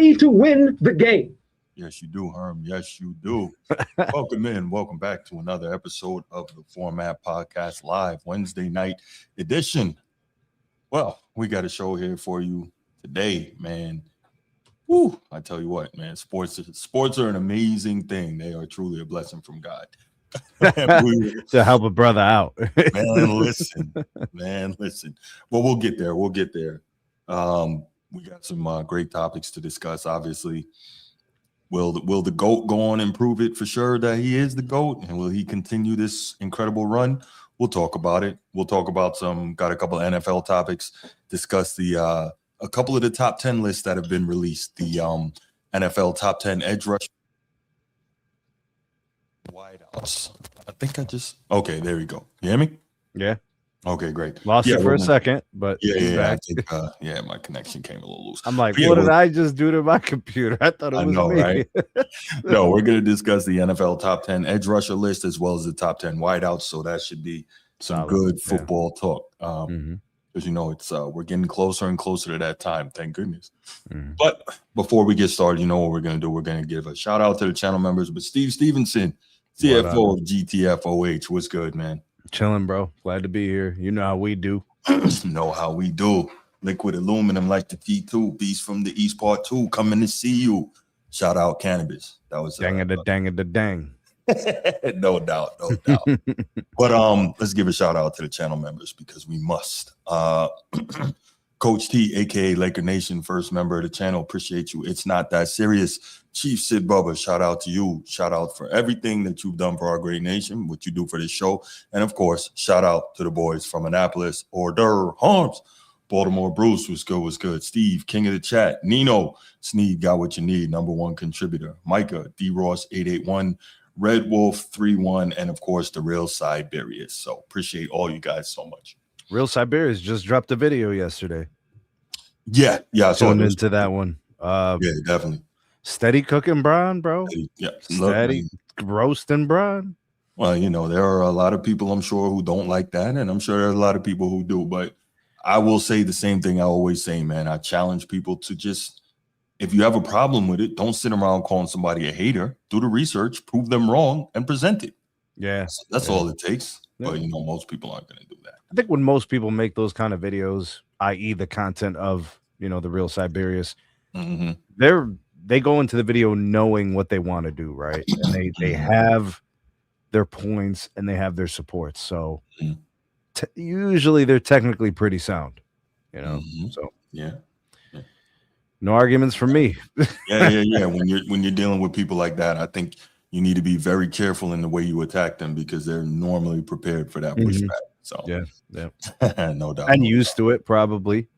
ready to win the game. Yes, you do, Herm. Yes, you do. Welcome in. Welcome back to another episode of the Format Podcast Live Wednesday night edition. Well, we got a show here for you today, man. Woo, I tell you what, man, sports are an amazing thing. They are truly a blessing from God. To help a brother out. man, listen. Well, we'll get there. We got some great topics to discuss, obviously. Will the GOAT go on and prove it for sure that he is the GOAT? And will he continue this incredible run? We'll talk about it. We'll talk about got a couple of NFL topics, discuss a couple of the top 10 lists that have been released. The NFL top 10 edge rush wideouts. Okay, there we go. You hear me? Yeah. Okay, great. Lost you for a second, but I think, my connection came a little loose. I'm like, what did I just do to my computer? I thought it was me. Right? No, we're going to discuss the NFL top 10 edge rusher list as well as the top 10 wideouts. So that should be some good football talk. Because it's we're getting closer and closer to that time. Thank goodness. But before we get started, you know what we're going to do? We're going to give a shout out to the channel members. But Steve Stevenson, CFO of GTFOH, what's good, man? Chilling, bro. Glad to be here. You know how we do. Liquid aluminum like the T2. Beast from the East Part 2 coming to see you. Shout out Cannabis. That was dang. No doubt. But let's give a shout out to the channel members because we must. Coach T, aka Laker Nation, first member of the channel. Appreciate you. It's not that serious. Chief Sid Bubba, shout out to you. Shout out for everything that you've done for our great nation, what you do for this show. And of course, shout out to the boys from Annapolis, Order Harms, Baltimore Bruce, was good. Steve, King of the Chat, Nino, Sneed, got what you need, #1 contributor. Micah, D Ross 881, Red Wolf 31, and of course the Real Siberius. So appreciate all you guys so much. Real Siberius just dropped a video yesterday. Yeah. I saw into that one. Yeah, definitely. Steady cooking Brian, bro. Steady roasting Brian. Well, there are a lot of people, I'm sure, who don't like that, and I'm sure there are a lot of people who do. But I will say the same thing I always say, man. I challenge people to just, if you have a problem with it, don't sit around calling somebody a hater. Do the research, prove them wrong, and present it. Yeah. That's all it takes. Yeah. But, most people aren't going to do that. I think when most people make those kind of videos, i.e. the content of, the Real Siberius, they go into the video knowing what they want to do, right? And they have their points and they have their supports. So usually they're technically pretty sound, So yeah. No arguments from me. Yeah. When you're dealing with people like that, I think you need to be very careful in the way you attack them because they're normally prepared for that pushback. So yeah, no doubt. And used to it probably.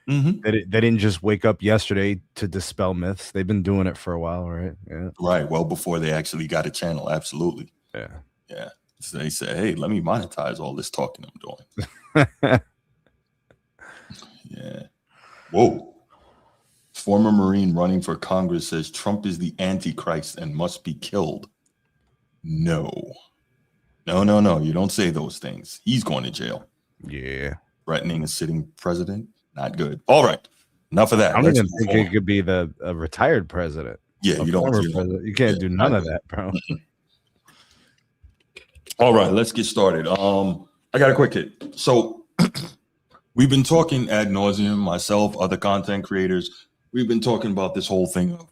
They didn't just wake up yesterday to dispel myths. They've been doing it for a while, right? Yeah. Right. Well, before they actually got a channel, absolutely. Yeah. So they say, hey, let me monetize all this talking I'm doing. Yeah. Whoa. Former Marine running for Congress says Trump is the Antichrist and must be killed. No. You don't say those things. He's going to jail. Yeah. Threatening a sitting president. Not good. All right. Enough of that. I don't even think it could be a retired president. Yeah, you can't do none of that, bro. All right, let's get started. I got a quick hit. So we've been talking ad nauseum, myself, other content creators. We've been talking about this whole thing of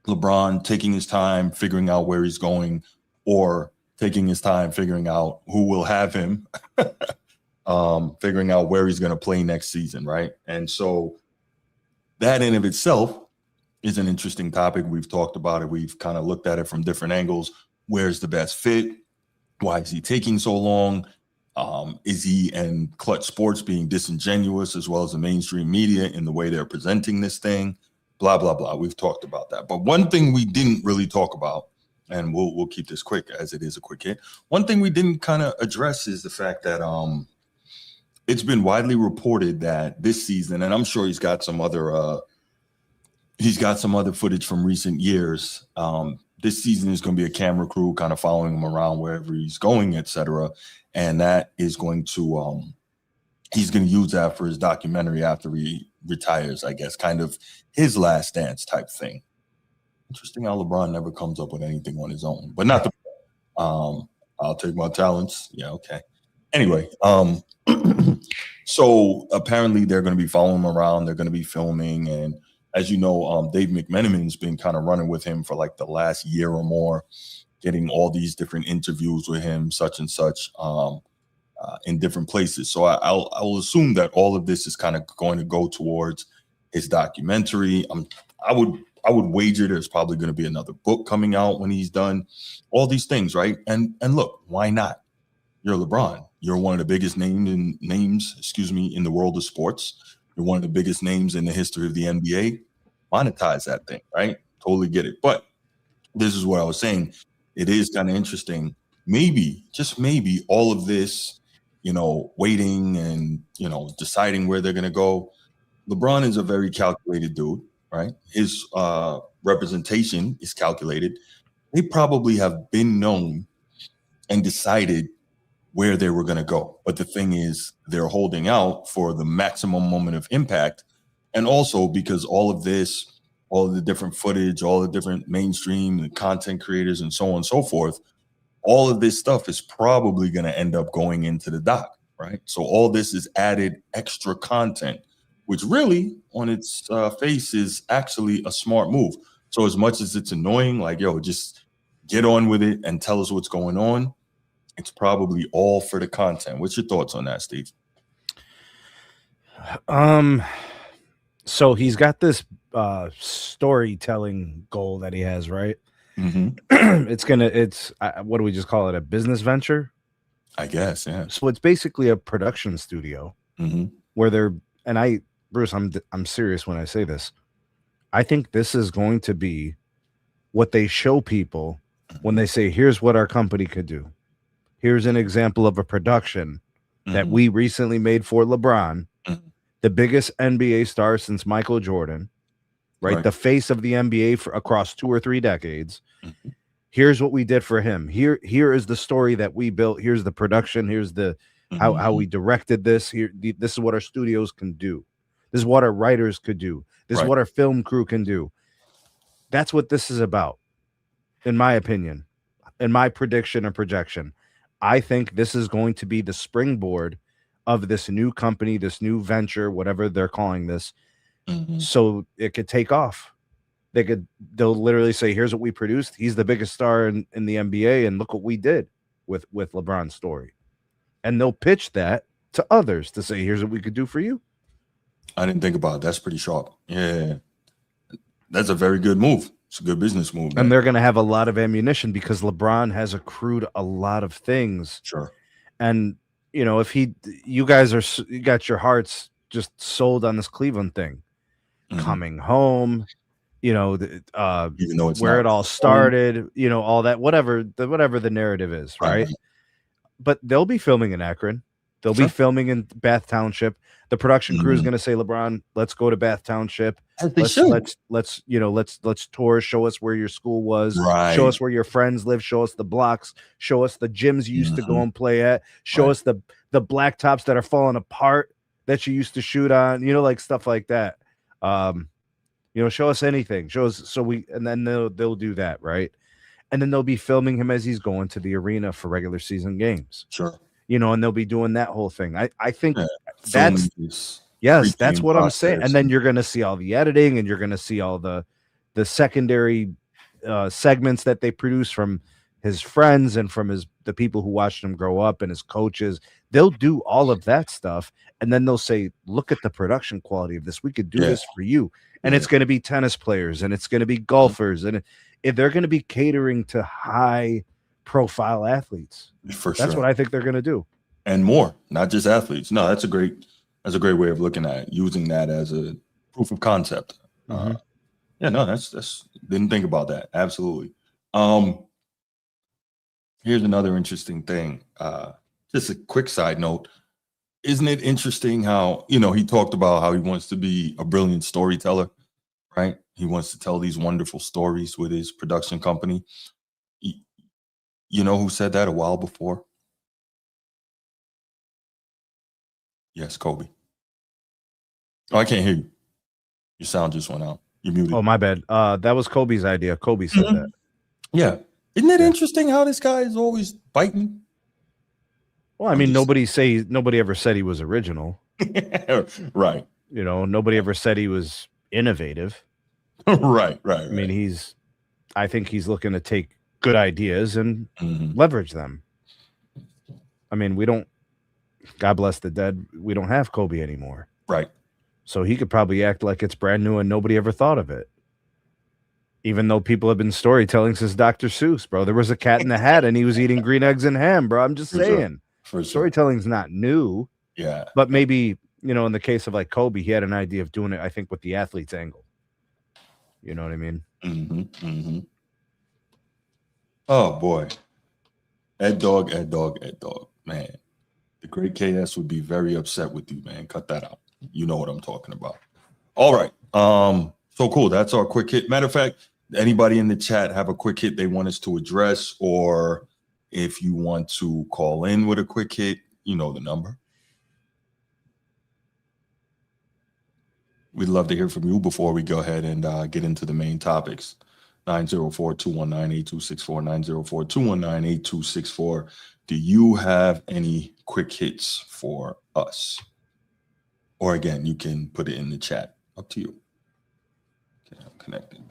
LeBron taking his time, figuring out where he's going, or taking his time, figuring out who will have him. Figuring out where he's going to play next season, right? And so that in of itself is an interesting topic. We've talked about it. We've kind of looked at it from different angles. Where's the best fit? Why is he taking so long? Is he and Clutch Sports being disingenuous as well as the mainstream media in the way they're presenting this thing? Blah, blah, blah. We've talked about that. But one thing we didn't really talk about, and we'll keep this quick as it is a quick hit. One thing we didn't kind of address is the fact that it's been widely reported that this season, and I'm sure he's got some other footage from recent years. This season is going to be a camera crew kind of following him around wherever he's going, etc. And that is going to he's going to use that for his documentary after he retires, I guess, kind of his last dance type thing. Interesting how LeBron never comes up with anything on his own, but not the. I'll take my talents. Yeah, okay. Anyway, so apparently they're going to be following him around. They're going to be filming, and as you know, Dave McMenamin's been kind of running with him for like the last year or more, getting all these different interviews with him, such and such, in different places. So I'll assume that all of this is kind of going to go towards his documentary. I would wager there's probably going to be another book coming out when he's done. All these things, right? And look, why not? You're LeBron. You're one of the biggest names in the world of sports. You're one of the biggest names in the history of the NBA. Monetize that thing, right? Totally get it. But this is what I was saying. It is kind of interesting. Maybe, just maybe, all of this, waiting and, deciding where they're going to go. LeBron is a very calculated dude, right? His representation is calculated. They probably have been known and decided where they were going to go. But the thing is, they're holding out for the maximum moment of impact. And also because all of this, all of the different footage, all the different mainstream and content creators and so on and so forth, all of this stuff is probably going to end up going into the doc, right? So all this is added extra content, which really on its face is actually a smart move. So as much as it's annoying, like, yo, just get on with it and tell us what's going on. It's probably all for the content. What's your thoughts on that, Steve? So he's got this storytelling goal that he has, right? It's what do we just call it? A business venture? I guess, yeah. So it's basically a production studio where Bruce, I'm serious when I say this. I think this is going to be what they show people when they say, here's what our company could do. Here's an example of a production that we recently made for LeBron, the biggest NBA star since Michael Jordan, right? The face of the NBA for across 2 or 3 decades. Here's what we did for him. Here is the story that we built. Here's the production. Here's the how we directed this. This is what our studios can do. This is what our writers could do. This is what our film crew can do. That's what this is about, in my opinion, in my prediction and projection. I think this is going to be the springboard of this new company, this new venture, whatever they're calling this, so it could take off. They'll literally say, here's what we produced. He's the biggest star in the NBA, and look what we did with LeBron's story. And they'll pitch that to others to say, here's what we could do for you. I didn't think about it. That's pretty sharp. Yeah. That's a very good move. It's a good business move, man. And they're going to have a lot of ammunition because LeBron has accrued a lot of things. Sure. And, if you guys got your hearts just sold on this Cleveland thing, coming home, even though it's where it all started, all that, whatever the narrative is, right? But they'll be filming in Akron. They'll be filming in Bath Township. The production crew is going to say, LeBron, let's go to Bath Township. Let's tour. Show us where your school was. Right. Show us where your friends live. Show us the blocks. Show us the gyms you used to go and play at. Show us the blacktops that are falling apart that you used to shoot on. Like stuff like that. Show us anything. Show us and then they'll do that, right? And then they'll be filming him as he's going to the arena for regular season games. Sure. And they'll be doing that whole thing. I think that's what I'm saying. And then you're going to see all the editing, and you're going to see all the secondary segments that they produce from his friends and from the people who watched him grow up and his coaches. They'll do all of that stuff, and then they'll say, look at the production quality of this. We could do this for you. And it's going to be tennis players, and it's going to be golfers, and they're going to be catering to high profile athletes. That's what I think they're going to do. And more, not just athletes. No, that's a great way of looking at it, using that as a proof of concept. That's didn't think about that. Absolutely. Here's another interesting thing. Just a quick side note. Isn't it interesting how, he talked about how he wants to be a brilliant storyteller, right? He wants to tell these wonderful stories with his production company. You know who said that a while before? Yes, Kobe. Oh, I can't hear you. Your sound just went out. You muted. Oh, my bad. That was Kobe's idea. Kobe said that. Yeah. Isn't it interesting how this guy is always biting? Well, I mean, nobody ever said he was original. Right. You know, nobody ever said he was innovative. Right. I mean, I think he's looking to take good ideas and leverage them. I mean, God bless the dead, we don't have Kobe anymore. Right. So he could probably act like it's brand new and nobody ever thought of it. Even though people have been storytelling since Dr. Seuss, bro. There was a cat in the hat and he was eating green eggs and ham, bro. I'm just saying. For sure. Storytelling's not new. Yeah. But maybe, you know, in the case of like Kobe, he had an idea of doing it, I think, with the athlete's angle. You know what I mean? Oh, boy. Ed Dog. Man, the great KS would be very upset with you, man. Cut that out. You know what I'm talking about. All right. So cool. That's our quick hit. Matter of fact, anybody in the chat have a quick hit they want us to address, or if you want to call in with a quick hit, you know the number. We'd love to hear from you before we go ahead and get into the main topics. 904-219-8264, 904-219-8264. Do you have any quick hits for us? Or again, you can put it in the chat. Up to you. Okay, I'm connected.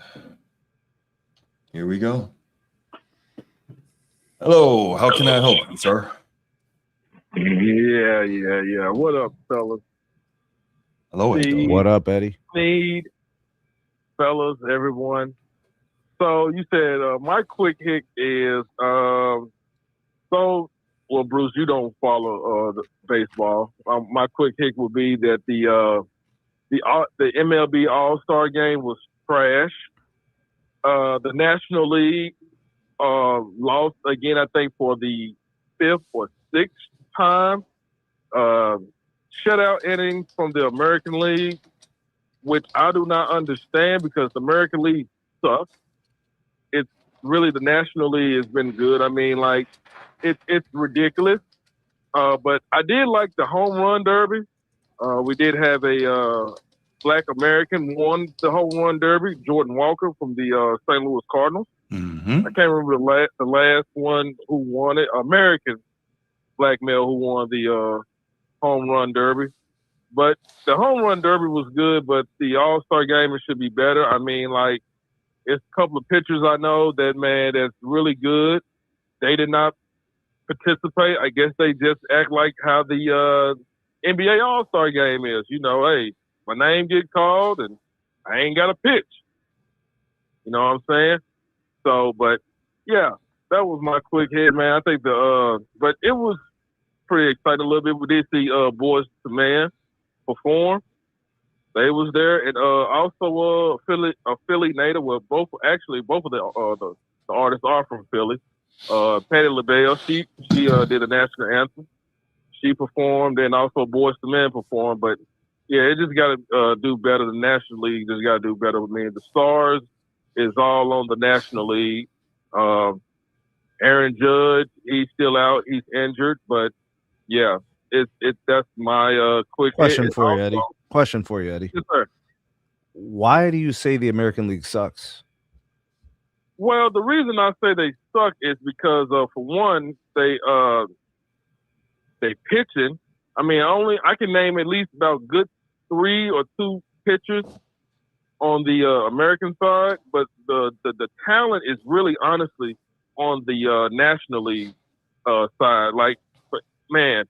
Here we go. Hello, how can I help you, sir? Yeah. What up, fellas? Hello, Eddie. What up, Eddie? Fellas, everyone. So you said my quick hit is Bruce, you don't follow the baseball. My quick hit would be that the MLB All-Star game was trash. The National League lost again, I think, for the 5th or 6th time. Shutout innings from the American League, which I do not understand because the American League sucks. It's really the National League has been good. I mean, like, it's ridiculous. But I did like the home run derby. We did have a Black American won the home run derby, Jordan Walker from the St. Louis Cardinals. I can't remember the last one who won it. American black male who won the home run derby. But the home run derby was good, but the All-Star game, it should be better. I mean, like, it's a couple of pitchers I know that's really good. They did not participate. I guess they just act like how the NBA All-Star game is. You know, hey, my name get called and I ain't got a pitch. You know what I'm saying? So, but yeah, that was my quick hit, man. I think but it was pretty exciting a little bit. We did see Boys to Men perform. They was there, and also Philly native. Well, both of the artists are from Philly. Patti LaBelle, she did a national anthem. She performed, and also Boys to Men performed. But yeah, it just got to do better. The National League just got to do better with me. The Stars is all on the National League. Aaron Judge, he's still out. He's injured, but yeah, that's my quick question hit. for you, Eddie. Question for you, Eddie. Yes, sir. Why do you say the American League sucks? Well, the reason I say they suck is because for one, they pitching. I mean, I can name at least about good 3 or 2 pitchers on the American side, but the talent is really honestly on the National League side. Like, man,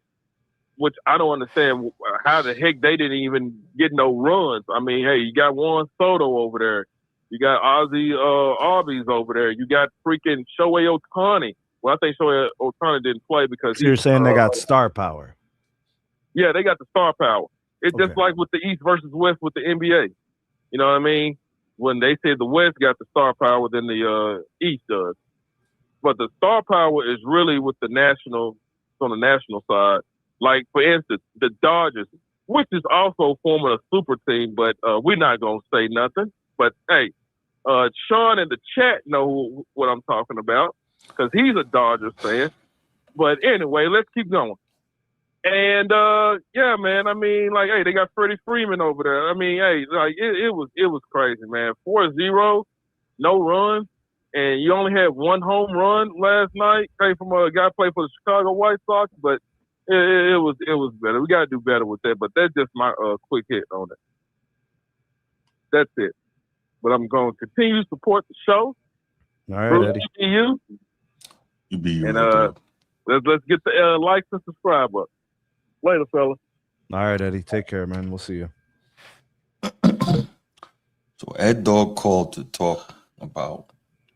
which I don't understand how the heck they didn't even get no runs. I mean, hey, you got Juan Soto over there. You got Ozzy Albies over there. You got freaking Shohei Ohtani. Well, I think Shohei Ohtani didn't play because you're saying they got star power. Yeah, they got the star power. It's just like with the East versus West with the NBA. You know what I mean? When they say the West got the star power, then the East does. But the star power is really with the national, on the national side. Like, for instance, the Dodgers, which is also forming a super team, but we're not going to say nothing. But, hey, Sean in the chat know what I'm talking about because he's a Dodgers fan. But anyway, let's keep going. And yeah, man. I mean, like, hey, they got Freddie Freeman over there. I mean, hey, like it was crazy, man. 4-0, no runs, and you only had one home run last night. Came from a guy played for the Chicago White Sox, but it was better. We got to do better with that. But that's just my quick hit on it. That's it. But I'm going to continue to support the show. All right, Eddie. You be you, and right let's get the like and subscribe up. Later, fella. All right, Eddie. Take care, man. We'll see you. So Ed Dog called to talk about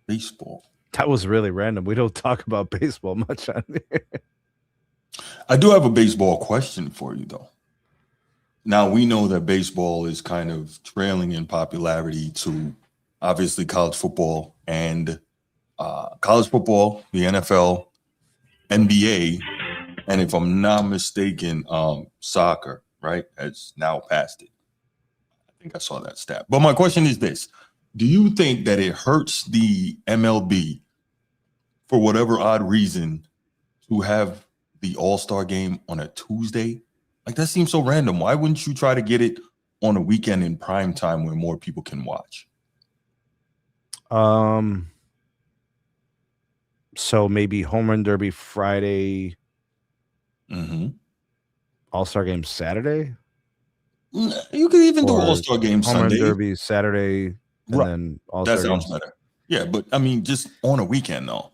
baseball. That was really random. We don't talk about baseball much on here. I do have a baseball question for you, though. Now, we know that baseball is kind of trailing in popularity to obviously college football and the NFL, NBA, and if I'm not mistaken, soccer, right, has now passed it. I think I saw that stat. But my question is this. Do you think that it hurts the MLB for whatever odd reason to have the All-Star game on a Tuesday? Like, that seems so random. Why wouldn't you try to get it on a weekend in prime time where more people can watch? So maybe home run derby Friday, All-Star game Saturday? You could even do All-Star game home Sunday. Run derby Saturday, and then All-Star that sounds better. Yeah, but I mean, just on a weekend though.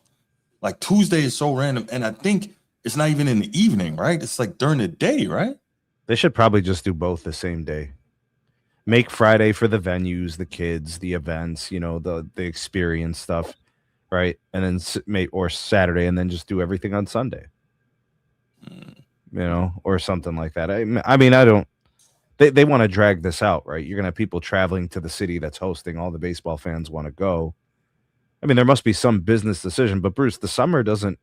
Like Tuesday is so random, and I think it's not even in the evening, right? It's like during the day, right? They should probably just do both the same day. Make Friday for the venues, the kids, the events, you know, the experience stuff, right? And then or Saturday, and then just do everything on Sunday. You know, or something like that. I mean, I don't. They want to drag this out, right? You're gonna have people traveling to the city that's hosting. All the baseball fans want to go. I mean, there must be some business decision, but Bruce, the summer doesn't.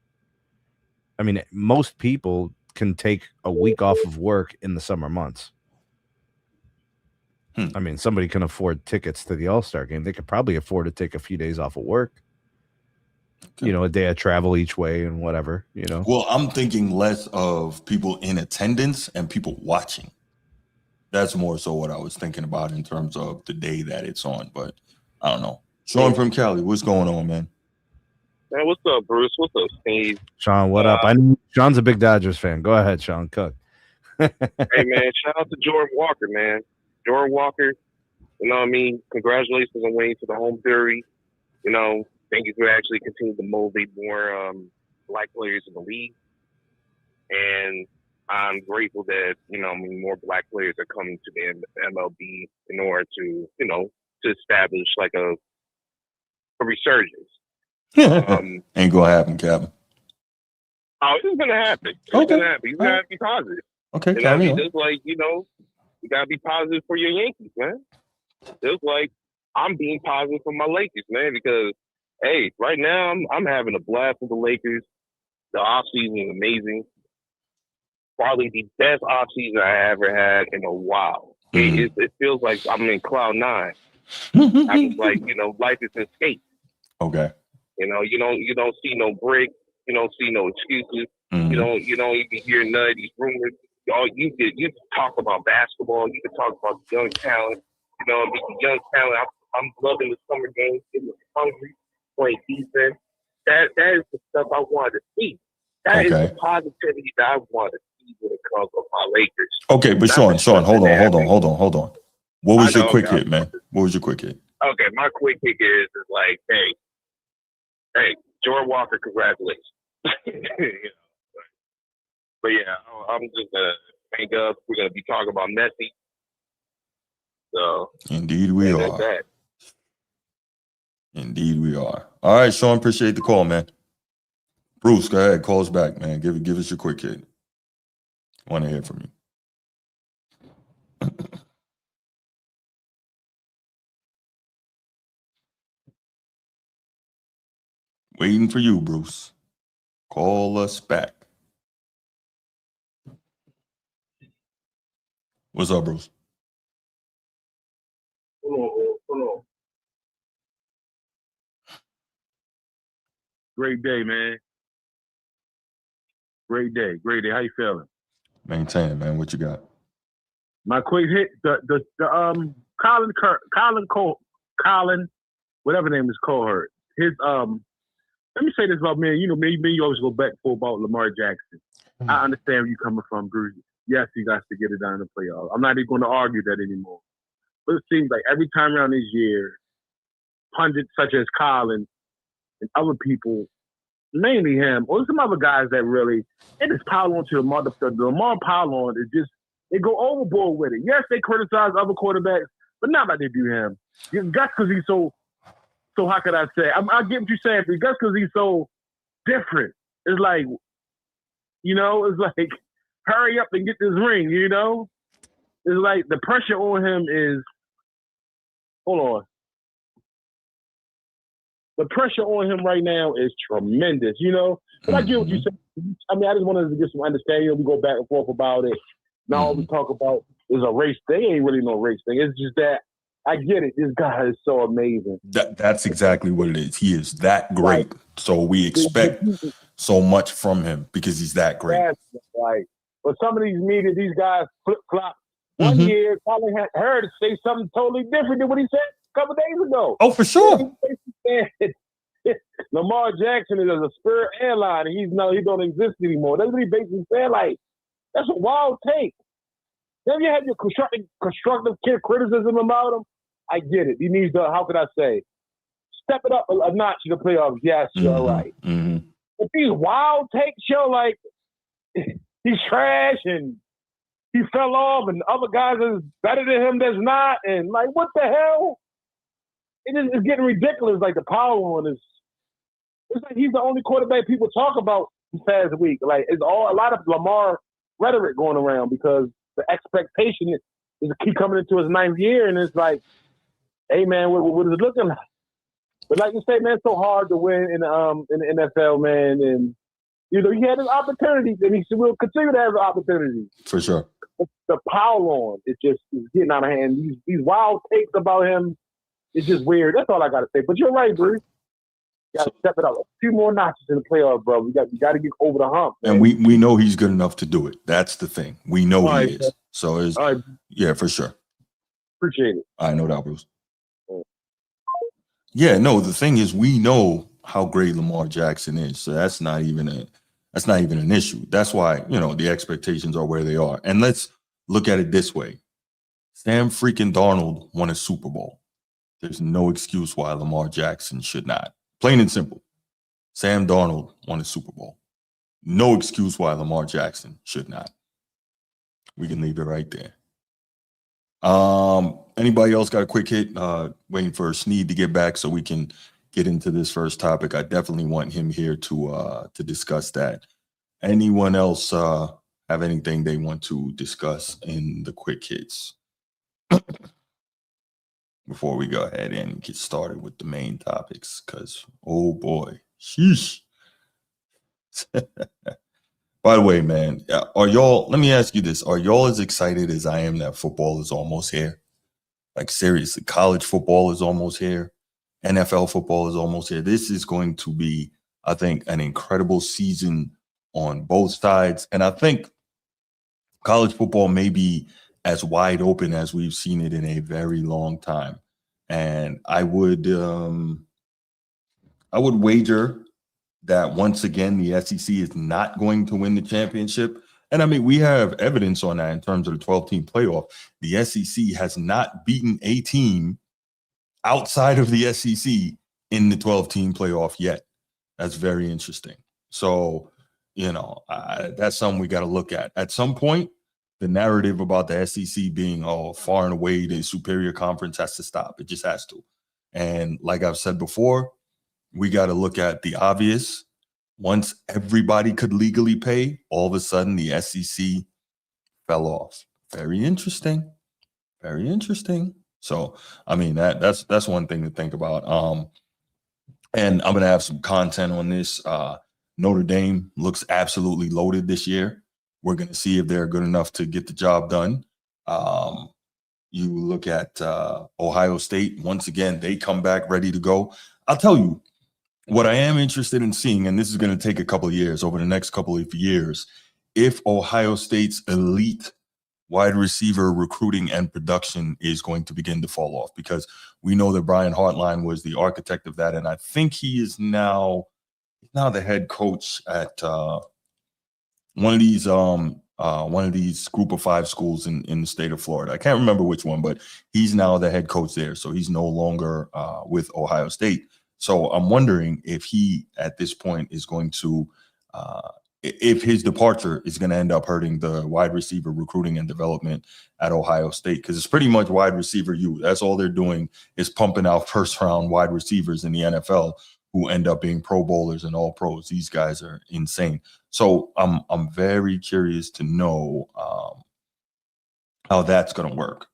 I mean, most people can take a week off of work in the summer months. I mean, somebody can afford tickets to the All-Star game. They could probably afford to take a few days off of work. Okay. You know, a day of travel each way and whatever, you know. Well, I'm thinking less of people in attendance and people watching. That's more so what I was thinking about in terms of the day that it's on. But I don't know. Sean from Cali, what's going on, man? Man, what's up, Bruce? What's up, Steve? Sean, what up? I know Sean's a big Dodgers fan. Go ahead, Sean. Cook. Hey, man, shout out to Jordan Walker, man. Jordan Walker, you know what I mean? Congratulations on winning to the home derby. You know, thank you for actually continuing to motivate more black players in the league. And I'm grateful that, you know, I mean, more black players are coming to the MLB in order to, you know, to establish like a resurgence. Ain't gonna happen, Captain. Oh, it's gonna happen. It's gonna happen. You gotta be positive. Okay, you know what I mean? Just like, you know, you gotta be positive for your Yankees, man. Just like I'm being positive for my Lakers, man, because hey, right now I'm having a blast with the Lakers. The offseason is amazing. Probably the best offseason I ever had in a while. It feels like I'm in cloud nine. I'm like, you know, life is an escape. Okay. You know, you don't see no break. You don't see no excuses. You don't even hear none of these rumors. You can talk about basketball. You can talk about the young talent. You know, the young talent. I'm loving the summer games. Getting hungry, playing defense. That is the stuff I wanted to see. That is the positivity that I want to see when it comes to my Lakers. Okay, but Sean, hold on. What was your quick hit, man? What was your quick hit? Okay, my quick hit is like, hey, Jordan Walker, congratulations. You know, but yeah, I'm just gonna hang up. We're gonna be talking about Messi. So indeed we are. Indeed we are. All right, Sean, appreciate the call, man. Bruce, go ahead, call us back, man. Give us your quick hit. I want to hear from you. Waiting for you, Bruce. Call us back. What's up, Bruce? Hold on. Great day, man. Great day. How you feeling? Maintain it, man. What you got? My quick hit, the Colin, whatever name is Cohort. His let me say this about me. You know, me you always go back for about Lamar Jackson. I understand where you're coming from, Bruce. Yes, he got to get it done in the playoffs. I'm not even going to argue that anymore. But it seems like every time around this year, pundits such as Colin and other people, mainly him, or some other guys that really, they just pile on to the Lamar pile on is just, they go overboard with it. Yes, they criticize other quarterbacks, but not like they do him. That's because he's so how could I say? I get what you're saying, but that's because he's so different. It's like, you know, it's like, hurry up and get this ring, you know? It's like the pressure on him is, hold on. The pressure on him right now is tremendous, you know? But I get what you said. I mean, I just wanted to get some understanding. We go back and forth about it. Now all we talk about is a race thing. Ain't really no race thing. It's just that I get it. This guy is so amazing. That's exactly what it is. He is that great. Right. So we expect so much from him because he's that great. That's right. But some of these media, these guys flip-flop. One year, Colin had heard to say something totally different than what he said a couple days ago. Oh, for sure. Lamar Jackson is a Spirit airline, and he don't exist anymore. That's what he basically said. Like, that's a wild take. Then you have your constructive criticism about him. I get it. He needs to, how could I say, step it up a notch in the playoffs. Yes, you're right. But these wild takes show like he's trash and he fell off and other guys is better than him that's not. And like, what the hell? It's getting ridiculous. Like the power on is, it's like he's the only quarterback people talk about this past week. Like it's a lot of Lamar rhetoric going around because the expectation is to keep coming into his 9th year. And it's like, hey man, what is it looking like? But like you say, man, it's so hard to win in the NFL, man. And you know, he had his opportunities, and he will continue to have opportunities. For sure. The power on is getting out of hand. These wild takes about him is just weird. That's all I got to say. But you're right, Bruce. You got to step it up a few more notches in the playoffs, bro. You got to get over the hump. Man. And we know he's good enough to do it. That's the thing. We know he is. So it's yeah, for sure. Appreciate it. I know that, Bruce. Yeah, no, the thing is we know how great Lamar Jackson is. So that's not even an issue. That's why, you know, the expectations are where they are. And let's look at it this way. Sam freaking Darnold won a Super Bowl. There's no excuse why Lamar Jackson should not. Plain and simple. Sam Darnold won a Super Bowl. No excuse why Lamar Jackson should not. We can leave it right there. Anybody else got a quick hit? Waiting for Sneed to get back so we can get into this first topic. I definitely want him here to discuss that. Anyone else have anything they want to discuss in the quick hits before we go ahead and get started with the main topics? Because oh boy, sheesh. By the way, man, are y'all? Let me ask you this: are y'all as excited as I am that football is almost here? Like seriously, college football is almost here. NFL football is almost here. This is going to be, I think, an incredible season on both sides. And I think college football may be as wide open as we've seen it in a very long time. And I would wager that once again, the SEC is not going to win the championship. And I mean, we have evidence on that in terms of the 12-team playoff. The SEC has not beaten a team outside of the SEC in the 12-team playoff yet. That's very interesting. So, you know, that's something we got to look at. At some point, the narrative about the SEC being far and away the superior conference has to stop. It just has to. And like I've said before, we got to look at the obvious. Once everybody could legally pay, all of a sudden the SEC fell off. Very interesting. Very interesting. So, I mean, that's one thing to think about. And I'm going to have some content on this. Notre Dame looks absolutely loaded this year. We're going to see if they're good enough to get the job done. You look at Ohio State. Once again, they come back ready to go. I'll tell you, what I am interested in seeing, and this is going to take a couple of years, over the next couple of years, if Ohio State's elite wide receiver recruiting and production is going to begin to fall off, because we know that Brian Hartline was the architect of that, and I think he is now the head coach at one of these group of 5 schools in the state of Florida. I can't remember which one, but he's now the head coach there, so he's no longer with Ohio State. So I'm wondering if he at this point is going to if his departure is going to end up hurting the wide receiver recruiting and development at Ohio State, because it's pretty much wide receiver you. That's all they're doing, is pumping out first-round wide receivers in the NFL who end up being Pro Bowlers and all pros. These guys are insane. So I'm very curious to know how that's going to work.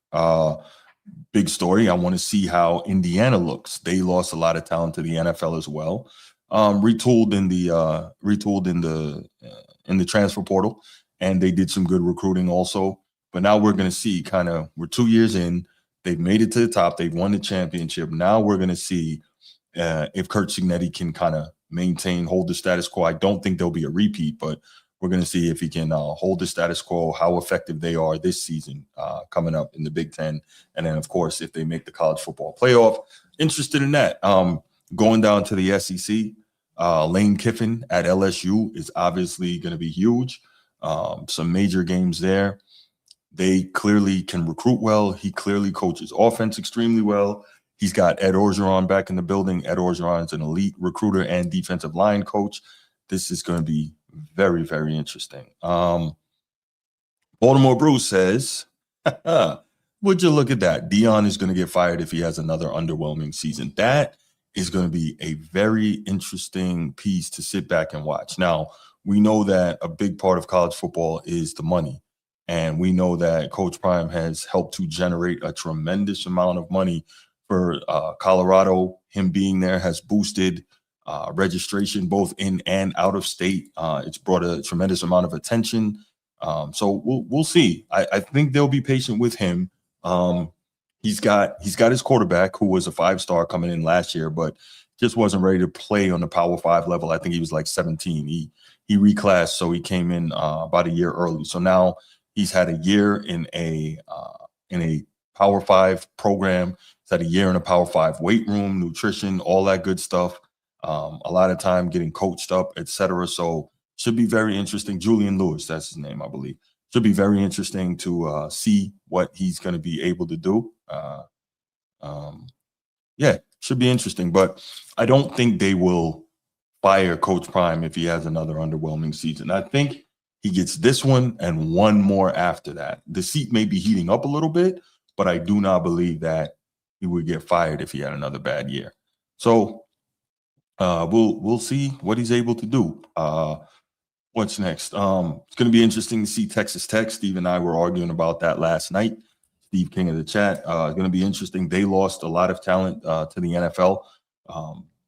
Big story. I want to see how Indiana looks. They lost a lot of talent to the NFL as well. Retooled in the transfer portal, and they did some good recruiting also. But now we're going to see we're 2 years in. They've made it to the top. They've won the championship. Now we're going to see if Kurt Cignetti can hold the status quo. I don't think there'll be a repeat, but we're going to see if he can hold the status quo, how effective they are this season coming up in the Big Ten. And then, of course, if they make the college football playoff, interested in that. Going down to the SEC, Lane Kiffin at LSU is obviously going to be huge. Some major games there. They clearly can recruit well. He clearly coaches offense extremely well. He's got Ed Orgeron back in the building. Ed Orgeron is an elite recruiter and defensive line coach. This is going to be very, very interesting. Baltimore Bruce says, would you look at that? Dion is going to get fired if he has another underwhelming season. That is going to be a very interesting piece to sit back and watch. Now, we know that a big part of college football is the money. And we know that Coach Prime has helped to generate a tremendous amount of money for Colorado. Him being there has boosted registration both in and out of state. It's brought a tremendous amount of attention. So we'll see. I think they'll be patient with him. He's got his quarterback, who was a 5-star coming in last year, but just wasn't ready to play on the Power 5 level. I think he was like 17. He reclassed, so he came in about a year early. So now he's had a year in a Power 5 program. He's had a year in a Power 5 weight room, nutrition, all that good stuff. A lot of time getting coached up, etc. So should be very interesting. Julian Lewis, that's his name, I believe. Should be very interesting to see what he's going to be able to do. Should be interesting. But I don't think they will fire Coach Prime if he has another underwhelming season. I think he gets this one and one more after that. The seat may be heating up a little bit, but I do not believe that he would get fired if he had another bad year. So we'll see what he's able to do. What's next? It's going to be interesting to see Texas Tech. Steve and I were arguing about that last night. Steve King of the chat. It's going to be interesting. They lost a lot of talent to the NFL.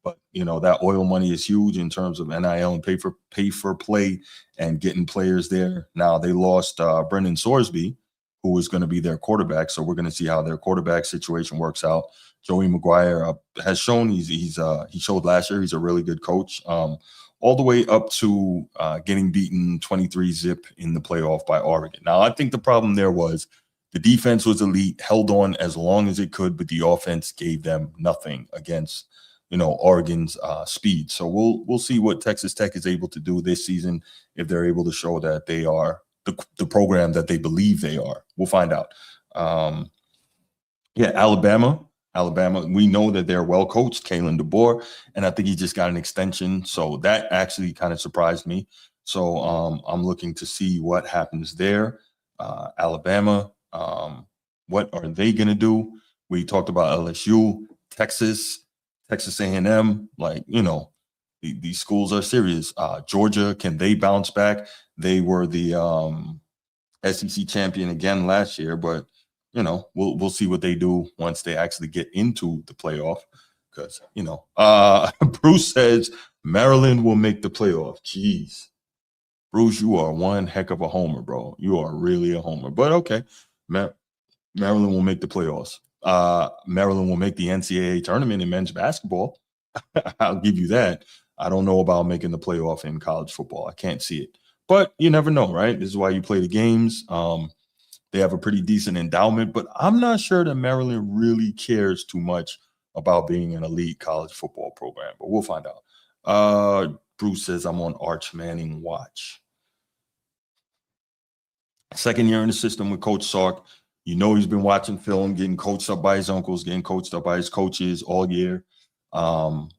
But, that oil money is huge in terms of NIL and pay for play and getting players there. Now they lost Brendan Sorsby, who was going to be their quarterback. So we're going to see how their quarterback situation works out. Joey Maguire has shown he showed last year he's a really good coach, all the way up to getting beaten 23-0 in the playoff by Oregon. Now, I think the problem there was the defense was elite, held on as long as it could, but the offense gave them nothing against Oregon's speed. So we'll see what Texas Tech is able to do this season, if they're able to show that they are the program that they believe they are. We'll find out. Alabama, we know that they're well coached, Kalen DeBoer, and I think he just got an extension. So that actually kind of surprised me. So I'm looking to see what happens there. Alabama, what are they going to do? We talked about LSU, Texas A&M, these schools are serious. Georgia, can they bounce back? They were the SEC champion again last year, but we'll see what they do once they actually get into the playoff. Because Bruce says Maryland will make the playoff. Jeez, Bruce, you are one heck of a homer, bro. You are really a homer. But okay, Maryland will make the playoffs. Maryland will make the NCAA tournament in men's basketball. I'll give you that. I don't know about making the playoff in college football. I can't see it. But you never know, right? This is why you play the games. They have a pretty decent endowment, but I'm not sure that Maryland really cares too much about being an elite college football program, but we'll find out. Bruce says I'm on Arch Manning watch. Second year in the system with Coach Sark. You know he's been watching film, getting coached up by his uncles, getting coached up by his coaches all year.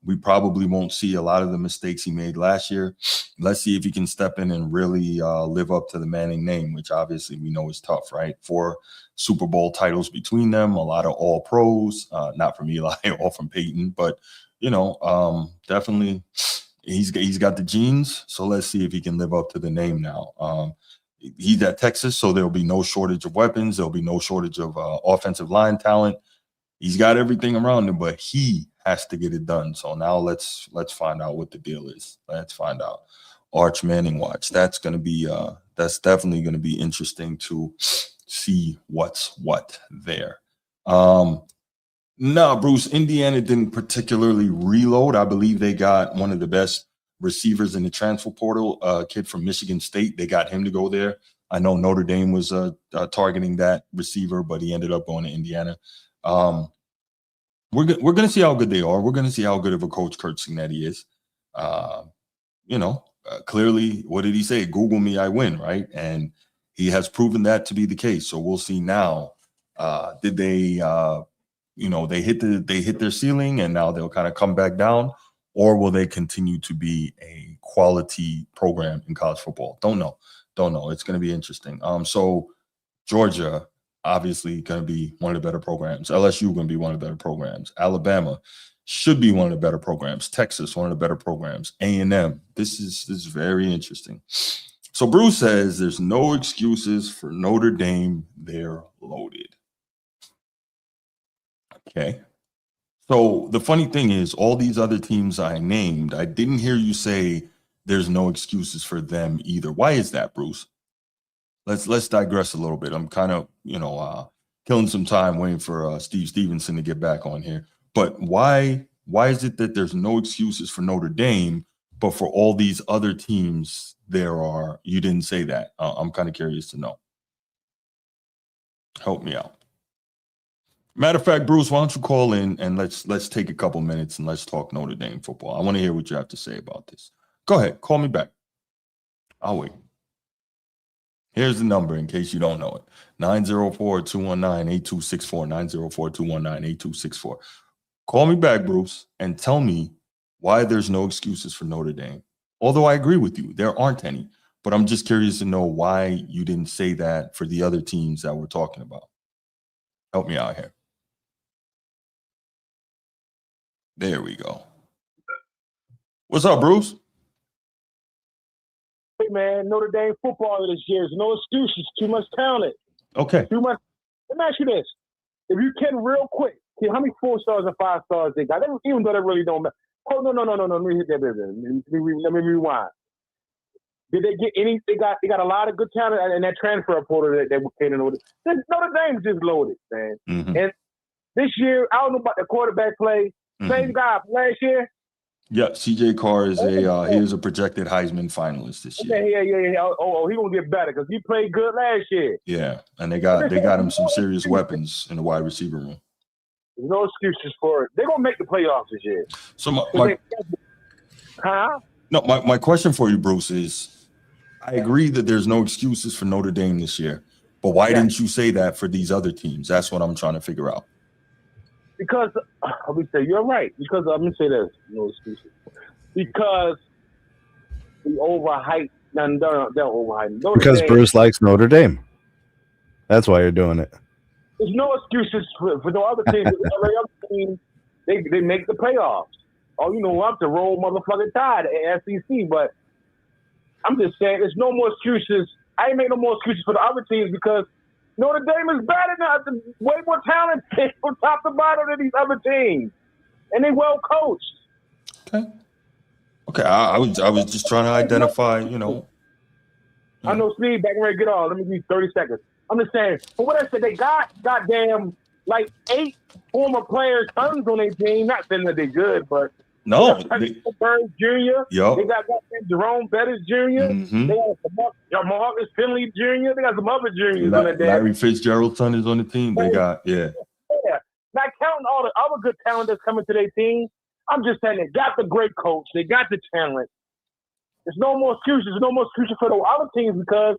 We probably won't see a lot of the mistakes he made last year. Let's see if he can step in and really live up to the Manning name, which obviously we know is tough, right? 4 Super Bowl titles between them, a lot of all pros, not from Eli, all from Peyton, but definitely he's got the genes. So let's see if he can live up to the name now. He's at Texas, so there'll be no shortage of weapons. There'll be no shortage of offensive line talent. He's got everything around him, but he has to get it done. So now let's find out what the deal is. Let's find out. Arch Manning watch. That's definitely gonna be interesting to see what's what there. No, Bruce, Indiana didn't particularly reload. I believe they got one of the best receivers in the transfer portal, a kid from Michigan State. They got him to go there. I know Notre Dame was targeting that receiver, but he ended up going to Indiana. We're going to see how good they are. We're going to see how good of a coach Kurt Signetti is. Clearly, what did he say? Google me, I win, right? And he has proven that to be the case. So we'll see now. Did they, they hit their ceiling and now they'll kind of come back down, or will they continue to be a quality program in college football? Don't know. It's going to be interesting. So Georgia, obviously going to be one of the better programs. LSU going to be one of the better programs. Alabama should be one of the better programs. Texas, one of the better programs. A&M. This is very interesting. So Bruce says there's no excuses for Notre Dame. They're loaded. Okay. So the funny thing is, all these other teams I named, I didn't hear you say there's no excuses for them either. Why is that, Bruce? Let's digress a little bit. I'm kind of, killing some time waiting for Steve Stevenson to get back on here. But why is it that there's no excuses for Notre Dame, but for all these other teams there are? You didn't say that. I'm kind of curious to know. Help me out. Matter of fact, Bruce, why don't you call in and let's take a couple minutes and let's talk Notre Dame football. I want to hear what you have to say about this. Go ahead, call me back. I'll wait. Here's the number in case you don't know it. 904-219-8264, 904-219-8264. Call me back, Bruce, and tell me why there's no excuses for Notre Dame. Although I agree with you, there aren't any. But I'm just curious to know why you didn't say that for the other teams that we're talking about. Help me out here. There we go. What's up, Bruce? Hey, man, Notre Dame football this year is no excuses. Too much talent. Okay. Too much. Let me ask you this. If you can real quick, how many 4-stars and 5-stars they got? Even though they really don't matter. Oh, no. Let me hit that bit. Let me rewind. Did they get any? They got a lot of good talent in that transfer portal that were getting over. Notre Dame's just loaded, man. Mm-hmm. And this year, I don't know about the quarterback play. Same guy from last year. Yeah, CJ Carr is a projected Heisman finalist this year. Yeah. Oh, he gonna get better because he played good last year. Yeah, and they got him some serious weapons in the wide receiver room. There's no excuses for it. They're gonna make the playoffs this year. So my question for you, Bruce, is I agree that there's no excuses for Notre Dame this year, but why didn't you say that for these other teams? That's what I'm trying to figure out. Because let me say you're right. Because let me say this, no excuses. Because the overhyped, they're overhyped. Because Bruce likes Notre Dame. That's why you're doing it. There's no excuses for no other teams. They make the playoffs. Oh, I'm the roll motherfucking tide at SEC, but I'm just saying there's no more excuses. I ain't make no more excuses for the other teams because Notre Dame is better now. Way more talented from top to bottom than these other teams, and they well coached. Okay. I was just trying to identify. I know Steve back ready to get on. Let me give you 30 seconds. I'm just saying. For what I said, they got goddamn like 8 former players, tons on their team. Not saying that they're good, but No. Burns Jr. Yep. They got Jerome Bettis Jr. Mm-hmm. They got Marcus Finley Jr. They got some other juniors in there. Larry Fitzgerald's son is on the team. They got, Yeah. Not counting all the other good talent that's coming to their team. I'm just saying they got the great coach. They got the talent. There's no more excuses. There's no more excuses for the other teams because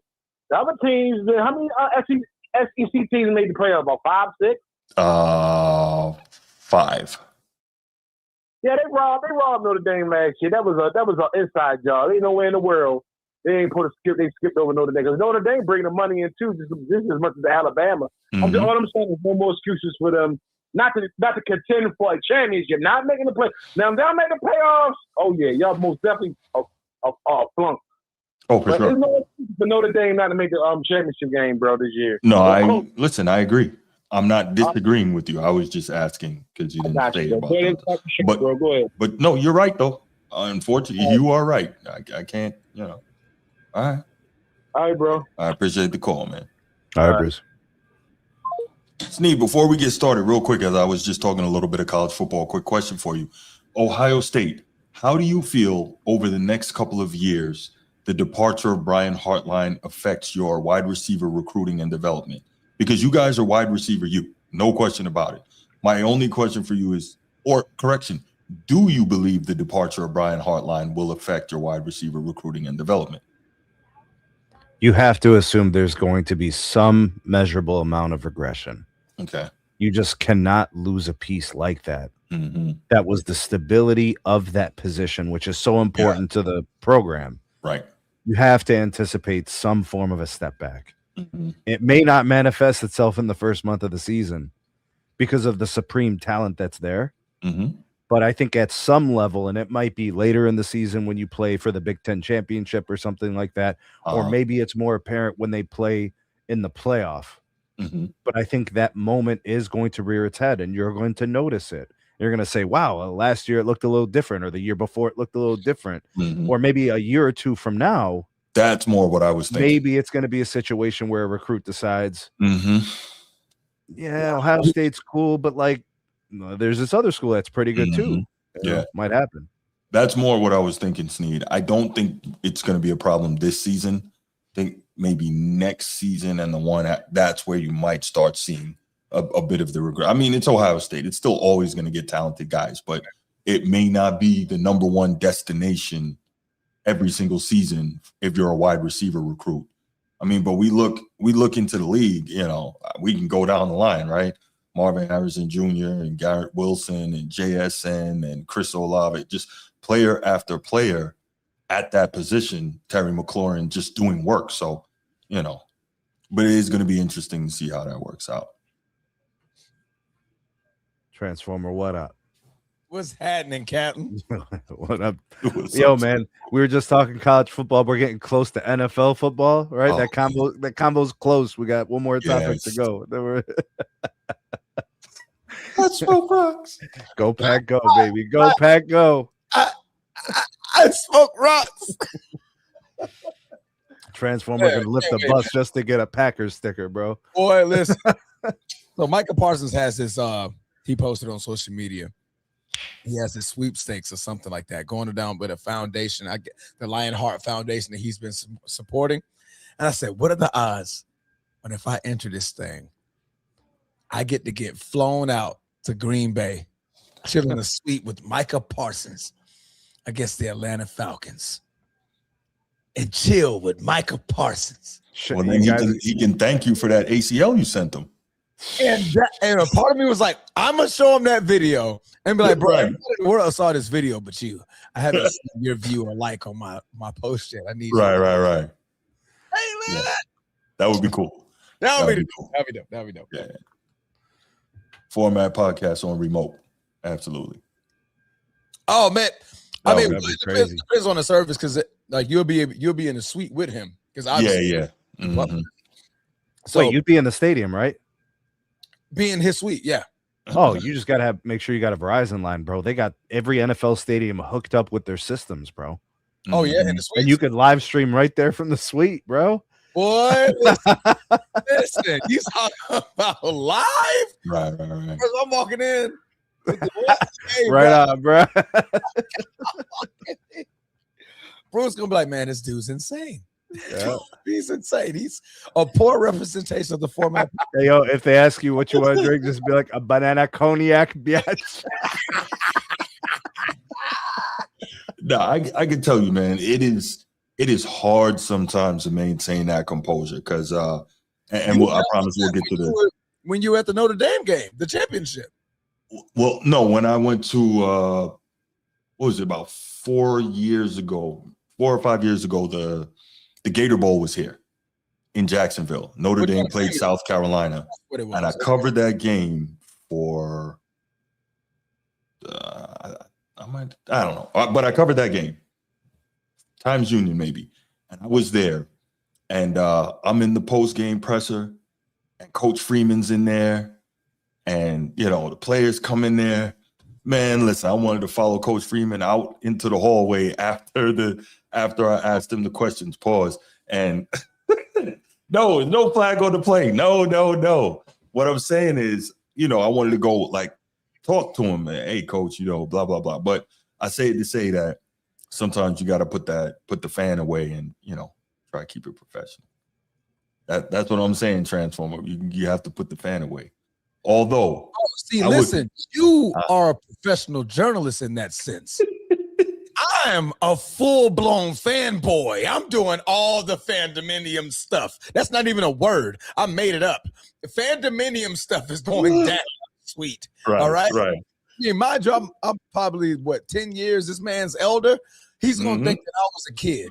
the other teams, how many SEC teams made the playoffs? About 5, 6? 5. Yeah, they robbed Notre Dame last year. That was an inside job. Ain't nowhere in the world they ain't put a skip. They skipped over Notre Dame because Notre Dame bringing the money in too, just as much as Alabama. Mm-hmm. All I'm saying is no more excuses for them not to contend for a championship, not making the play. Now if they'll make the playoffs, oh yeah, y'all most definitely flunk. Oh, for sure. There's no excuse for Notre Dame not to make the championship game, bro, this year. No, I agree. I'm not disagreeing with you. I was just asking because you didn't say about that. Bro, go ahead. But no, you're right though. Unfortunately, you are right. I can't, All right. All right, bro. I appreciate the call, man. All right, Bruce. Sneed, before we get started, real quick, as I was just talking a little bit of college football, quick question for you. Ohio State, how do you feel over the next couple of years the departure of Brian Hartline affects your wide receiver recruiting and development? Because you guys are wide receiver, no question about it. My only question for you is, do you believe the departure of Brian Hartline will affect your wide receiver recruiting and development? You have to assume there's going to be some measurable amount of regression. Okay. You just cannot lose a piece like that. Mm-hmm. That was the stability of that position, which is so important to the program. Right. You have to anticipate some form of a step back. Mm-hmm. It may not manifest itself in the first month of the season because of the supreme talent that's there. Mm-hmm. But I think at some level, and it might be later in the season when you play for the Big Ten championship or something like that, or maybe it's more apparent when they play in the playoff. Mm-hmm. But I think that moment is going to rear its head and you're going to notice it. You're going to say, wow, last year it looked a little different, or the year before it looked a little different, mm-hmm. or maybe a year or two from now. That's more what I was thinking. Maybe it's going to be a situation where a recruit decides, mm-hmm. yeah, Ohio State's cool, but like, there's this other school that's pretty good too. Yeah, might happen. That's more what I was thinking, Sneed. I don't think it's going to be a problem this season. I think maybe next season and the one that's where you might start seeing a bit of the regret. I mean, it's Ohio State. It's still always going to get talented guys, but it may not be the number one destination every single season if you're a wide receiver recruit. I mean, but we look into the league, we can go down the line, right? Marvin Harrison Jr. and Garrett Wilson and JSN and Chris Olave, just player after player at that position, Terry McLaurin just doing work. So, but it is going to be interesting to see how that works out. Transformer, what up? What's happening, Captain? What up? Yo, man, we were just talking college football. We're getting close to NFL football, right? That combo's close. We got one more topic to go. Let's smoke rocks. Go Pack, go, baby. Go Pack, go. I smoke rocks. Transformer can lift the bus just to get a Packers sticker, bro. Boy, listen. So Micah Parsons has this. He posted on social media. He has this sweepstakes or something like that going down with a foundation, the Lionheart Foundation that he's been supporting. And I said, what are the odds? But if I enter this thing, I get to get flown out to Green Bay, chill in a suite with Micah Parsons against the Atlanta Falcons, and chill with Micah Parsons. Well, then he can thank you for that ACL you sent him. And a part of me was like, I'm gonna show him that video and be like, bro, everybody in the world saw this video, but you. I haven't seen your view or like on my post yet. I need right. Hey man, that would be cool. That would be cool. That'd be dope. Yeah. Format podcast on remote. Absolutely. Oh man. I mean, it depends on the service because like you'll be in the suite with him because Mm-hmm. So wait, you'd be in the stadium, right? Be in his suite, yeah. Oh, you just gotta make sure you got a Verizon line, bro. They got every NFL stadium hooked up with their systems, bro. Oh yeah, in the suite, and you could live stream right there from the suite, bro. Boy, listen, you talking about live? Right. As I'm walking in, Hey, Right on, bro. Bruce gonna be like, man, this dude's insane. Yeah. He's insane. He's a poor representation of the format. Hey, yo, if they ask you what you want to drink, just be like a banana cognac, bitch. No, I can tell you, man, it is hard sometimes to maintain that composure because I promise we'll get to the when you were at the Notre Dame game, the championship. Well, no, when I went to what was it, about 4 or 5 years ago, the Gator Bowl was here in Jacksonville. Notre Dame played South Carolina, and I covered that game for I don't know, but I covered that game. Times Union maybe, and I was there, and I'm in the post game presser, and Coach Freeman's in there, and the players come in there. Man, listen, I wanted to follow Coach Freeman out into the hallway after I asked him the questions. Pause. And no flag on the play. No. What I'm saying is, I wanted to go like talk to him. Hey, coach, blah, blah, blah. But I say it to say that sometimes you got to put the fan away and, try to keep it professional. That's what I'm saying, Transformer. You have to put the fan away. Although, you are a professional journalist in that sense. I am a full-blown fanboy. I'm doing all the fandominium stuff. That's not even a word. I made it up. The fandominium stuff is going down. Sweet. Right, all right? Right. Yeah, my job, I'm probably, 10 years this man's elder. He's going to think that I was a kid.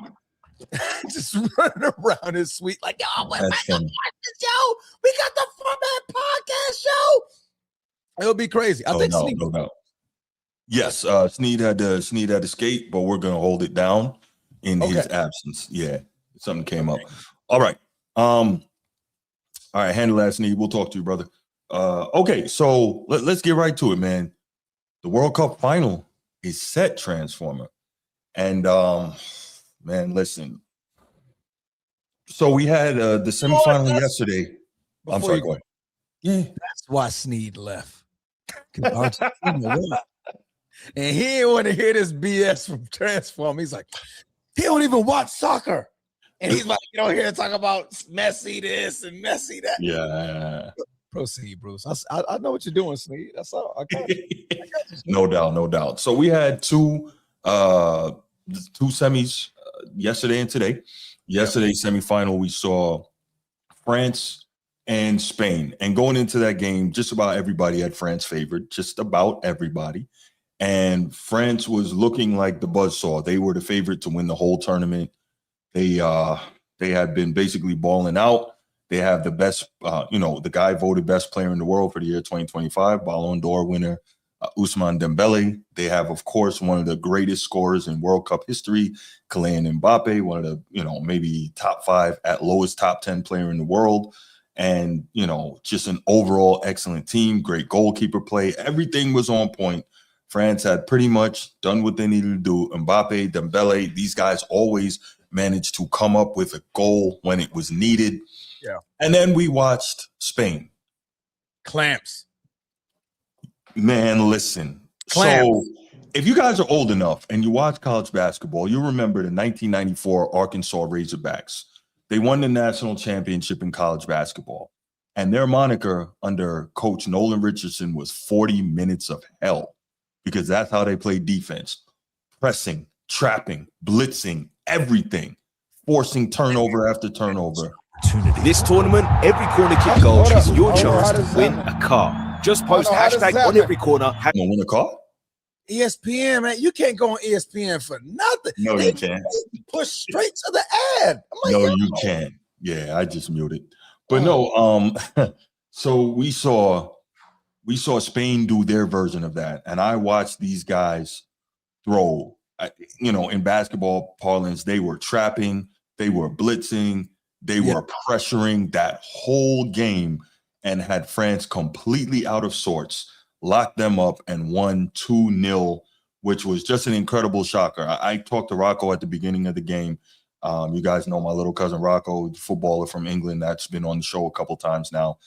Just running around his suite like, yo, we got the Format Podcast show. It'll be crazy. I think Sneed. No doubt. Yes, Sneed had to skate, but we're gonna hold it down in his absence. Yeah, something came up. All right. All right, handle that, Sneed. We'll talk to you, brother. Okay, so let's get right to it, man. The World Cup final is set, Transformer. And man, listen. So we had the semifinal yesterday. I'm sorry, go ahead. Yeah, that's why Sneed left. And he didn't want to hear this BS from Transform. He's like, he don't even watch soccer. And he's like, here talk about Messi this and Messi that. Yeah. Proceed, Bruce. I know what you're doing, Sneed. That's all. I got you. No doubt. So we had two semis yesterday and today. Yesterday's semifinal, we saw France and Spain. And going into that game, just about everybody had France favored, just about everybody. And France was looking like the buzzsaw. They were the favorite to win the whole tournament. They had been basically balling out. They have the best, the guy voted best player in the world for the year 2025, Ballon d'Or winner, Ousmane Dembele. They have, of course, one of the greatest scorers in World Cup history, Kylian Mbappe, one of the, maybe top 5 at lowest top 10 player in the world. And, just an overall excellent team, great goalkeeper play. Everything was on point. France had pretty much done what they needed to do. Mbappe, Dembele, these guys always managed to come up with a goal when it was needed. Yeah. And then we watched Spain. Clamps. Man, listen. Clamps. So if you guys are old enough and you watch college basketball, you remember the 1994 Arkansas Razorbacks. They won the national championship in college basketball. And their moniker under Coach Nolan Richardson was 40 minutes of hell, because that's how they played defense. Pressing, trapping, blitzing, everything. Forcing turnover after turnover. This tournament, every corner kick goal is your chance to win a car. Just post hashtag on every corner. You want to win a car? ESPN, man, you can't go on ESPN for nothing. No, you can't. Push straight to the ad. I'm like, no, you can't. Yeah, I just muted. But no, so we saw Spain do their version of that, and I watched these guys throw. In basketball parlance, they were trapping, they were blitzing, they were pressuring that whole game, and had France completely out of sorts, locked them up, and won 2-0, which was just an incredible shocker. I talked to Rocco at the beginning of the game. You guys know my little cousin Rocco, the footballer from England that's been on the show a couple times now.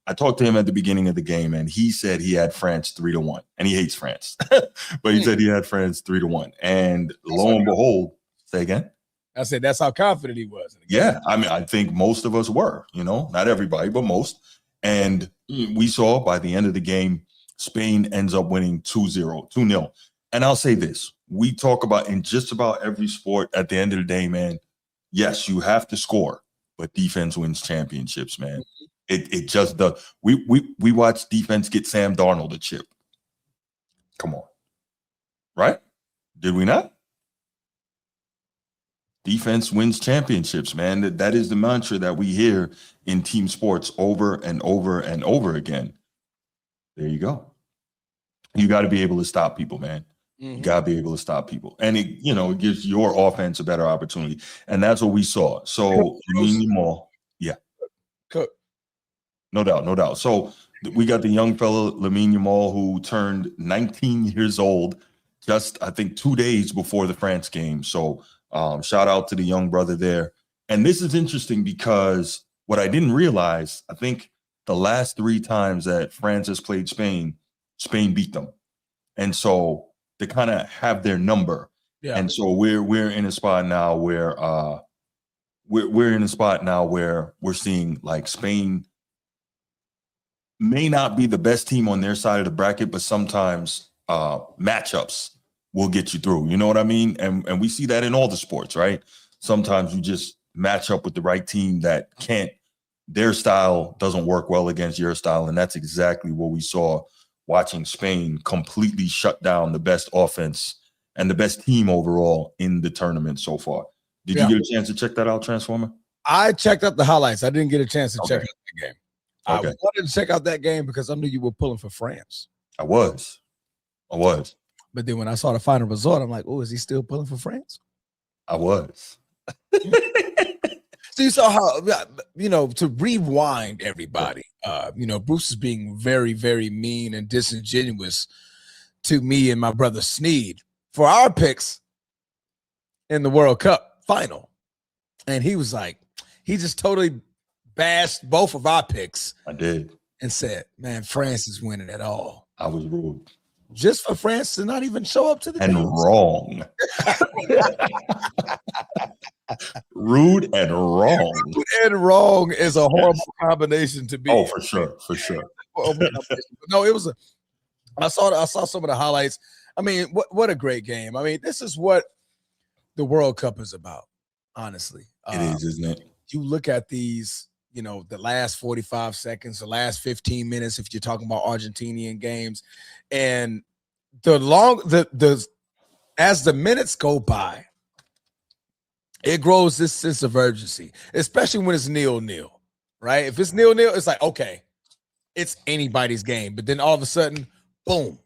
I talked to him at the beginning of the game, and he said he had France 3-1, and he hates France, but he said he had France 3-1. And lo and behold, say again. I said that's how confident he was. Yeah, I mean, I think most of us were, not everybody, but most. And we saw by the end of the game, Spain ends up winning 2-0. And I'll say this: we talk about in just about every sport. At the end of the day, man, yes, you have to score, but defense wins championships, man. It just does. We watch defense get Sam Darnold a chip. Come on. Right? Did we not? Defense wins championships, man. That is the mantra that we hear in team sports over and over and over again. There you go. You got to be able to stop people, man. You got to be able to stop people. And it gives your offense a better opportunity. And that's what we saw. So, Lamine Yamal, yeah. Cook. No doubt. So we got the young fella, Lamine Yamal, who turned 19 years old just, I think, 2 days before the France game. So shout out to the young brother there. And this is interesting because what I didn't realize, I think the last 3 times that France has played Spain beat them. And so they kind of have their number. Yeah. And so we're in a spot now where we're seeing like Spain may not be the best team on their side of the bracket, but sometimes matchups will get you through. You know what I mean? And we see that in all the sports, right? Sometimes you just match up with the right team that their style doesn't work well against your style. And that's exactly what we saw watching Spain completely shut down the best offense and the best team overall in the tournament so far. Did you get a chance to check that out, Transformer? I checked out the highlights. I didn't get a chance to check out the game. Okay. I wanted to check out that game because I knew you were pulling for France. I was. But then when I saw the final result, I'm like, oh, is he still pulling for France? I was. So you saw how, to rewind everybody, Bruce is being very, very mean and disingenuous to me and my brother Sneed for our picks in the World Cup final. And he was like, he just totally bashed both of our picks. I did. And said, man, France is winning it all. I was rude. Just for France to not even show up to the and games. Wrong. Rude and wrong. Rude and wrong is a horrible combination to be. Oh, for sure. No, it was I saw some of the highlights. I mean, what a great game. I mean, this is what the World Cup is about, honestly. It is, isn't it? You look at these, the last 45 seconds, the last 15 minutes, if you're talking about Argentinian games, and as the minutes go by, it grows this sense of urgency, especially when it's 0-0, right? If it's 0-0, it's like, okay, it's anybody's game. But then all of a sudden, boom,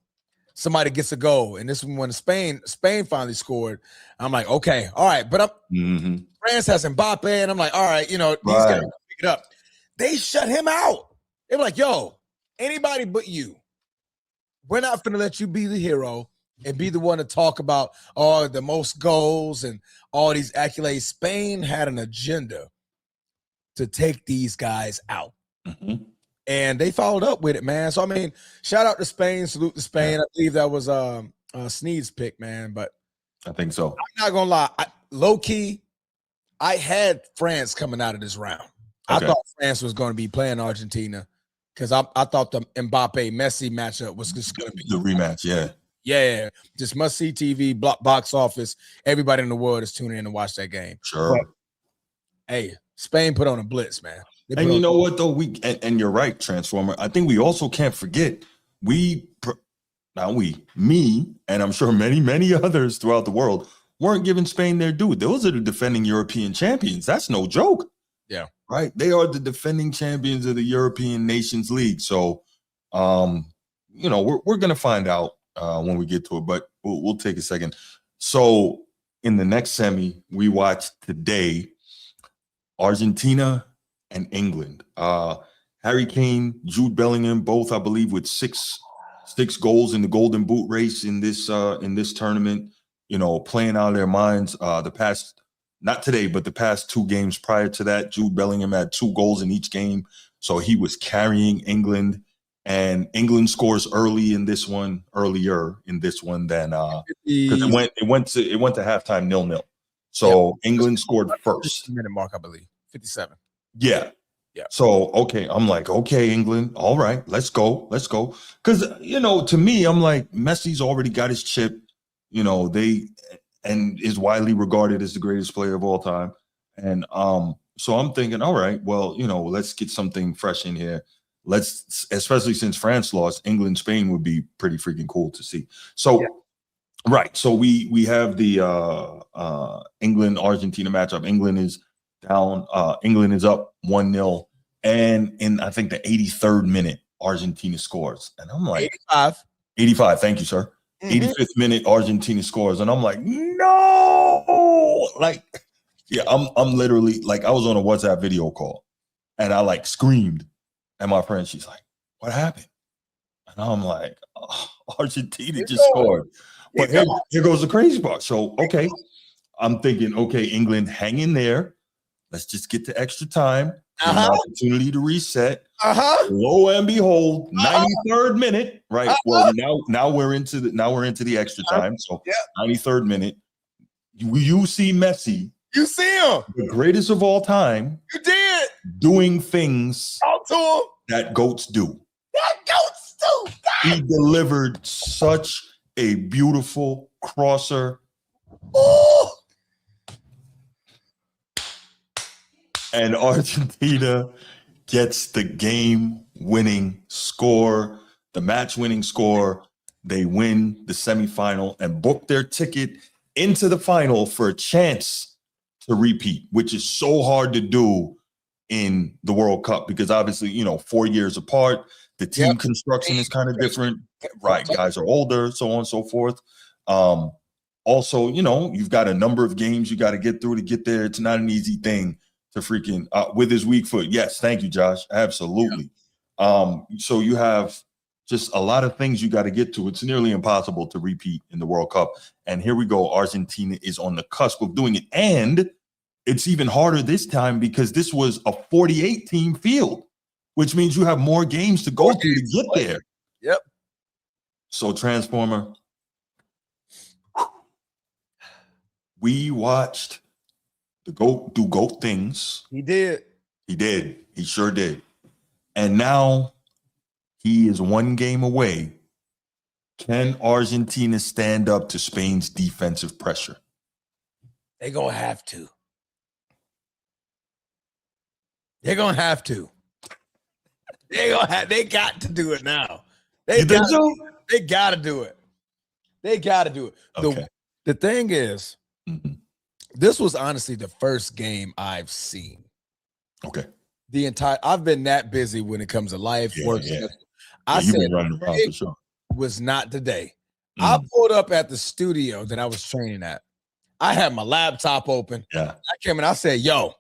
somebody gets a goal. And this is when Spain finally scored. I'm like, okay, all right. But France has Mbappe, and I'm like, all right, these guys pick it up. They shut him out. They were like, yo, anybody but you. We're not going to let you be the hero and be the one to talk about the most goals and all these accolades. Spain had an agenda to take these guys out. And they followed up with it, man. So, I mean, shout out to Spain. Salute to Spain. I believe that was Sneed's pick, man. But I think so. I'm not going to lie. Low-key, I had France coming out of this round. Okay. I thought France was going to be playing Argentina because I thought the Mbappe-Messi matchup was just going to be the rematch, Yeah, just must-see TV, box office. Everybody in the world is tuning in to watch that game. Sure. But, hey, Spain put on a blitz, man. And you know what, though? And you're right, Transformer. I think we also can't forget, me, and I'm sure many, many others throughout the world weren't giving Spain their due. Those are the defending European champions. That's no joke. Yeah. Right? They are the defending champions of the European Nations League. So, we're going to find out when we get to it, but we'll take a second. So in the next semi, we watched today Argentina and England. Harry Kane, Jude Bellingham, both, I believe, with six goals in the Golden Boot race in this tournament, playing out of their minds. The past not today, but the past 2 games prior to that, Jude Bellingham had 2 goals in each game. So he was carrying England, and England scores earlier in this one than because it went to halftime 0-0. So England scored first. Minute mark, I believe. 57. Yeah. Yeah. So, okay, I'm like, okay, England, all right, let's go. Because, to me, I'm like, Messi's already got his chip, and is widely regarded as the greatest player of all time. And so I'm thinking, all right, well, let's get something fresh in here. Especially since France lost, England, Spain would be pretty freaking cool to see. So, right. So we have the England Argentina matchup. England is down. England is up 1-0, and in I think the 83rd minute, Argentina scores, and I'm like 85. Thank you, sir. 85th minute, Argentina scores, and I'm like, no, like, yeah, I'm literally like, I was on a WhatsApp video call, and I like screamed, and my friend, she's like, what happened? And I'm like, oh, Argentina just scored. But here goes the crazy part. So, okay, I'm thinking, okay, England, hang in there. Let's just get to extra time. An opportunity to reset. Lo and behold, 93rd minute. Right. Well, now we're into the extra time. So 93rd minute. You see Messi. You see him. The greatest of all time. You did. Doing things that goats do. He delivered such a beautiful crosser. Ooh. And Argentina gets the game-winning score, the match-winning score. They win the semifinal and book their ticket into the final for a chance to repeat, which is so hard to do in the World Cup because obviously, 4 years apart, the team construction is kind of different. Right, guys are older, so on and so forth. Also, you've got a number of games you got to get through to get there. It's not an easy thing to freaking with his weak foot. Yes, thank you, Josh. Absolutely. So you have just a lot of things you got to get to. It's nearly impossible to repeat in the World Cup. And here we go. Argentina is on the cusp of doing it. And it's even harder this time because this was a 48-team field, which means you have more games to go through to get there. Yep. So, Transformer, we watched the GOAT do GOAT things. He did. He sure did. And now he is 1 game away. Can Argentina stand up to Spain's defensive pressure? They're going to have to. They're going to have to. They got to do it now. They got to do it. They got to do it. Okay. The thing is, this was honestly the first game I've seen. Okay. I've been that busy when it comes to life, work. Yeah. I You've said been running around for sure. Was not today. I pulled up at the studio that I was training at. I had my laptop open. Yeah. I came in. I said, "Yo,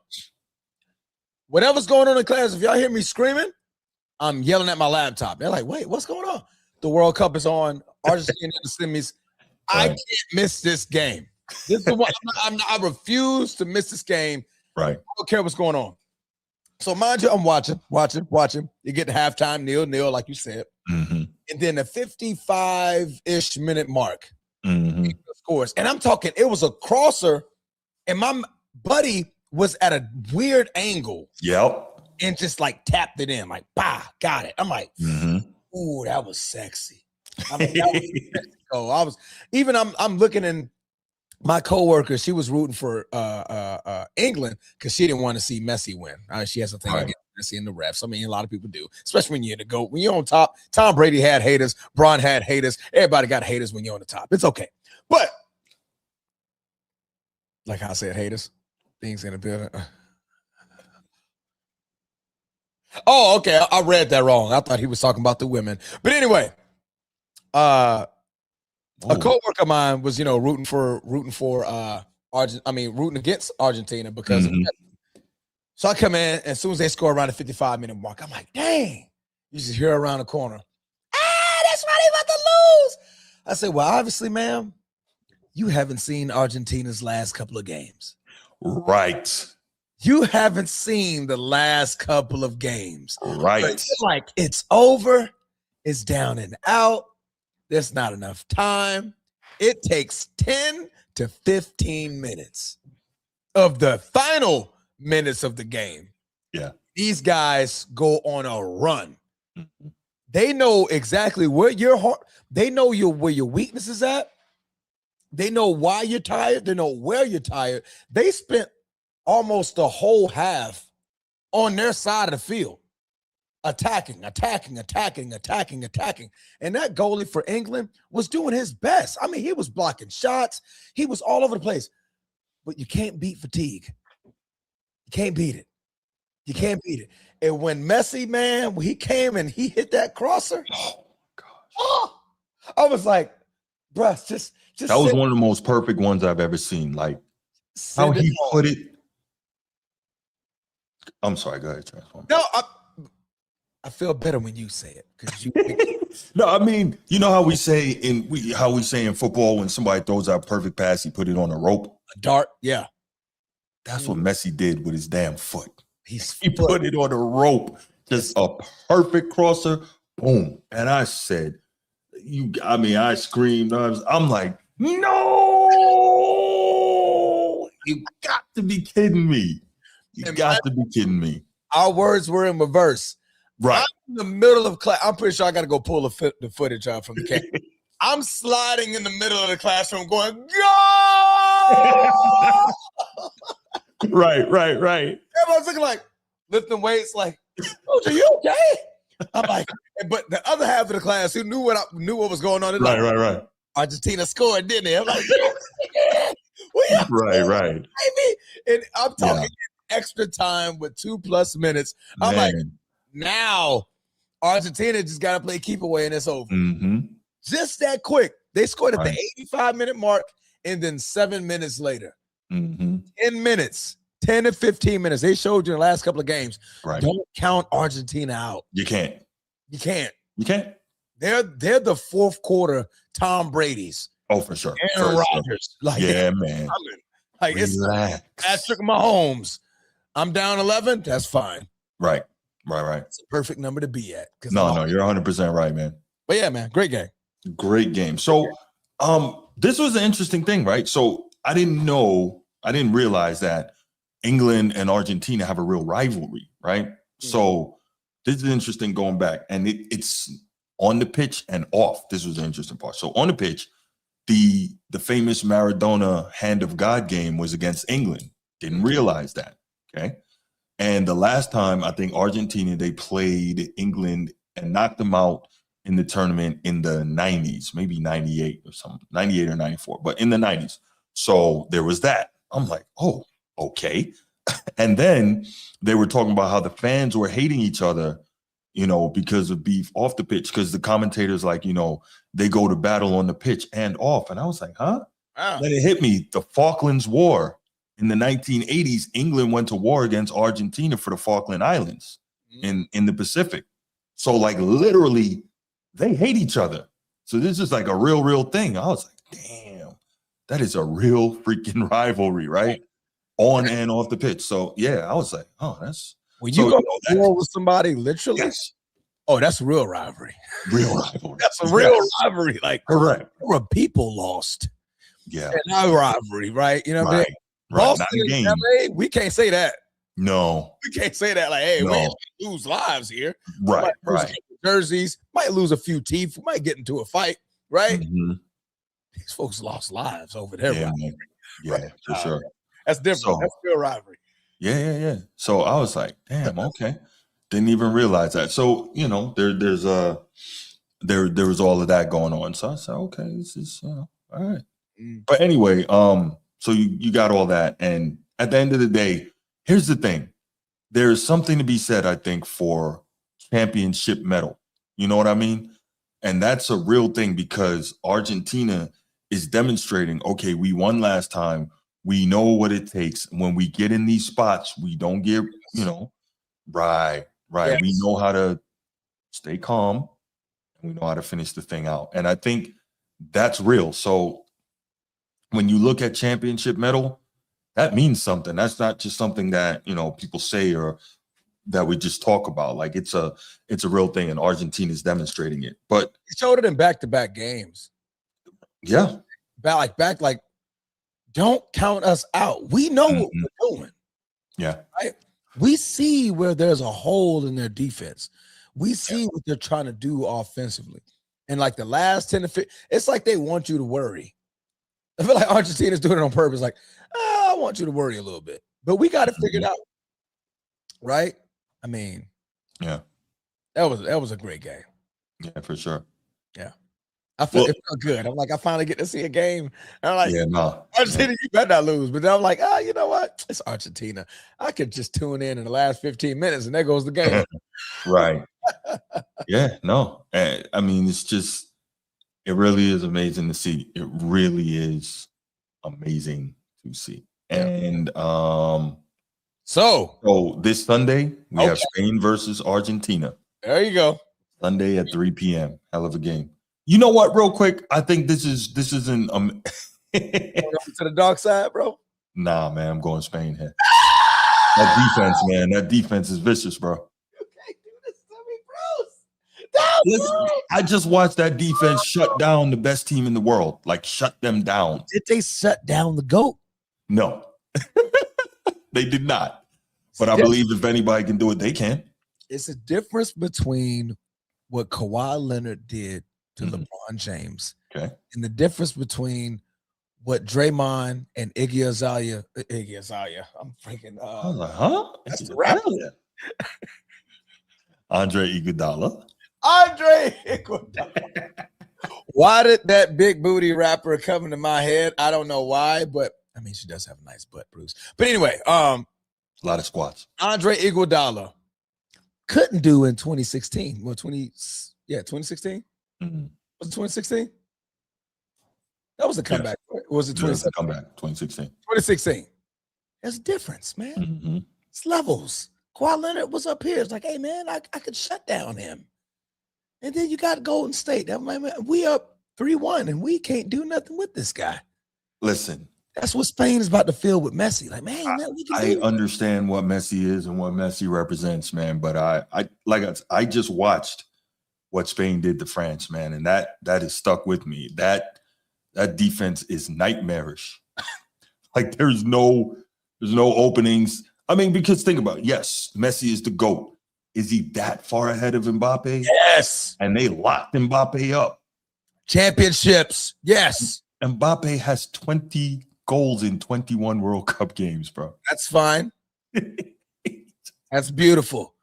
whatever's going on in class, if y'all hear me screaming, I'm yelling at my laptop." They're like, "Wait, what's going on?" The World Cup is on. Argentina in the semis. I can't miss this game. This is the one. I refuse to miss this game. Right. I don't care what's going on. So mind you, I'm watching. You get to halftime, 0-0, like you said. And then the 55-ish minute mark, scores. And I'm talking, it was a crosser, and my buddy was at a weird angle. Yep. And just like tapped it in, like, bah, got it. I'm like, ooh, that was sexy. I mean, that was sexy. So I'm looking in my coworker, she was rooting for England because she didn't want to see Messi win. She has a thing against Messi in the refs. I mean, a lot of people do, especially when you're in the GOAT. When you're on top, Tom Brady had haters, Braun had haters. Everybody got haters when you're on the top. It's okay. But like I said, haters, things in the building. Oh, okay. I read that wrong. I thought he was talking about the women. But anyway, a coworker of mine was, rooting against Argentina because of that. So I come in, and as soon as they score around the 55-minute mark, I'm like, dang. You just hear around the corner, that's right, they about to lose. I said, well, obviously, ma'am, you haven't seen Argentina's last couple of games. Right. You haven't seen the last couple of games. Right. But you're like, it's over. It's down and out. There's not enough time. It takes 10 to 15 minutes of the final minutes of the game. Yeah. These guys go on a run. They know exactly where your heart, they know where your weakness is at. They know why you're tired. They know where you're tired. They spent almost the whole half on their side of the field, attacking. And that goalie for England was doing his best. I mean, he was blocking shots. He was all over the place. But you can't beat fatigue. You can't beat it. You can't beat it. And when Messi, man, when he came and he hit that crosser, oh gosh, I was like, bruh, just that was one of the most perfect ones I've ever seen. Like how he put it. I'm sorry, go ahead, Transform. No, I feel better when you say it because you. No, I mean, you know how we say in football when somebody throws out a perfect pass, he put it on a rope, a dart. Yeah, that's what Messi did with his damn foot. He put it on a rope, just a perfect crosser, boom. And I said, I screamed. I'm like, no, you got to be kidding me. You got to be kidding me. Our words were in reverse. Right. I'm in the middle of class. I'm pretty sure I got to go pull the footage out from the camera. I'm sliding in the middle of the classroom going, go! Right. Everyone's looking like, lifting weights, like, oh, are you okay? I'm like, but the other half of the class who knew what was going on. Right. Argentina scored, didn't they? I'm like, right. Baby. And I'm talking extra time with 2+ minutes. I'm like, now Argentina just got to play keep away and it's over. Mm-hmm. Just that quick. They scored at the 85-minute mark and then 7 minutes later. 10 minutes. 10 to 15 minutes. They showed you in the last couple of games. Right. Don't count Argentina out. You can't. They're the fourth quarter Tom Brady's. Oh, for sure. Aaron Rodgers. Like, man. Like it's Patrick Mahomes. I'm down 11. That's fine. Right. It's a perfect number to be at. No, you're 100% right, man. But yeah, man, great game. So, this was an interesting thing, right? So I didn't realize that England and Argentina have a real rivalry, right? Mm-hmm. So this is interesting going back, and it's on the pitch and off. This was the interesting part. So on the pitch, the famous Maradona Hand of God game was against England. Didn't realize that, okay? And the last time, I think Argentina, they played England and knocked them out in the tournament in the 90s, maybe 98 or something, 98 or 94, but in the 90s. So there was that. I'm like, oh, okay. And then they were talking about how the fans were hating each other, because of beef off the pitch, because the commentators, like, they go to battle on the pitch and off. And I was like, huh? Wow. Then it hit me. The Falklands War in the 1980s, England went to war against Argentina for the Falkland Islands in the Pacific. So like literally they hate each other. So this is like a real thing. I was like, damn, that is a real freaking rivalry, right? On and off the pitch. So yeah, I was like, oh, that's when you go to war with somebody, literally. Yes. Oh, that's a real rivalry. That's a real rivalry. Like, correct. There were people lost. Yeah. And our rivalry, right? You know what I mean? Right. Lost in LA, we can't say that. No. We can't say that. Like, hey, we lose lives here. Right. Jerseys, might lose a few teeth, we might get into a fight, right? Mm-hmm. These folks lost lives over there. Yeah, right? For sure. That's different. So, that's real rivalry. Yeah. So I was like, damn, okay. Didn't even realize that. So, there was all of that going on. So I said, okay, this is, all right. But anyway, so you got all that. And at the end of the day, here's the thing. There's something to be said, I think, for championship medal. You know what I mean? And that's a real thing because Argentina is demonstrating, okay, we won last time. We know what it takes. When we get in these spots, we don't get, right. Yes. We know how to stay calm. We know how to finish the thing out. And I think that's real. So when you look at championship medal, that means something. That's not just something that, people say or that we just talk about. Like it's a real thing, and Argentina is demonstrating it. But he showed it in back-to-back games. yeah, Back, don't count us out. We know what we're doing. Yeah. Right? We see where there's a hole in their defense. We see what they're trying to do offensively. And like the last 10 to 15, it's like they want you to worry. I feel like Argentina's doing it on purpose. Like, I want you to worry a little bit. But we got to figure it out. Right? I mean, yeah. That was a great game. Yeah, for sure. Yeah. It felt good. I'm like, I finally get to see a game. And I'm like, Argentina, you better not lose. But then I'm like, you know what? It's Argentina. I could just tune in the last 15 minutes and there goes the game. Right. Yeah, no. I mean, it really is amazing to see. It really is amazing to see. And so this Sunday, we have Spain versus Argentina. There you go. Sunday at 3 p.m. Hell of a game. You know what, real quick? I think this isn't to the dark side, bro. Nah, man, I'm going Spain here. That defense, man. That defense is vicious, bro. You can't do this to me, bro. Listen, I just watched that defense shut down the best team in the world. Like, shut them down. Did they shut down the GOAT? No. They did not. But I believe if anybody can do it, they can. It's a difference between what Kawhi Leonard did to LeBron James. Okay. And the difference between what Draymond and Iggy Azalea, I'm freaking I was like, huh? That's the rapper. Andre Iguodala. Why did that big booty rapper come into my head? I don't know why, but I mean, she does have a nice butt, Bruce. But anyway, a lot of squats. Andre Iguodala couldn't do in 2016. Well, 2016? Mm-hmm. Was it 2016? That was a comeback. Yes. Was it 2016? Comeback, 2016. 2016. There's a difference, man. Mm-hmm. It's levels. Kawhi Leonard was up here. It's like, hey, man, I could shut down him. And then you got Golden State. I'm like, man, we up 3-1, and we can't do nothing with this guy. Listen. That's what Spain is about to feel with Messi. Like, man, we can I understand what Messi is and what Messi represents, man. But I just watched what Spain did to France, man, and that is stuck with me. That defense is nightmarish. Like there's no openings. I mean, because think about it. Yes, Messi is the GOAT. Is he that far ahead of Mbappe? Yes. And they locked Mbappe up. Championships. Yes. Mbappe has 20 goals in 21 World Cup games, bro. That's fine. That's beautiful.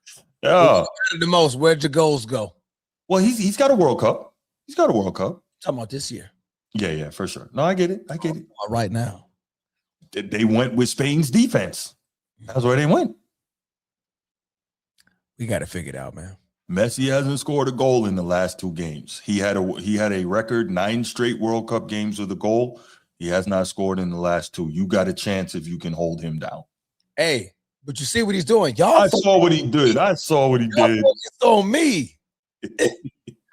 Yeah. The most. Where'd your goals go? Well, he's got a World Cup. He's got a World Cup. Talking about this year. Yeah, for sure. No, I get it. Right now. They went with Spain's defense. That's where they went. We got to figure it out, man. Messi hasn't scored a goal in the last 2 games. He had a record 9 straight World Cup games with a goal. He has not scored in the last 2. You got a chance if you can hold him down. Hey, but you see what he's doing. Y'all I saw what he did. It's on me.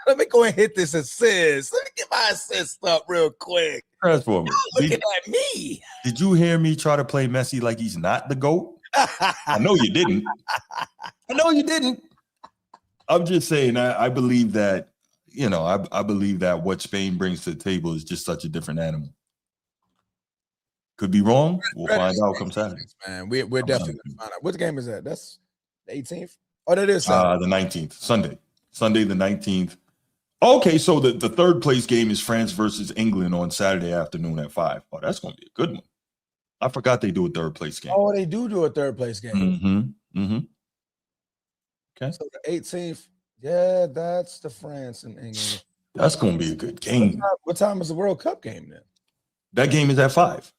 Let me go and hit this assist. Let me get my assist up real quick. Transformer. Looking at me. Did you hear me try to play Messi like he's not the GOAT? I know you didn't. I'm just saying, I believe that, I believe that what Spain brings to the table is just such a different animal. Could be wrong. We'll find out come Saturday. Man, we're definitely going to find out. What game is that? That's the 18th? Oh, that is Saturday. The 19th, Sunday the 19th. Okay, so the third place game is France versus England on Saturday afternoon at 5. Oh, that's going to be a good one. I forgot they do a third place game. Oh, they do a third place game. Mm-hmm. Okay. So the 18th, yeah, that's the France and England. That's going to be a good game. What time is the World Cup game then? That game is at 5.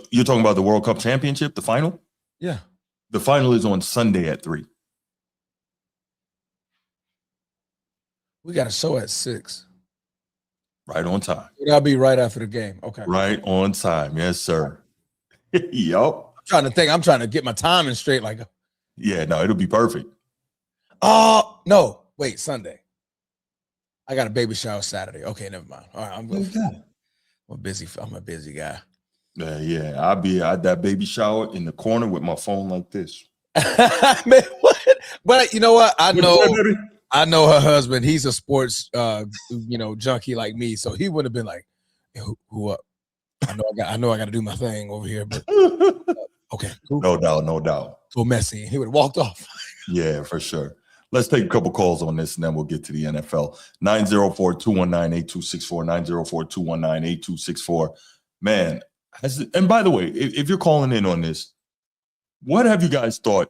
You're talking about the World Cup championship, the final? Yeah. The final is on Sunday at 3. We got a show at 6. Right on time. That'll be right after the game. Okay. Right on time. Yes, sir. Yup. I'm trying to get my timing straight. Like, yeah, no, it'll be perfect. No, wait, Sunday. I got a baby shower Saturday. Okay, never mind. All right, I'm busy. I'm a busy guy. Yeah. I'll be at that baby shower in the corner with my phone like this. Man, what? But you know what? I What you say, baby? know her husband. He's a sports, junkie like me. So he would have been like, hey, who up? I know I got to do my thing over here, but okay, cool. No doubt. So Messi. He would have walked off. Yeah, for sure. Let's take a couple calls on this, and then we'll get to the NFL. 904-219-8264, 904-219-8264. Man, and by the way, if you're calling in on this, what have you guys thought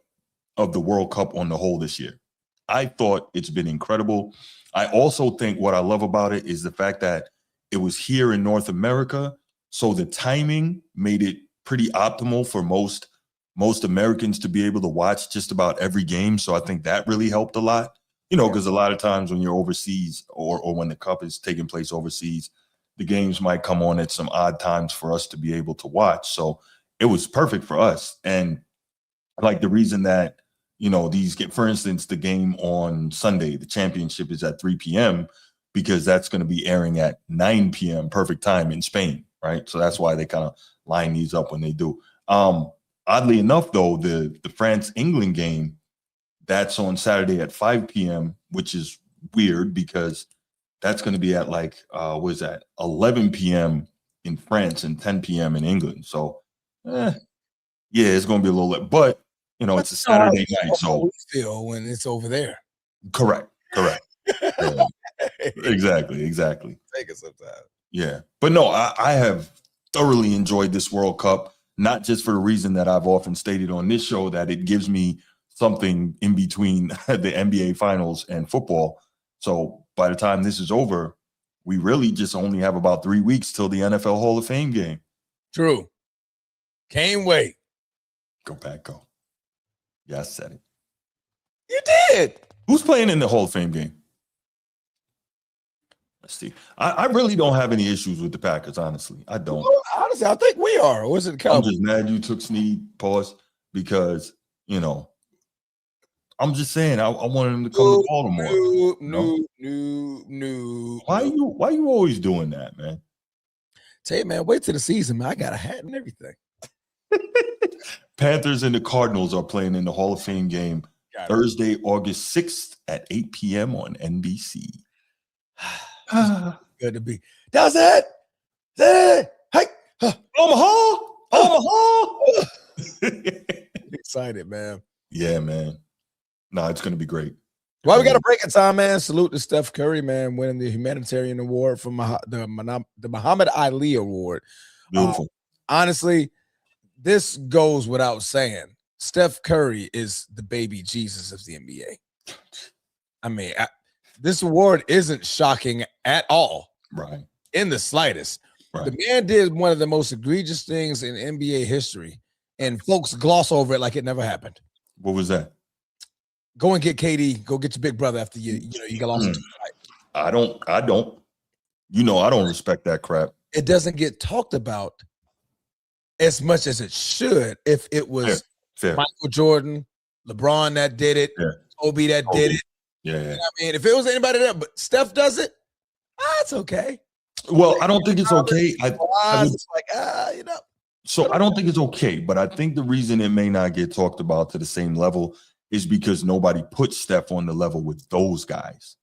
of the World Cup on the whole this year? I thought it's been incredible. I also think what I love about it is the fact that it was here in North America, so the timing made it pretty optimal for most Americans to be able to watch just about every game. So I think that really helped a lot, because a lot of times when you're overseas or when the cup is taking place overseas, the games might come on at some odd times for us to be able to watch. So it was perfect for us. And like the reason that, for instance, the game on Sunday, the championship is at 3 p.m. because that's going to be airing at 9 p.m. perfect time in Spain, right? So that's why they kind of line these up when they do. Oddly enough, though, the France-England game, that's on Saturday at 5 p.m., which is weird because that's going to be at 11 p.m. in France and 10 p.m. in England. So, yeah, it's going to be a little late. But, it's a Saturday night. So we feel when it's over there. Correct. Yeah. Exactly. Take it sometime. Yeah. But no, I have thoroughly enjoyed this World Cup. Not just for the reason that I've often stated on this show, that it gives me something in between the NBA finals and football. So by the time this is over, we really just only have about 3 weeks till the NFL Hall of Fame game. True. Can't wait. Go. Yeah, I said it. You did. Who's playing in the Hall of Fame game? Let's see. I really don't have any issues with the Packers, honestly. I don't. Well, honestly, I think we are. Or is it the Cowboys? I'm just mad you took Snead, pause, because, I'm just saying I wanted him to come to Baltimore. No. Why you always doing that, man? Tell you, man, wait till the season, man. I got a hat and everything. Panthers and the Cardinals are playing in the Hall of Fame game Thursday, August 6th at 8 p.m. on NBC. Good to be. That's it. Hey, Omaha. Excited, man. Yeah, man. No, it's gonna be great. Well, we got a break in time, man. Salute to Steph Curry, man, winning the humanitarian award from the Muhammad Ali Award. Beautiful. Honestly, this goes without saying. Steph Curry is the baby Jesus of the NBA. I mean, this award isn't shocking at all. Right. In the slightest. Right. The man did one of the most egregious things in NBA history, and folks gloss over it like it never happened. What was that? Go and get KD. Go get your big brother after you got lost. I don't. I don't respect that crap. It doesn't get talked about as much as it should. If it was Fair. Michael Jordan, LeBron that did it, Kobe that did it. Yeah. You know what I mean, if it was anybody there, but Steph does it, it's okay. Well, I don't think it's okay. So I don't think it's okay, but I think the reason it may not get talked about to the same level is because nobody puts Steph on the level with those guys.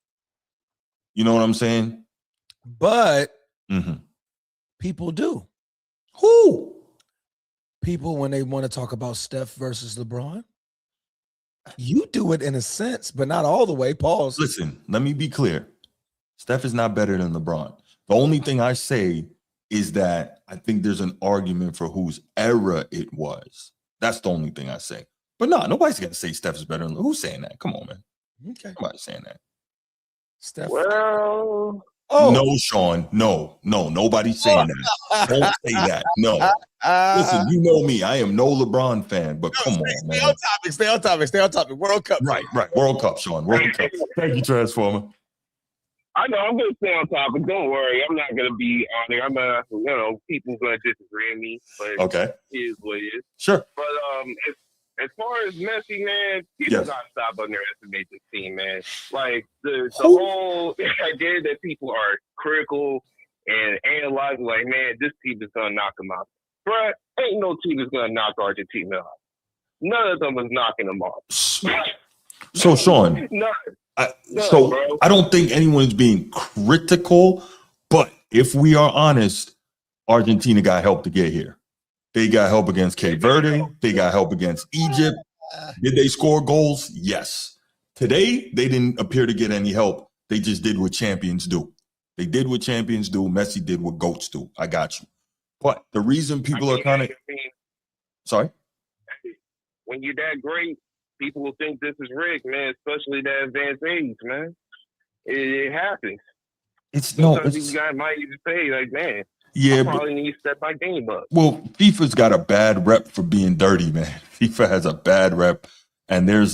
You know what I'm saying? But people do. Who? People, when they want to talk about Steph versus LeBron, you do it in a sense, but not all the way. Pause. Listen, let me be clear. Steph is not better than LeBron. The only thing I say is that I think there's an argument for whose era it was. That's the only thing I say. But no, nobody's going to say Steph is better than who's saying that? Come on, man. Okay. Nobody's saying that. Steph. Well, no, Sean. No, nobody's saying that. Don't say that. No. Listen, you know me. I am no LeBron fan, but come on, man. Stay on topic. World Cup. Right. World Cup, Sean. World Cup. Thank you, Transformer. I know I'm gonna stay on topic. Don't worry, I'm not gonna be on there. I'm gonna, people's gonna disagree with me, but okay, it is what it is. Sure. But as far as Messi, man, people gotta stop underestimating this team, man. Like the whole idea that people are critical and analyzing, like, man, this team is gonna knock them out. Bruh, ain't no team is gonna knock Argentina off. None of them is knocking them off. So Sean, I don't think anyone's being critical, but if we are honest, Argentina got help to get here. They got help against Cape Verde. They got help against Egypt. Did they score goals? Yes. Today, they didn't appear to get any help. They just did what champions do. They did what champions do. Messi did what GOATs do. I got you. But the reason people are kind of... Sorry? When you're that great, people will think this is rigged, man, especially that advanced age, man. It happens. Sometimes these guys might even say, like, man, I probably need to step my game up. Well, FIFA's got a bad rep for being dirty, man. FIFA has a bad rep, and there's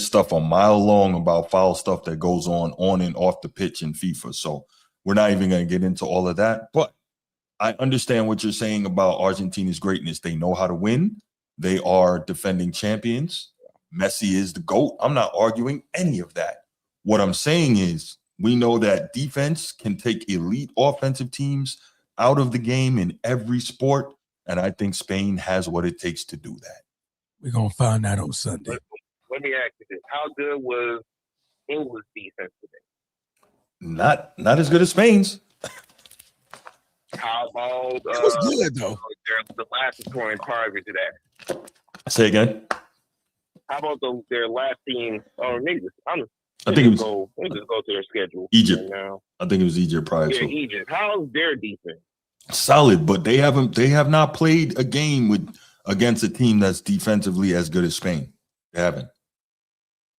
stuff a mile long about foul stuff that goes on and off the pitch in FIFA. So we're not even going to get into all of that. But I understand what you're saying about Argentina's greatness. They know how to win. They are defending champions. Messi is the GOAT. I'm not arguing any of that. What I'm saying is we know that defense can take elite offensive teams out of the game in every sport, and I think Spain has what it takes to do that. We're going to find out on Sunday. Let me ask you this. How good was England's defense today? Not as good as Spain's. How about it was good, though. The last scoring target today? Say again. How about their last team? Or maybe I think it was. Let me just go to their schedule. Egypt. Right now. I think it was Egypt prior. Yeah, Egypt. How's their defense? Solid, but they have not played a game against a team that's defensively as good as Spain. They haven't.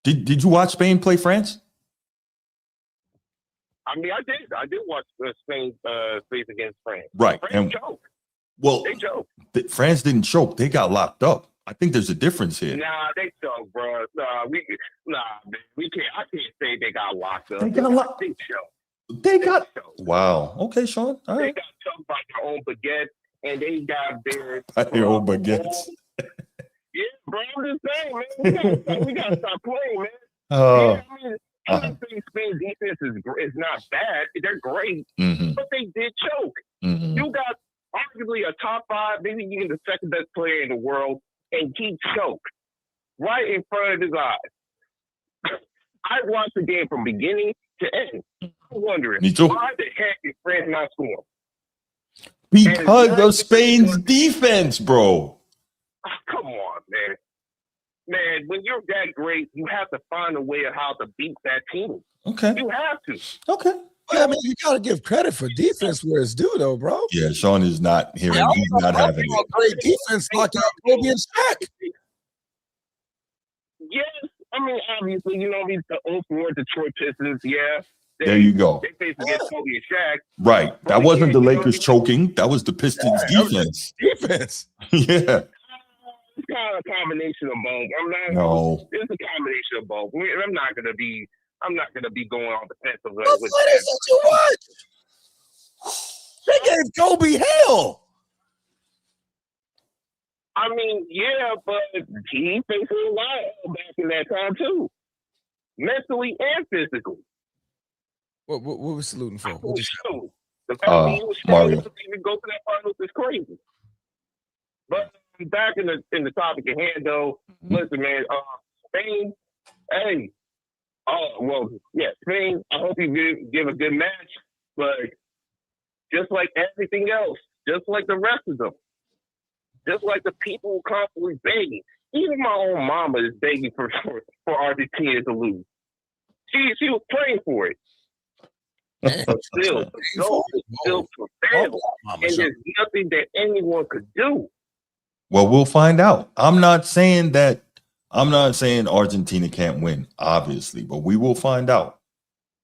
Did you watch Spain play France? I mean, I did watch Spain face against France. Right. France choked. Well, they choked. France didn't choke. They got locked up. I think there's a difference here. Nah, they choked, bro. Man, we can't. I can't say they got locked up. They got locked. They choked. They got. Wow. Okay, Sean. All right. They got choked by their own baguette, and they got their own baguettes. Yeah, bro. I'm just saying, man. We gotta stop playing, man. Oh. Yeah, I'm not saying Spain defense is not bad. They're great, but they did choke. You got arguably a top 5, maybe even the second best player in the world, and he choked right in front of his eyes. I watched the game from beginning to end. I'm wondering why the heck is France not scoring? Because of Spain's defense, bro. Come on, man. Man, when you're that great, you have to find a way of how to beat that team. Okay. You have to. Okay. Well, I mean, you got to give credit for defense where it's due, though, bro. Yeah, Sean is not hearing. He's not having it. Great defense, knock out Kobe and Shaq. Yes. I mean, obviously, he's the 0-4 Detroit Pistons. Yeah. There you go. They faced against Kobe and Shaq. Right. That wasn't the Lakers choking. That was the Pistons defense. Defense. It's Yeah. kind of a combination of both. It's a combination of both. I'm not gonna be going on defensive. What is it you want? They gave Kobe hell. I mean, yeah, but he faced a lot of hell back in that time too, mentally and physically. What was saluting for? The fact that he was strong to even go to that finals is crazy. But back in the topic at hand, though, listen, man, Spain, hey, Spain. I hope you give a good match, but just like everything else, just like the rest of them, just like the people who constantly begging, even my own mama is begging for Argentina to lose. She was praying for it. But still prevailed, and there's nothing that anyone could do. Well, we'll find out. I'm not saying Argentina can't win, obviously, but we will find out.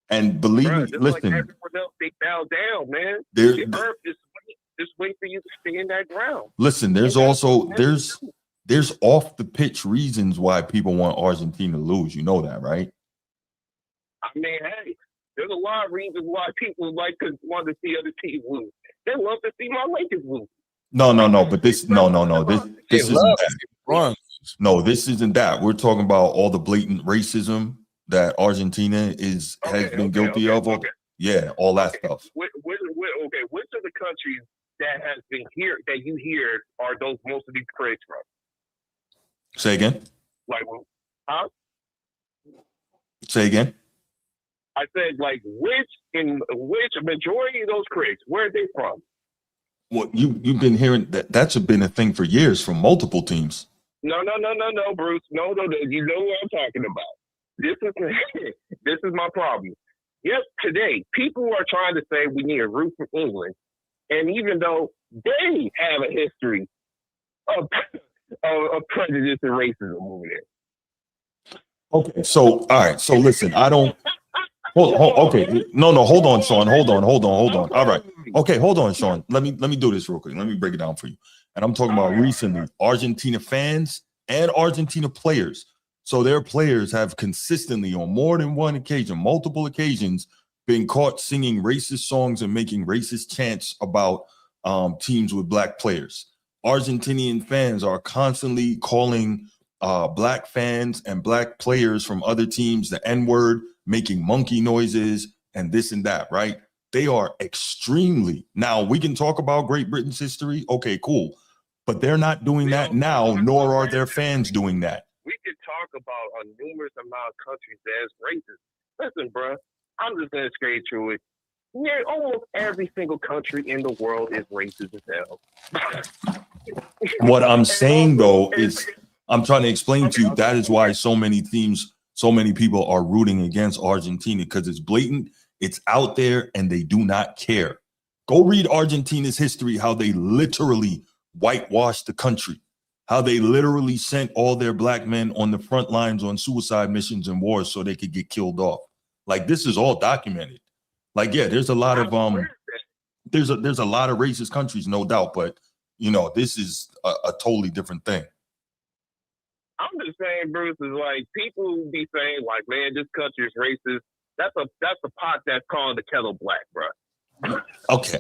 And believe me, listen. Like everyone else, they bow down, man. The earth just wait for you to stay in that ground. Listen, there's off the pitch reasons why people want Argentina to lose. You know that, right? I mean, hey, there's a lot of reasons why people want to see other teams lose. They love to see my Lakers lose. No, but this isn't that. No, this isn't that. We're talking about all the blatant racism that Argentina has been guilty of. Okay. Yeah, all that stuff. Which of the countries that has been here that you hear are those most of these critics from? Say again. Like, huh? Say again. I said, like, which majority of those critics, where are they from? Well, you've been hearing that. That's been a thing for years from multiple teams. No, Bruce. No. You know what I'm talking about. This is my problem. Yes, today people are trying to say we need a root from England, and even though they have a history of prejudice and racism over there. Okay. So all right. So listen, I don't. Okay. No. Hold on, Sean. Hold on. All right. Okay. Hold on, Sean. Let me do this real quick. Let me break it down for you. And I'm talking about recently Argentina fans and Argentina players. So their players have consistently, on more than one occasion, multiple occasions, been caught singing racist songs and making racist chants about teams with black players. Argentinian fans are constantly calling black fans and black players from other teams the N-word, making monkey noises and this and that, right? They are extremely. Now, we can talk about Great Britain's history. Okay, cool. But they're not doing that now, nor are their fans doing that. We could talk about a numerous amount of countries that's racist. Listen, bro, I'm just going to straight through it. Yeah, almost every single country in the world is racist as hell. What I'm saying, though, is I'm trying to explain to you that is why so many teams, so many people are rooting against Argentina, because it's blatant, it's out there, and they do not care. Go read Argentina's history, how they literally whitewashed the country, how they literally sent all their black men on the front lines on suicide missions and wars so they could get killed off. Like, this is all documented. Like, yeah, there's a lot of there's a lot of racist countries, no doubt, but you know, this is a totally different thing. I'm just saying, Bruce, is like people be saying, like, man, this country is racist. That's a pot that's calling the kettle black, bro. Okay,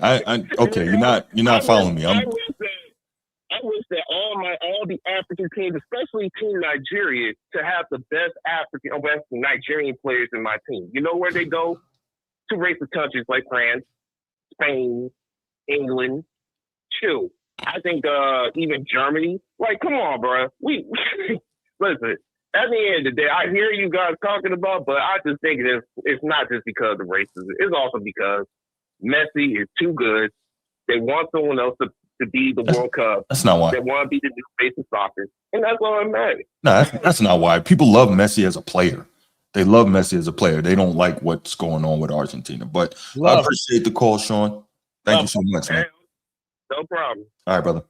okay, you're not following me. I wish that all the African teams, especially Team Nigeria, to have the best Nigerian players in my team. You know where they go? To racist countries like France, Spain, England, chill. I think even Germany. Like, come on, bro. We listen. At the end of the day, I hear you guys talking about, but I just think it's not just because of racism. It's also because Messi is too good. They want someone else to be the World Cup. That's not why. They want to be the new face of soccer, and that's all I'm mad. No, that's not why. People love Messi as a player. They love Messi as a player. They don't like what's going on with Argentina. But I appreciate the call, Sean. Thank you so much, man. No problem. All right, brother.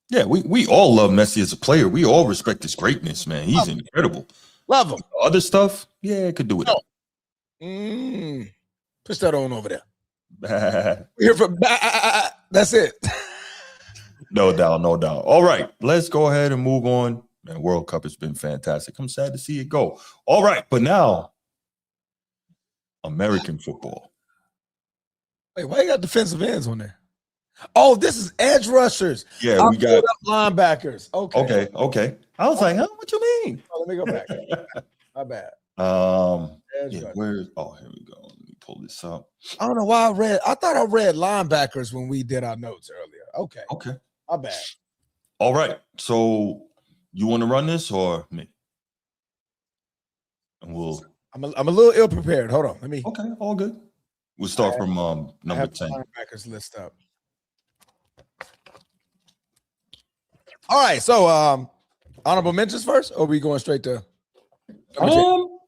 Yeah, we all love Messi as a player. We all respect his greatness, man. He's incredible. Love him. Other stuff, yeah, it could do with it. Push that on over there. We're here for that's it. No doubt. All right, let's go ahead and move on. Man, World Cup has been fantastic. I'm sad to see it go. All right, but now American football. Wait, why you got defensive ends on there? Oh, this is edge rushers. Yeah, we got linebackers. Okay. I was like, huh? What you mean? Oh, let me go back. My bad. Yeah, where's? Oh, here we go. Let me pull this up. I don't know why I thought I read linebackers when we did our notes earlier. Okay. My bad. All right. So you want to run this or me? And I'm a little ill prepared. Hold on. Let me. Okay, all good. We'll start from number 10. Linebackers list up. All right. So honorable mentions first, or are we going straight to?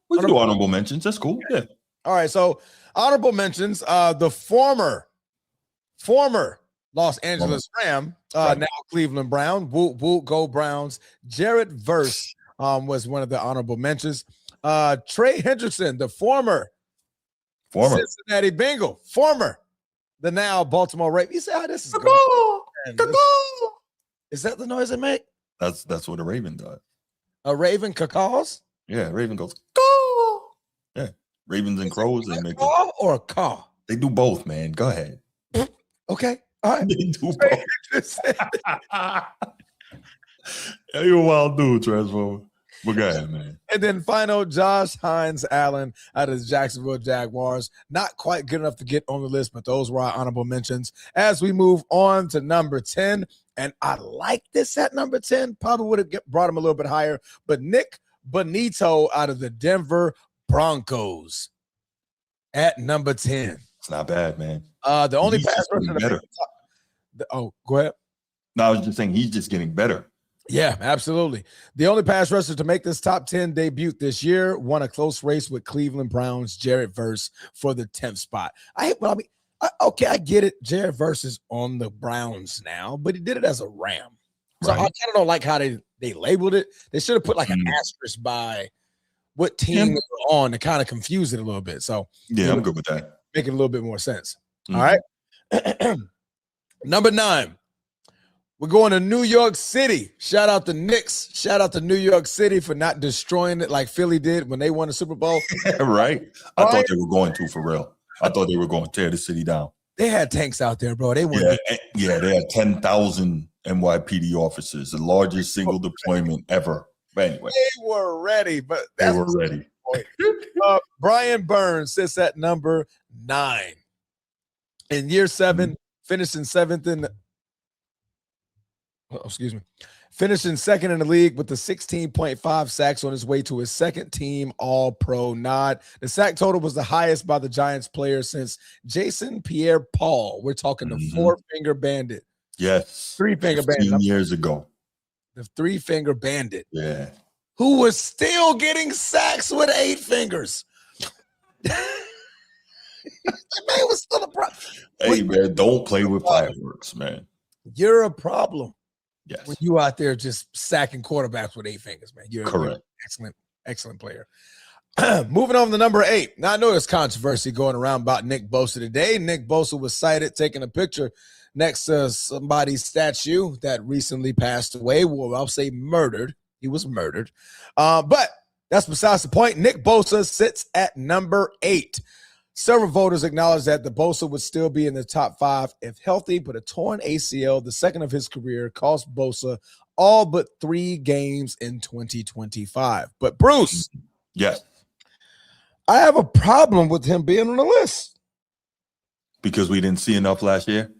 We can do honorable mentions. That's cool. Yeah. All right. So honorable mentions. The former Los Angeles Ram, now Cleveland Brown. Woot woot, go Browns. Jared Verse was one of the honorable mentions. Trey Hendrickson, the former Cincinnati Bengal, the now Baltimore Ravens. You say how this is going? Is that the noise they make? That's what a raven does. A raven caws? Yeah, raven goes caw. Yeah, ravens and crows, they make caw or a caw. They do both, man. Go ahead. Okay, all right. They do both. Yeah, you a wild dude, Transformer. Well, go ahead, man. And then final, Josh Hines Allen out of the Jacksonville Jaguars. Not quite good enough to get on the list, but those were our honorable mentions. As we move on to number 10, and I like this at number 10, probably would have brought him a little bit higher, but Nick Bonito out of the Denver Broncos at number 10. It's not bad, man. The only He's pass just getting rusher better. go ahead. No, I was just saying he's just getting better. Yeah, absolutely. The only pass rusher to make this top 10 debut this year won a close race with Cleveland Browns' Jared Verse for the 10th spot. I get it. Jared Verse is on the Browns now, but he did it as a Ram. So I kind of don't like how they labeled it. They should have put like an asterisk by what team they were on to kind of confuse it a little bit. So yeah, I'm good with that. Make it a little bit more sense. All right. Number 9. We're going to New York City. Shout out to Knicks. Shout out to New York City for not destroying it like Philly did when they won the Super Bowl. Right. I thought they were going to, for real. I thought they were going to tear the city down. They had tanks out there, bro. They they had 10,000 NYPD officers, the largest single deployment ever. But anyway. They were ready, but they were ready. Brian Burns sits at number 9. In year 7, finishing 7th in finishing second in the league with the 16.5 sacks on his way to his second team All-Pro nod. The sack total was the highest by the Giants player since Jason Pierre-Paul. We're talking the 4-finger bandit. Yes. 3-finger bandit. 15 years ago. The 3-finger bandit. Yeah. Who was still getting sacks with 8 fingers. The man was still a problem. Hey, man, don't play with fireworks, man. You're a problem. Yes. When you out there just sacking quarterbacks with 8 fingers, man. You're correct. Excellent player. Moving on to number 8. Now, I know there's controversy going around about Nick Bosa today. Nick Bosa was cited taking a picture next to somebody's statue that recently passed away. Well, I'll say murdered. He was murdered. But that's besides the point. Nick Bosa sits at number 8. Several voters acknowledge that the Bosa would still be in the top 5 if healthy, but a torn ACL, the second of his career, cost Bosa all but 3 games in 2025. But Bruce, yes, I have a problem with him being on the list. Because we didn't see enough last year?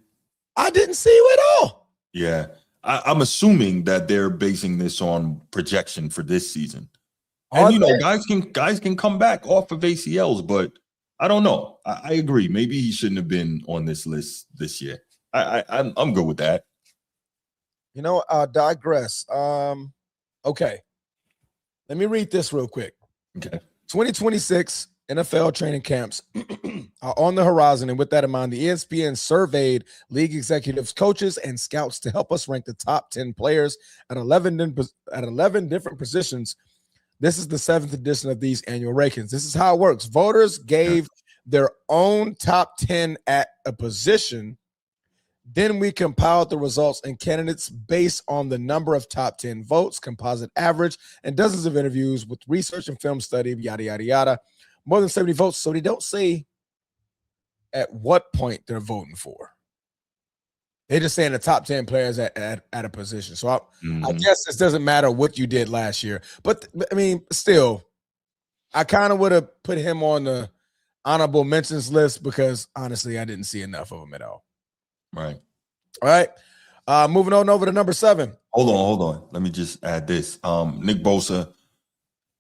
I didn't see you at all. Yeah. I'm assuming that they're basing this on projection for this season. And, guys can come back off of ACLs, but I don't know. I agree. Maybe he shouldn't have been on this list this year. I'm good with that. I'll digress. Okay. Let me read this real quick. Okay. 2026 NFL training camps are on the horizon. And with that in mind, the ESPN surveyed league executives, coaches, and scouts to help us rank the top 10 players at 11 different positions. This is the 7th edition of these annual rankings. This is how it works. Voters gave their own top 10 at a position. Then we compiled the results and candidates based on the number of top 10 votes, composite average, and dozens of interviews with research and film study, yada, yada, yada. More than 70 votes. So they don't say at what point they're voting for. They're just saying the top 10 players at a position. So I guess this doesn't matter what you did last year. But, I mean, still, I kind of would have put him on the honorable mentions list because, honestly, I didn't see enough of him at all. Right. All right. Moving on over to number 7. Hold on. Let me just add this. Nick Bosa,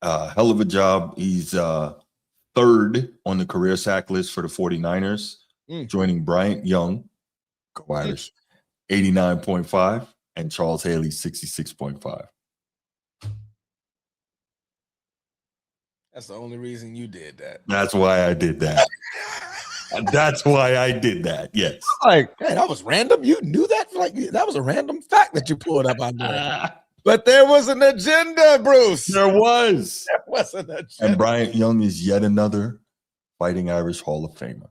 hell of a job. He's 3rd on the career sack list for the 49ers, joining Bryant Young, go Irish, 89.5, and Charles Haley, 66.5. That's the only reason you did that. That's why I did that. That's why I did that. Yes. Like, hey, that was random. You knew that? Like, that was a random fact that you pulled up on there. But there was an agenda, Bruce. There was. There was an agenda. And Bryant Young is yet another Fighting Irish Hall of Famer.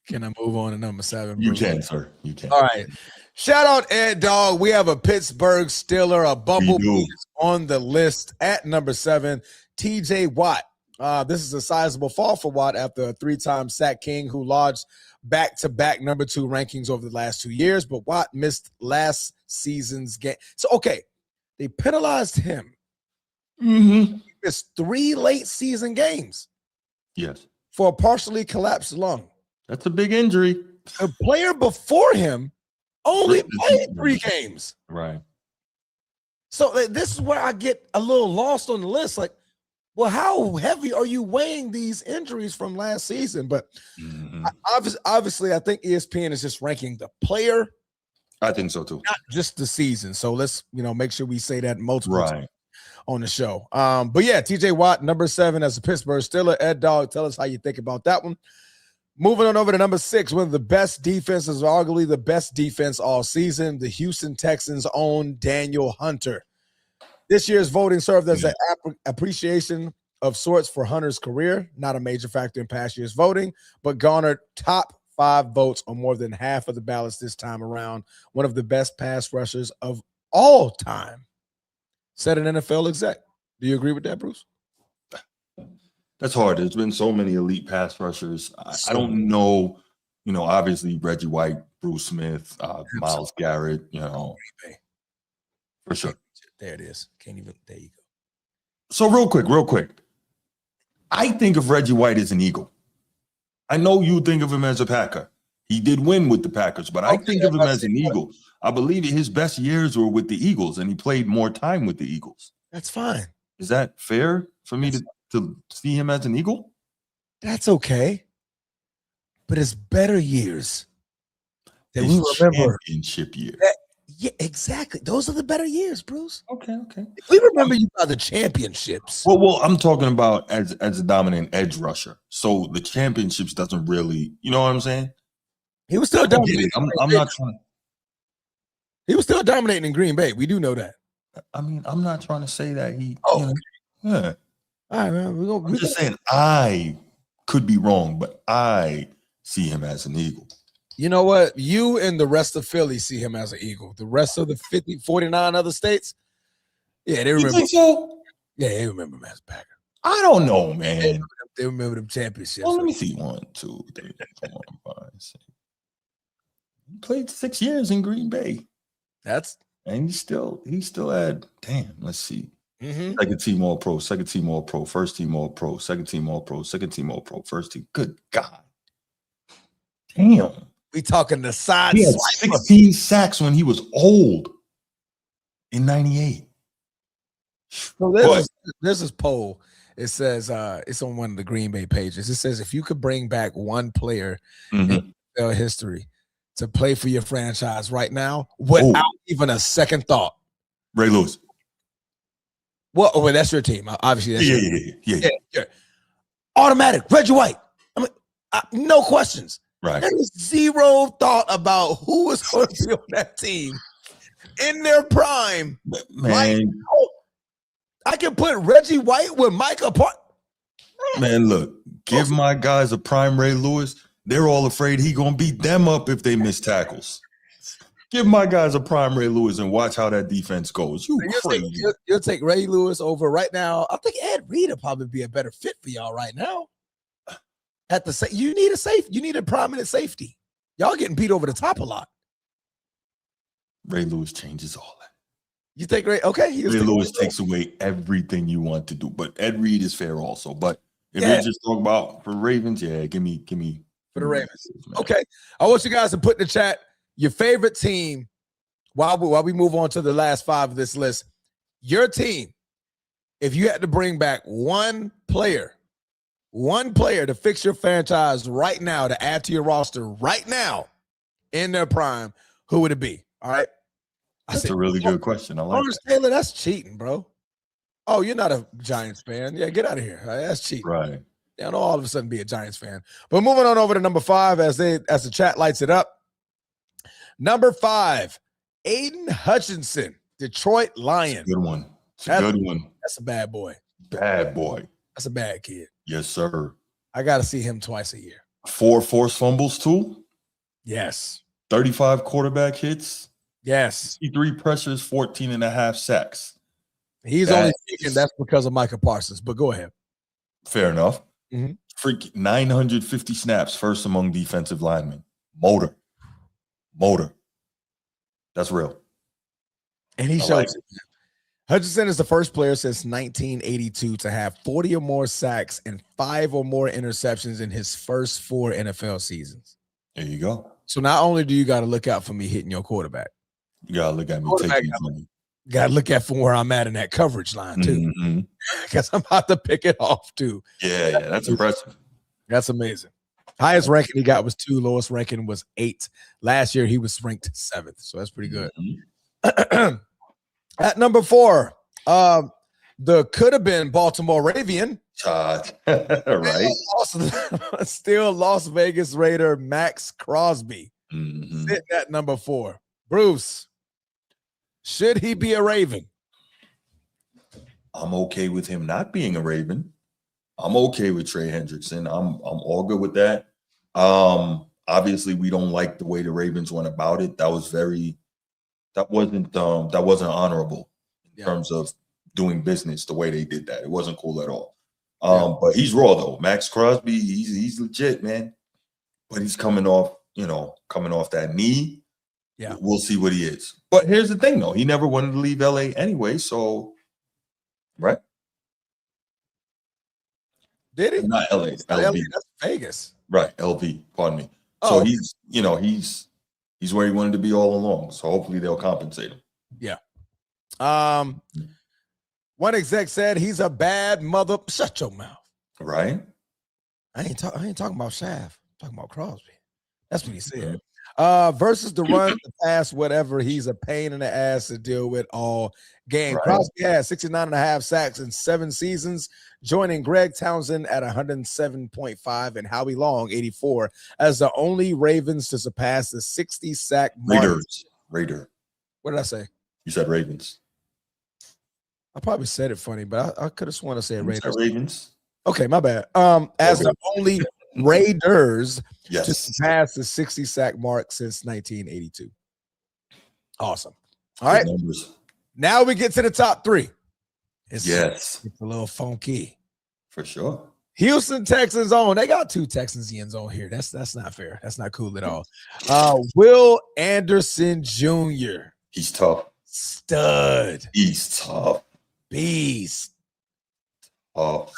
Can I move on to number 7? You Bruce? can, sir. You can. All right. Shout out Ed Dog. We have a Pittsburgh Steeler, a Bumblebee on the list at number 7, TJ Watt. This is a sizable fall for Watt after a 3-time sack king who lodged back-to-back number 2 rankings over the last 2 years, but Watt missed last season's game. So, okay, they penalized him. Mm-hmm. He missed 3 late season games. Yes. For a partially collapsed lung. That's a big injury. The player before him only played 3 games. Right. So this is where I get a little lost on the list. Like, well, how heavy are you weighing these injuries from last season? But obviously, I think ESPN is just ranking the player. I think so too. Not just the season. So let's, make sure we say that multiple times on the show. But yeah, TJ Watt, number 7 as a Pittsburgh Steeler. Ed Dog, tell us how you think about that one. Moving on over to number 6, one of the best defenses, arguably the best defense all season, the Houston Texans' own Daniel Hunter. This year's voting served as an appreciation of sorts for Hunter's career, not a major factor in past year's voting, but garnered top 5 votes on more than half of the ballots this time around. One of the best pass rushers of all time, said an NFL exec. Do you agree with that, Bruce? That's hard. There's been so many elite pass rushers. I don't know, obviously Reggie White, Bruce Smith, Myles Garrett, for sure. There it is. Can't even, there you go. So real quick. I think of Reggie White as an Eagle. I know you think of him as a Packer. He did win with the Packers, but I think of him as an Eagle. I believe his best years were with the Eagles, and he played more time with the Eagles. That's fine. Is that fair for me to see him as an Eagle? That's okay. But his better years that we remember. Championship year. Yeah, exactly. Those are the better years, Bruce. Okay. If we remember you by the championships. Well, I'm talking about as a dominant edge rusher. So the championships doesn't really, you know what I'm saying? He was still dominating. I'm not trying. He was still dominating in Green Bay. We do know that. I mean, I'm not trying to say that he. Yeah. All right, man. I'm just saying I could be wrong, but I see him as an Eagle. You know what? You and the rest of Philly see him as an Eagle. The rest of the 49 other states, yeah, they remember. You think so? Yeah, they remember him as a Packer. I don't know, man. They remember them championships. Well, let me see. 1, 2, 3, 4, 5, 6. He played 6 years in Green Bay. And he still had. Damn. Let's see. Second team All Pro, second team All Pro, first team All Pro, second team All Pro, second team All Pro, first team. Good God. Damn. We talking the side. He had 16 sacks when he was old in 98. So this is poll. It says it's on one of the Green Bay pages. It says if you could bring back one player in NFL history to play for your franchise right now without even a second thought. Ray Lewis. Well, that's your team. Obviously, that's yeah. Automatic. Reggie White. I mean, no questions. Right. There was zero thought about who was going to be on that team in their prime. Man. I can put Reggie White with Micah Parsons. Man, look, give my guys a prime Ray Lewis. They're all afraid he going to beat them up if they miss tackles. Give my guys a prime Ray Lewis and watch how that defense goes. You'll take Ray Lewis over right now. I think Ed Reed will probably be a better fit for y'all right now. You need a prominent safety. Y'all getting beat over the top a lot. Ray Lewis changes all that. You think Ray Lewis takes away everything you want to do, but Ed Reed is fair also. But if you're just talking about for Ravens, give me for the Ravens. Okay, I want you guys to put in the chat your favorite team. While we move on to the last 5 of this list, your team. If you had to bring back one player to fix your franchise right now, to add to your roster right now in their prime, who would it be? All right. That's a really good question. I like Lawrence Taylor, that's cheating, bro. Oh, you're not a Giants fan. Yeah, get out of here. That's cheating. Right. Yeah, don't all of a sudden be a Giants fan. But moving on over to number 5 as the chat lights it up. Number 5, Aiden Hutchinson, Detroit Lions. Good one. It's a good one. That's a bad boy. Bad boy. That's a bad kid. Yes, sir. I got to see him twice a year. 4 forced fumbles, too? Yes. 35 quarterback hits? Yes. 53 pressures, 14 and a half sacks. He's only thinking that's because of Micah Parsons, but go ahead. Fair enough. Freaking 950 snaps, first among defensive linemen. Motor. That's real. And he I shows like it. Hutchinson is the first player since 1982 to have 40 or more sacks and 5 or more interceptions in his first 4 NFL seasons. There you go. So not only do you got to look out for me hitting your quarterback, You gotta look at me taking from me. Got to look at from where I'm at in that coverage line too, because I'm about to pick it off too. Yeah, that's impressive. That's amazing. Highest ranking he got was 2. Lowest ranking was 8. Last year he was ranked 7th, so that's pretty good. At number 4, the could have been Baltimore Raven, right? Still Las Vegas Raider Max Crosby, sitting at number 4. Bruce, should he be a Raven? I'm okay with him not being a Raven. I'm okay with Trey Hendrickson. I'm all good with that. Obviously, we don't like the way the Ravens went about it. That wasn't honorable in terms of doing business the way they did that. It wasn't cool at all. But he's raw though. Max Crosby, he's legit, man. But he's coming off that knee. Yeah, we'll see what he is. But here's the thing, though. He never wanted to leave LA anyway, so right? Did he? Not LA, LV. That's Vegas. Right, LV, pardon me. So he's where he wanted to be all along. So hopefully they'll compensate him. Yeah. One exec said he's a bad mother. Shut your mouth. Right. I ain't talking about Shaft. I'm talking about Crosby. That's what he said. Versus the run, the pass, whatever. He's a pain in the ass to deal with all game. Right. Crosby has 69.5 sacks in 7 seasons, joining Greg Townsend at 107.5 and Howie Long, 84, as the only Ravens to surpass the 60 sack mark. Raider. What did I say? You said Ravens. I probably said it funny, but I could have sworn to say Raiders. Ravens. Okay, my bad. As the only Raiders to surpass the 60 sack mark since 1982. Awesome. All right. Now we get to the top 3. It's a little funky. For sure. Houston Texans on. They got 2 Texans on here. That's not fair. That's not cool at all. Will Anderson Jr. He's tough. Stud. He's tough. Beast. Oh.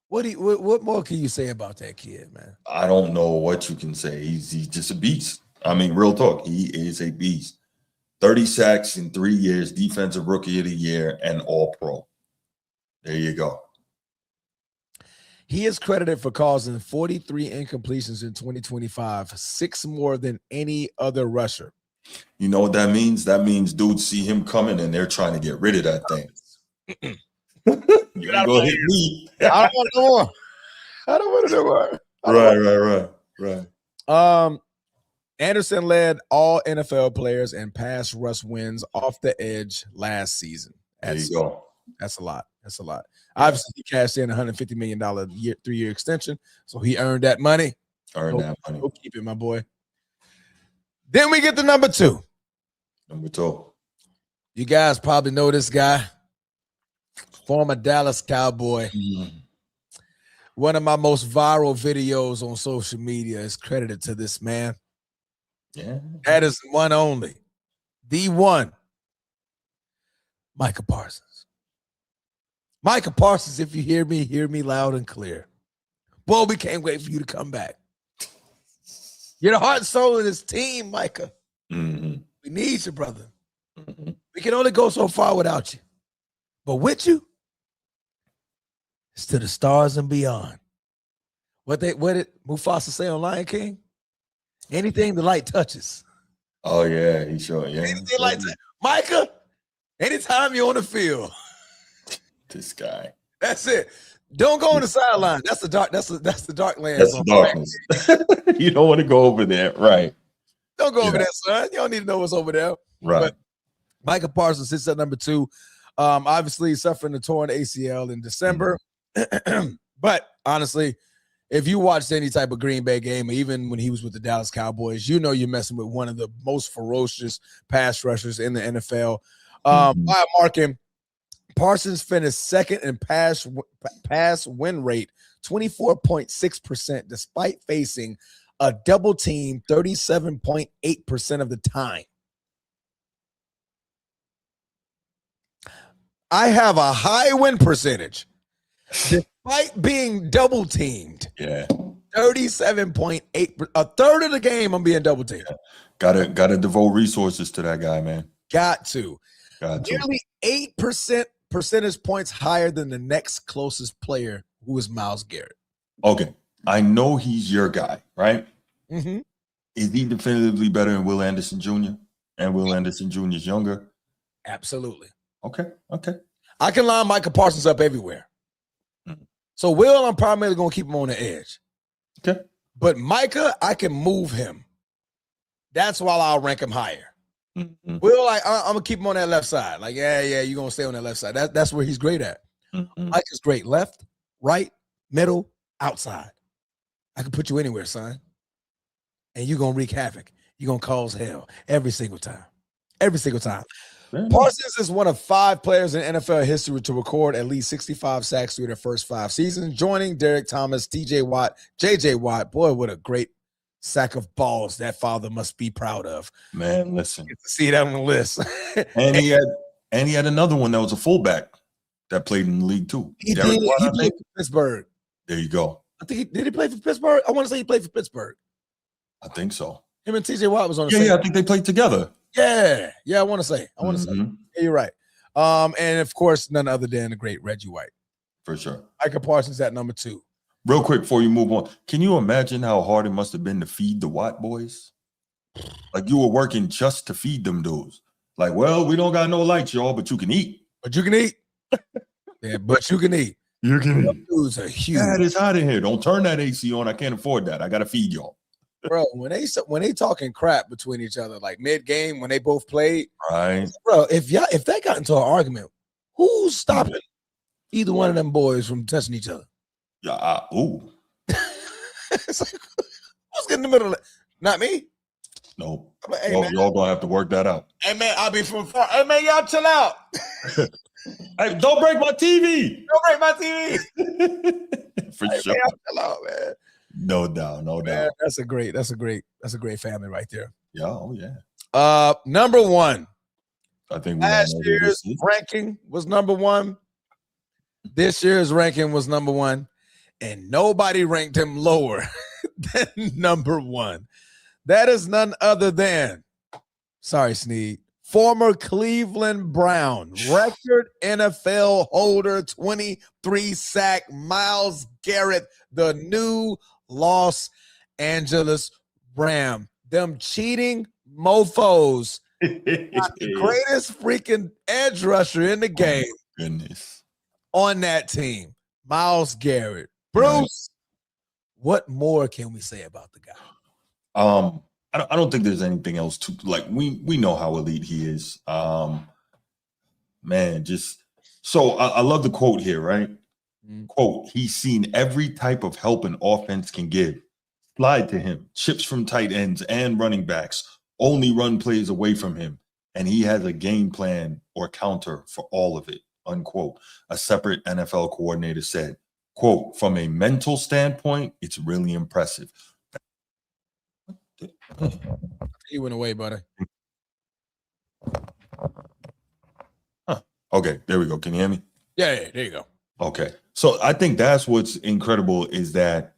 What more can you say about that kid, man? I don't know what you can say. He's just a beast. I mean, real talk. He is a beast. 30 sacks in 3 years, defensive rookie of the year, and all pro. There you go. He is credited for causing 43 incompletions in 2025, 6 more than any other rusher. You know what that means? That means dudes see him coming and they're trying to get rid of that thing. You're gonna go hit me. I don't want no more. I don't want to do more. Right. Anderson led all NFL players in pass rush wins off the edge last season. There you go. That's a lot. Yeah. Obviously, he cashed in $150 million 3-year extension, so he earned that money. Go keep it, my boy. Then we get to number 2. Number 2. You guys probably know this guy. Former Dallas Cowboy. One of my most viral videos on social media is credited to this man. Yeah. That is one only. The one. Micah Parsons. Micah Parsons, if you hear me loud and clear. Boy, we can't wait for you to come back. You're the heart and soul of this team, Micah. Mm-hmm. We need you, brother. Mm-hmm. We can only go so far without you. But with you, it's to the stars and beyond. What did Mufasa say on Lion King? Anything the light touches. Oh, yeah, he sure. Yeah. Anything like that. Micah, anytime you're on the field. This guy. That's it. Don't go on the sideline. That's the dark. That's the dark land. That's the darkness. You don't want to go over there, right? Don't go over there, son. You don't need to know what's over there. Right. But Micah Parsons sits at number 2. Obviously suffering the torn ACL in December. But honestly, if you watched any type of Green Bay game, even when he was with the Dallas Cowboys, you know you're messing with one of the most ferocious pass rushers in the NFL. Why I mark him? Parsons finished second in pass win rate, 24.6%, despite facing a double team 37.8% of the time. I have a high win percentage despite being double teamed. Yeah. 37.8%. A third of the game I'm being double teamed. Yeah. Gotta devote resources to that guy, man. Got to. Got to. Nearly 8% percentage points higher than the next closest player, who is Myles Garrett. Okay. I know he's your guy, right? Mm-hmm. Is he definitively better than Will Anderson Jr.? And Will Anderson Jr. is younger? Absolutely. Okay. I can line Micah Parsons up everywhere. Mhm. So Will, I'm primarily going to keep him on the edge. Okay. But Micah, I can move him. That's why I'll rank him higher. Mm-hmm. Will, I'm going to keep him on that left side. Like, yeah, you're going to stay on that left side. That's where he's great at. Mm-hmm. Micah's great. Left, right, middle, outside. I can put you anywhere, son. And you're going to wreak havoc. You're going to cause hell every single time. Every single time. Parsons is one of 5 players in NFL history to record at least 65 sacks through their first 5 seasons, joining Derek Thomas, TJ Watt, JJ Watt. Boy, what a great sack of balls that father must be proud of. Man, listen. Get to see that on the list. And he had another one that was a fullback that played in the league too. He Derek did. Watt, He I played think. for Pittsburgh. There you go. I think did he play for Pittsburgh? I want to say he played for Pittsburgh. I think so. Him and TJ Watt was on the Yeah, same. yeah, I think they played together. Yeah, I want to say. Mhm. Yeah, you're right. And of course, none other than the great Reggie White. For sure. Micah Parsons at number 2. Real quick before you move on, can you imagine how hard it must have been to feed the Watt boys? Like you were working just to feed them dudes. Like, well, we don't got no lights, y'all, but you can eat. But you can eat. Yeah, but you can eat. You can Those eat. dudes are huge. God, it's hot in here. Don't turn that AC on. I can't afford that. I got to feed y'all. Bro, when they talking crap between each other, like mid-game when they both played, Right. bro, if they got into an argument, who's stopping either one of them boys from touching each other? Yeah. Ooh. It's like, who's getting in the middle of it? Not me. No. Like, hey, Y'all gonna have to work that out. Hey man, I'll be from far. Hey man, y'all chill out. Hey, don't break my TV. Don't break my TV. For Hey, sure. man, chill out, man. No doubt. No Man, doubt. that's a great family right there. Yeah. Oh yeah. Number 1. I think we Last all know who year's this is. ranking was number 1. This year's ranking was number 1, and nobody ranked him lower than number 1. That is none other than, sorry, Sneed, former Cleveland Brown, record NFL holder, 23 sack, Myles Garrett, the new Los Angeles Ram. Them cheating mofos. Got the greatest freaking edge rusher in the game. Goodness. On that team, Myles Garrett. Bruce, what more can we say about the guy? I don't think there's anything else to like. We know how elite he is. Man, just so I love the quote here, right? Mm. Quote: He's seen every type of help an offense can give. Slide to him, chips from tight ends and running backs, only run plays away from him, and he has a game plan or counter for all of it. Unquote. A separate NFL coordinator said, quote, from a mental standpoint, it's really impressive. He went away, buddy. Huh. Okay, there we go. Can you hear me? Yeah, there you go. Okay. So I think that's what's incredible is that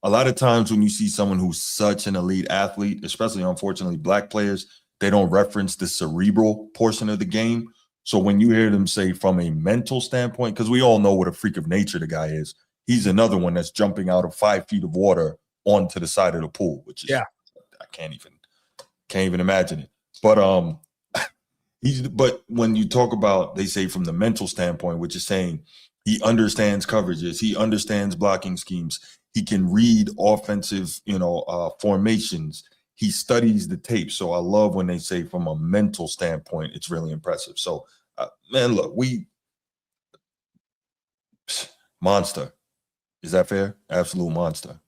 a lot of times when you see someone who's such an elite athlete, especially unfortunately black players, they don't reference the cerebral portion of the game. So when you hear them say from a mental standpoint, because we all know what a freak of nature the guy is, he's another one that's jumping out of 5 feet of water onto the side of the pool, which is, I can't even imagine it. But but when you talk about, they say from the mental standpoint, which is saying he understands coverages, he understands blocking schemes, he can read offensive, formations, he studies the tape. So I love when they say from a mental standpoint, it's really impressive. So man, look, monster. Is that fair? Absolute monster.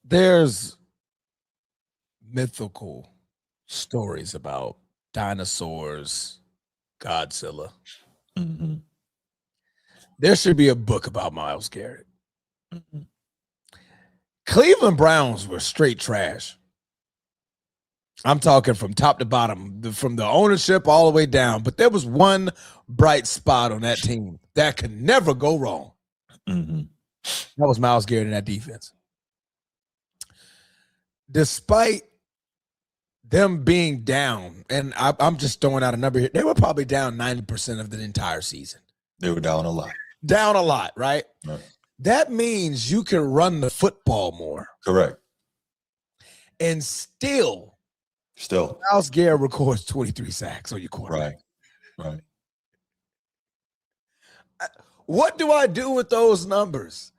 There's mythical stories about dinosaurs Godzilla. Mm-hmm. There should be a book about Myles Garrett. Mm-hmm. Cleveland Browns were straight trash. I'm talking from top to bottom, from the ownership all the way down. But there was one bright spot on that team that could never go wrong. Mm-hmm. That was Myles Garrett in that defense. Despite them being down, and I'm just throwing out a number here, they were probably down 90% of the entire season. They were down a lot. Down a lot, right? Right. That means you can run the football more. Correct. And still, Myles Garrett records 23 sacks on your quarterback. Right. What do I do with those numbers?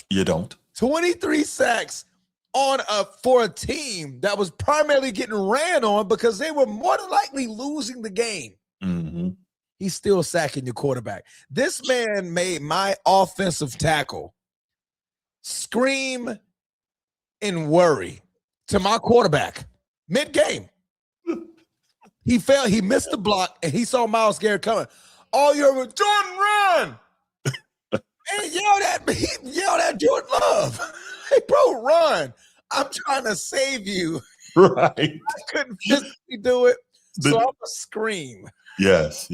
You don't. 23 sacks for a team that was primarily getting ran on because they were more than likely losing the game. Mm-hmm. He's still sacking your quarterback. This man made my offensive tackle scream and worry to my quarterback mid-game. He fell, he missed the block, and he saw Myles Garrett coming. All you heard was, Jordan, run! And he yelled at Jordan Love. Hey, bro, run. I'm trying to save you. Right. I couldn't physically do it, so I'm going to scream. Yes.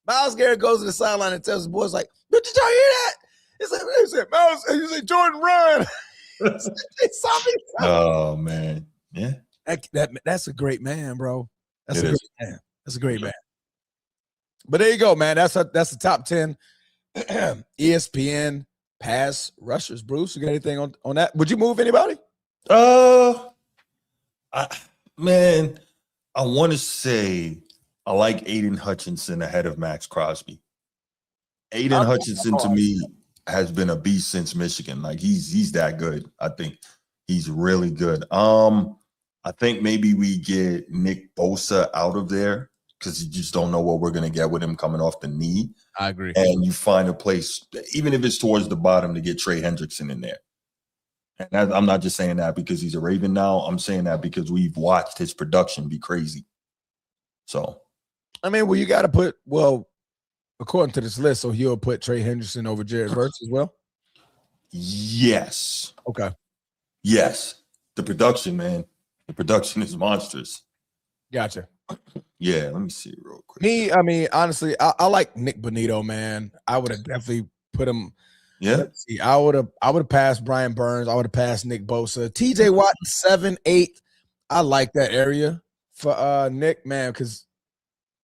Myles Garrett goes to the sideline and tells the boys, like, did y'all hear that? He said, Myles, he said, Jordan, run. They saw me coming. Oh, man. Yeah. That's a great man, bro. That's It a is. great man. That's a great man. But there you go, man. That's the top 10 ESPN pass rushers. Bruce, you got anything on that? Would you move anybody? I want to say I like Aiden Hutchinson ahead of Max Crosby. Aiden Hutchinson to me has been a beast since Michigan. Like he's that good. I think he's really good. I think maybe we get Nick Bosa out of there because you just don't know what we're gonna get with him coming off the knee. I agree. And you find a place, even if it's towards the bottom, to get Trey Hendrickson in there. And I'm not just saying that because he's a Raven now. I'm saying that because we've watched his production be crazy. So, I mean, you got to put, according to this list, so he'll put Trey Hendrickson over Jared Verse as well? Yes. Okay. Yes. The production, man. The production is monstrous. Gotcha. Yeah, let me see real quick. Honestly, I like Nick Bonito, man. I would have definitely put him. Yeah. Let's see. I would have passed Brian Burns. I would have passed Nick Bosa. TJ Watt 7, 8. I like that area for Nick, man, because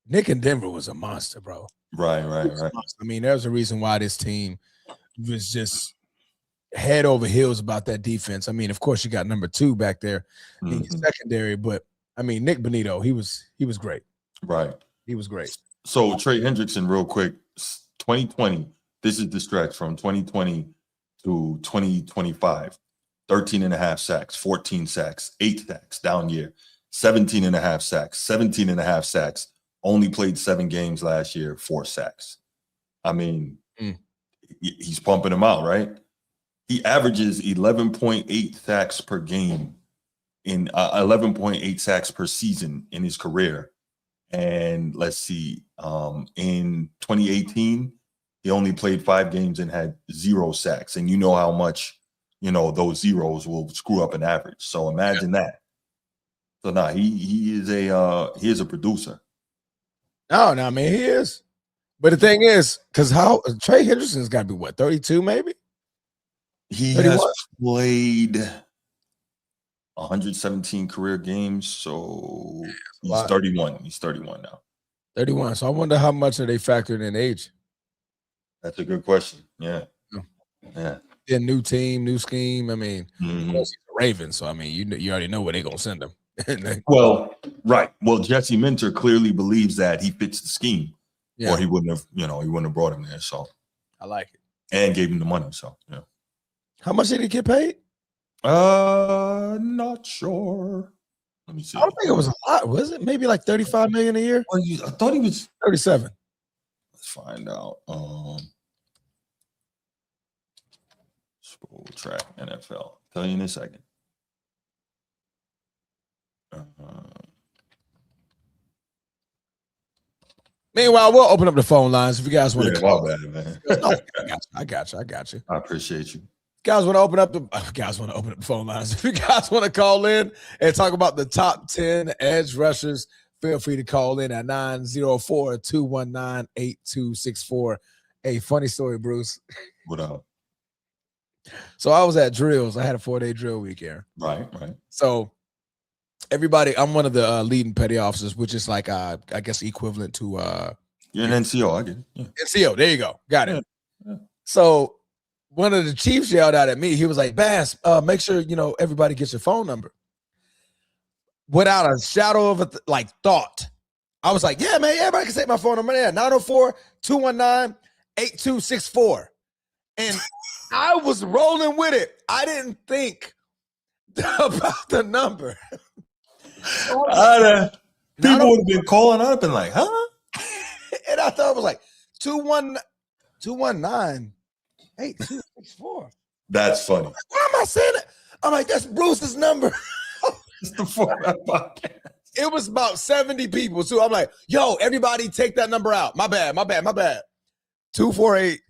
Nick in Denver was a monster, bro. Right. I mean, there's a reason why this team was just head over heels about that defense. I mean, of course, you got number 2 back there in your secondary, but I mean, Nick Bonito, he was great. Right. He was great. So Trey Hendrickson, real quick, 2020. This is the stretch from 2020 to 2025. 13 and a half sacks, 14 sacks, 8 sacks, down year, 17 and a half sacks, 17 and a half sacks, only played 7 games last year, 4 sacks. I mean, he's pumping them out, right? He averages 11.8 sacks per game in 11.8 sacks per season in his career. And let's see, in 2018, he only played 5 games and had 0 sacks. And you know how much, those zeros will screw up an average. So imagine that. So he is a producer. Oh, no, man, he is. But the thing is, because Trey Hendrickson's got to be what, 32 maybe? He 31? has played 117 career games, so he's 31. He's 31 now. 31. So I wonder how much are they factoring in age? That's a good question. Yeah. Yeah, new team, new scheme. I mean, of course he's a Raven, so I mean, you already know where they're gonna send him. Well, right. Well, Jesse Minter clearly believes that he fits the scheme, or he wouldn't have brought him there. So I like it. And gave him the money. So yeah. How much did he get paid? Not sure. Let me see. I don't think it was a lot. Was it maybe like 35 million a year? Well, I thought he was 37. Let's find out. Scroll track NFL. Tell you in a second. Meanwhile, we'll open up the phone lines if you guys want to Yeah, call. my bad, man. No, I got you. I appreciate you. Guys want to open up the phone lines. If you guys want to call in and talk about the top 10 edge rushers, feel free to call in at 904-219-8264. Hey, funny story, Bruce. What up? So I was at drills. I had a 4-day drill week here. Right. So everybody, I'm one of the leading petty officers, which is like I guess equivalent to You're an NCO, I get it. Yeah. NCO. There you go. Got it. Yeah. So one of the chiefs yelled out at me. He was like, Bass, make sure everybody gets your phone number. Without a shadow of a thought, I was like, yeah, man, everybody can take my phone number there. 904-219-8264. And I was rolling with it. I didn't think about the number. People would have been calling up and like, huh? And I thought it was like 219-8264. That's funny. Why am I saying it? I'm like, that's Bruce's number. It's the Format Podcast. It was about 70 people too. I'm like, yo, everybody take that number out. My bad. 248.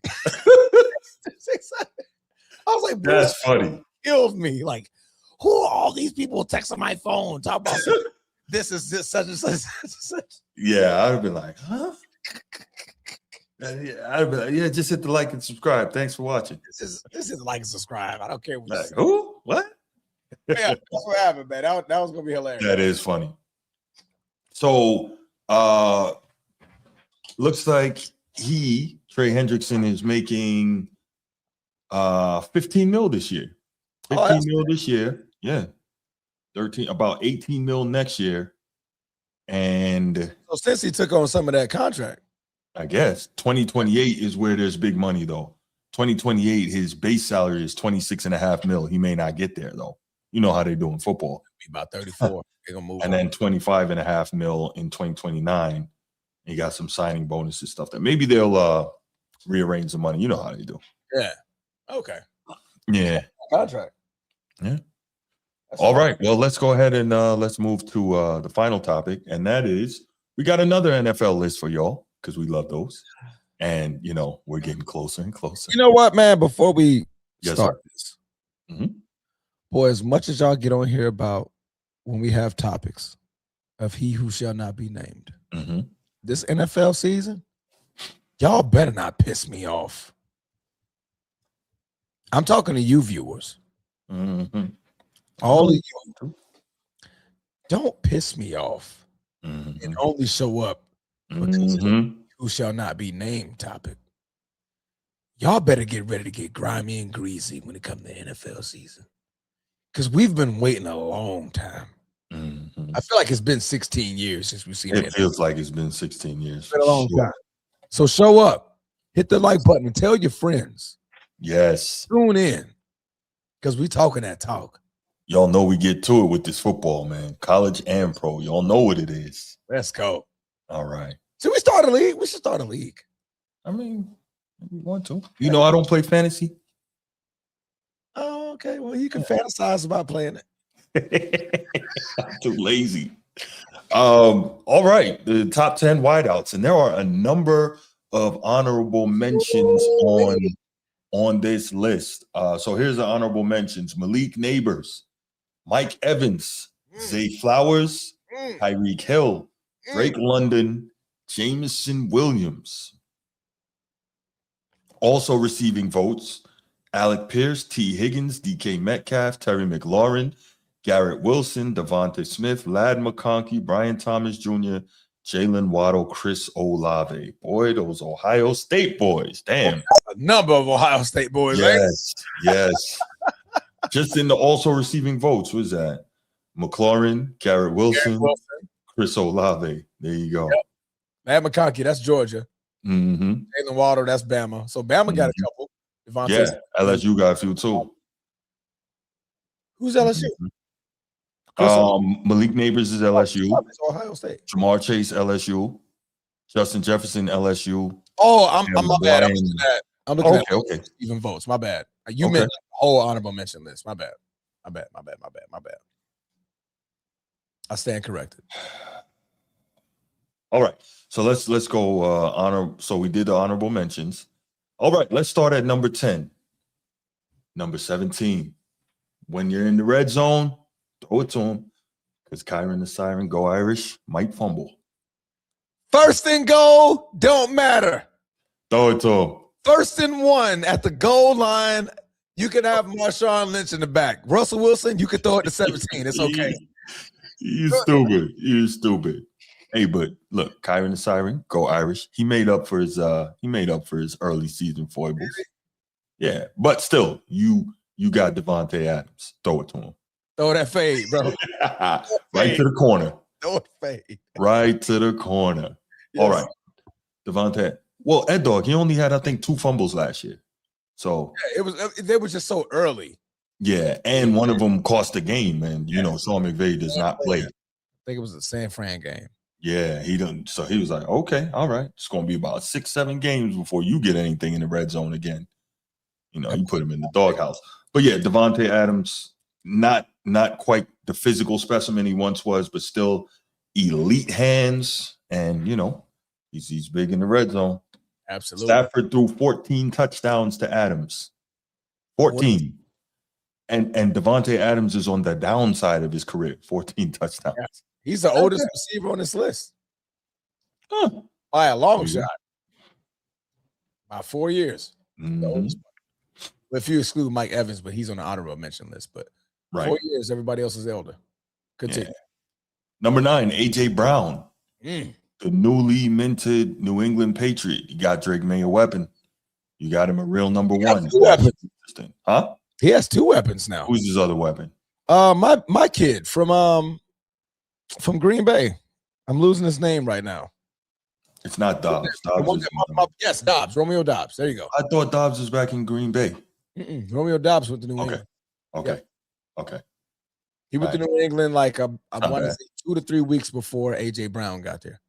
I was like, That's funny. Killed me. Like, who are all these people texting my phone? Talk about this is this such and such. Yeah, I'd have been like, huh? Yeah, I'd be like, yeah, just hit the like and subscribe. Thanks for watching. This is like and subscribe. I don't care what you Like, say. who? What? Yeah, that's what happened, man. That was gonna be hilarious. That is funny. So looks like Trey Hendrickson, is making 15 mil this year. 15 mil this year. Yeah. 13, about 18 mil next year. And so since he took on some of that contract, I guess 2028 is where there's big money though. 2028, his base salary is 26.5 mil. He may not get there though. You know how they do in football. be about 34. They're gonna move And on. then 25.5 mil in 2029. You got some signing bonuses stuff that maybe they'll rearrange the money. You know how they do. Yeah. Okay. Yeah. Contract. Yeah. That's All fine. right. Well, let's go ahead and let's move to the final topic. And that is, we got another NFL list for y'all because we love those. And, we're getting closer and closer. You know what, man? Before we Yes, start sir. this, Mhm. boy, as much as y'all get on here about when we have topics of he who shall not be named, Mhm. this NFL season, y'all better not piss me off. I'm talking to you viewers. Mhm. All of you, don't piss me off Mhm. and only show up because of the Mhm. who shall not be named topic. Y'all better get ready to get grimy and greasy when it comes to NFL season. Because we've been waiting a long time. Mhm. I feel like it's been 16 years since we've seen It it. feels like it's been 16 years. It's been a long for sure. time. So show up, hit the like button, and tell your friends. Yes. Tune in. Because we talking that talk. Y'all know we get to it with this football, man. College and pro. Y'all know what it is. Let's go. All right. Should we start a league? We should start a league. I mean, if we want to. I don't play fantasy. Oh, okay. Well, you can fantasize about playing it. I'm too lazy. All right. The top 10 wideouts. And there are a number of honorable mentions on this list. So here's the honorable mentions: Malik Neighbors, Mike Evans, Zay Flowers, Tyreek Hill, Drake London, Jameson Williams. Also receiving votes: Alec Pierce, T. Higgins, DK Metcalf, Terry McLaurin, Garrett Wilson, Devontae Smith, Ladd McConkey, Brian Thomas Jr., Jalen Waddle, Chris Olave. Boy, those Ohio State boys. Damn. A number of Ohio State boys, right? Yes. Just in the also receiving votes, who's that? McLaurin, Garrett Wilson, Chris Olave. There you go. Yep. Ladd McConkey, that's Georgia. Mm-hmm. Jalen Waddle, that's Bama. So Bama got a couple. Devontae Smith. LSU got a few too. Who's LSU? Malik Neighbors is LSU. Ohio State. Jamar Chase, LSU. Justin Jefferson, LSU. Oh, I'm my bad. I'm looking at okay. even votes. My bad. You meant the whole honorable mention list. My bad. I stand corrected. All right. So let's go honor. So we did the honorable mentions. All right, let's start at number 10. Number 17. When you're in the red zone, throw it to him. Because Kyron the Siren, go Irish, might fumble. First and goal, don't matter. Throw it to him. First and 1 at the goal line. You can have Marshawn Lynch in the back. Russell Wilson, you can throw it to 17. It's okay. You're stupid. You're stupid. Hey, but look, Kyron the Siren, go Irish. He made up for his early season foibles. Yeah, but still, you got Devontae Adams. Throw it to him. Throw that fade, bro. Right to the corner. Throw it fade. Right to the corner. Yes. All right. Devontae. Well, Ed Dog, he only had, I think, 2 fumbles last year. So they were just so early. Yeah, and one of them cost the game, and you know, Sean McVay does not play. I think it was a San Fran game. Yeah, he didn't. So he was like, okay, all right. It's gonna be about 6-7 games before you get anything in the red zone again. You know, you put him in the doghouse. But yeah, Devontae Adams, not quite the physical specimen he once was, but still elite hands, and you know, he's big in the red zone. Absolutely. Stafford threw 14 touchdowns to Adams. 14. And Devontae Adams is on the downside of his career. 14 touchdowns. Yes. He's the oldest receiver on this list. By a long shot. By 4 years. Mm-hmm. If you exclude Mike Evans, but he's on the honorable mention list. But 4 years, everybody else is elder. Continue. Yeah. Number 9, AJ Brown. The newly minted New England Patriot. You got Drake May a weapon. You got him a real number 1. Huh? He has 2 weapons now. Who's his other weapon? My kid from Green Bay. I'm losing his name right now. It's not Dobbs. Yes, Dobbs. Romeo Dobbs. There you go. I thought Dobbs was back in Green Bay. Romeo Dobbs went to New England. Okay. He went to New England like I want to say 2 to 3 weeks before AJ Brown got there.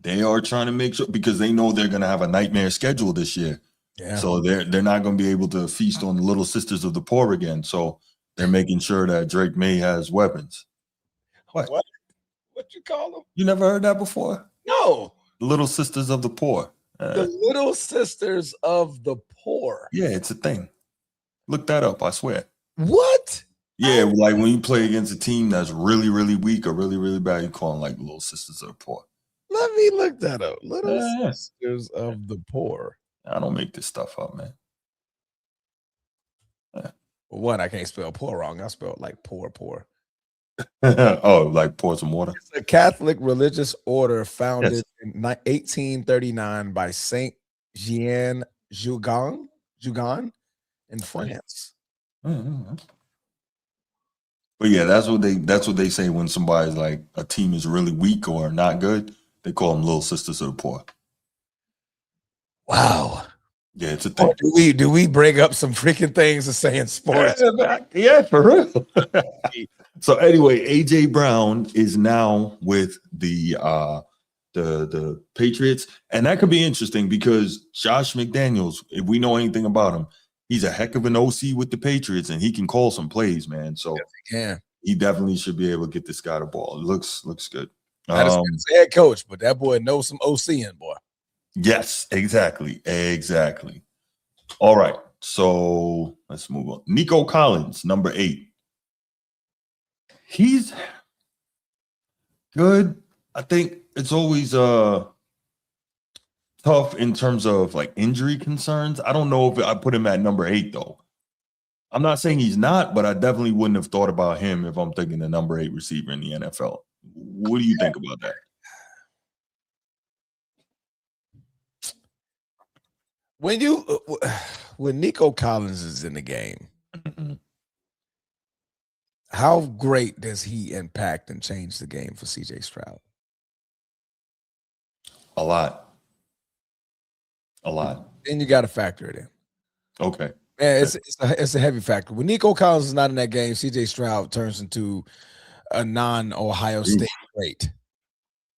They are trying to make sure, because they know they're going to have a nightmare schedule this year. Yeah. So they're not going to be able to feast on the little sisters of the poor again. So they're making sure that Drake May has weapons. What you call them? You never heard that before? No. The little sisters of the poor. The little sisters of the poor. Yeah, it's a thing. Look that up, I swear. What? Yeah, like when you play against a team that's really, really weak or really, really bad, you call them like little sisters of the poor. Let me look that up. Little sisters of the poor. I don't make this stuff up, man. One, I can't spell poor wrong. I spell it like poor. Oh, like pour some water. It's a Catholic religious order founded in 1839 by Saint Jean Jugan in France. Mm-hmm. But yeah, that's what they say when somebody's like a team is really weak or not good. They call them little sisters of the poor. Wow. Yeah, it's a thing. Do we bring up some freaking things to say in sports? Yeah, for real. So anyway, AJ Brown is now with the Patriots, and that could be interesting because Josh McDaniels, if we know anything about him, he's a heck of an OC with the Patriots, and he can call some plays, man. So he definitely should be able to get this guy the ball. It looks good. I just say head coach, but that boy knows some OCing, boy. Yes, exactly. All right, so let's move on. Nico Collins, number 8. He's good. I think it's always tough in terms of like injury concerns. I don't know if I put him at number 8 though. I'm not saying he's not, but I definitely wouldn't have thought about him if I'm thinking the number 8 receiver in the NFL. What do you think about that? When Nico Collins is in the game, how great does he impact and change the game for CJ Stroud? A lot. Then you got to factor it in. Okay. Yeah, it's a heavy factor. When Nico Collins is not in that game, CJ Stroud turns into a non-Ohio State great.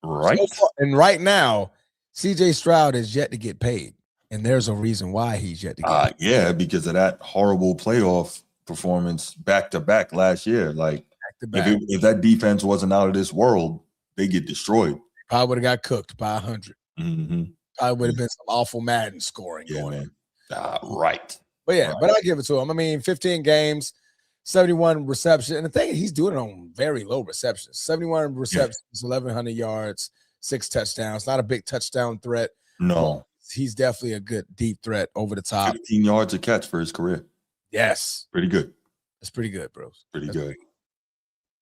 Right. And right now, CJ Stroud is yet to get paid. And there's a reason why he's yet to get paid. Yeah, because of that horrible playoff performance back-to-back last year. Like, if that defense wasn't out of this world, they get destroyed. Probably would have got cooked by 100. Mm-hmm. Probably would have been some awful Madden scoring going. Man. Right. But yeah, Right. but I give it to him. I mean, 15 games, 71 reception. And the thing is, he's doing it on very low receptions. 71 receptions, 1,100 yards, 6 touchdowns. Not a big touchdown threat. No. He's definitely a good deep threat over the top. 15 yards a catch for his career. Yes. Pretty good. That's pretty good, bros. Pretty good.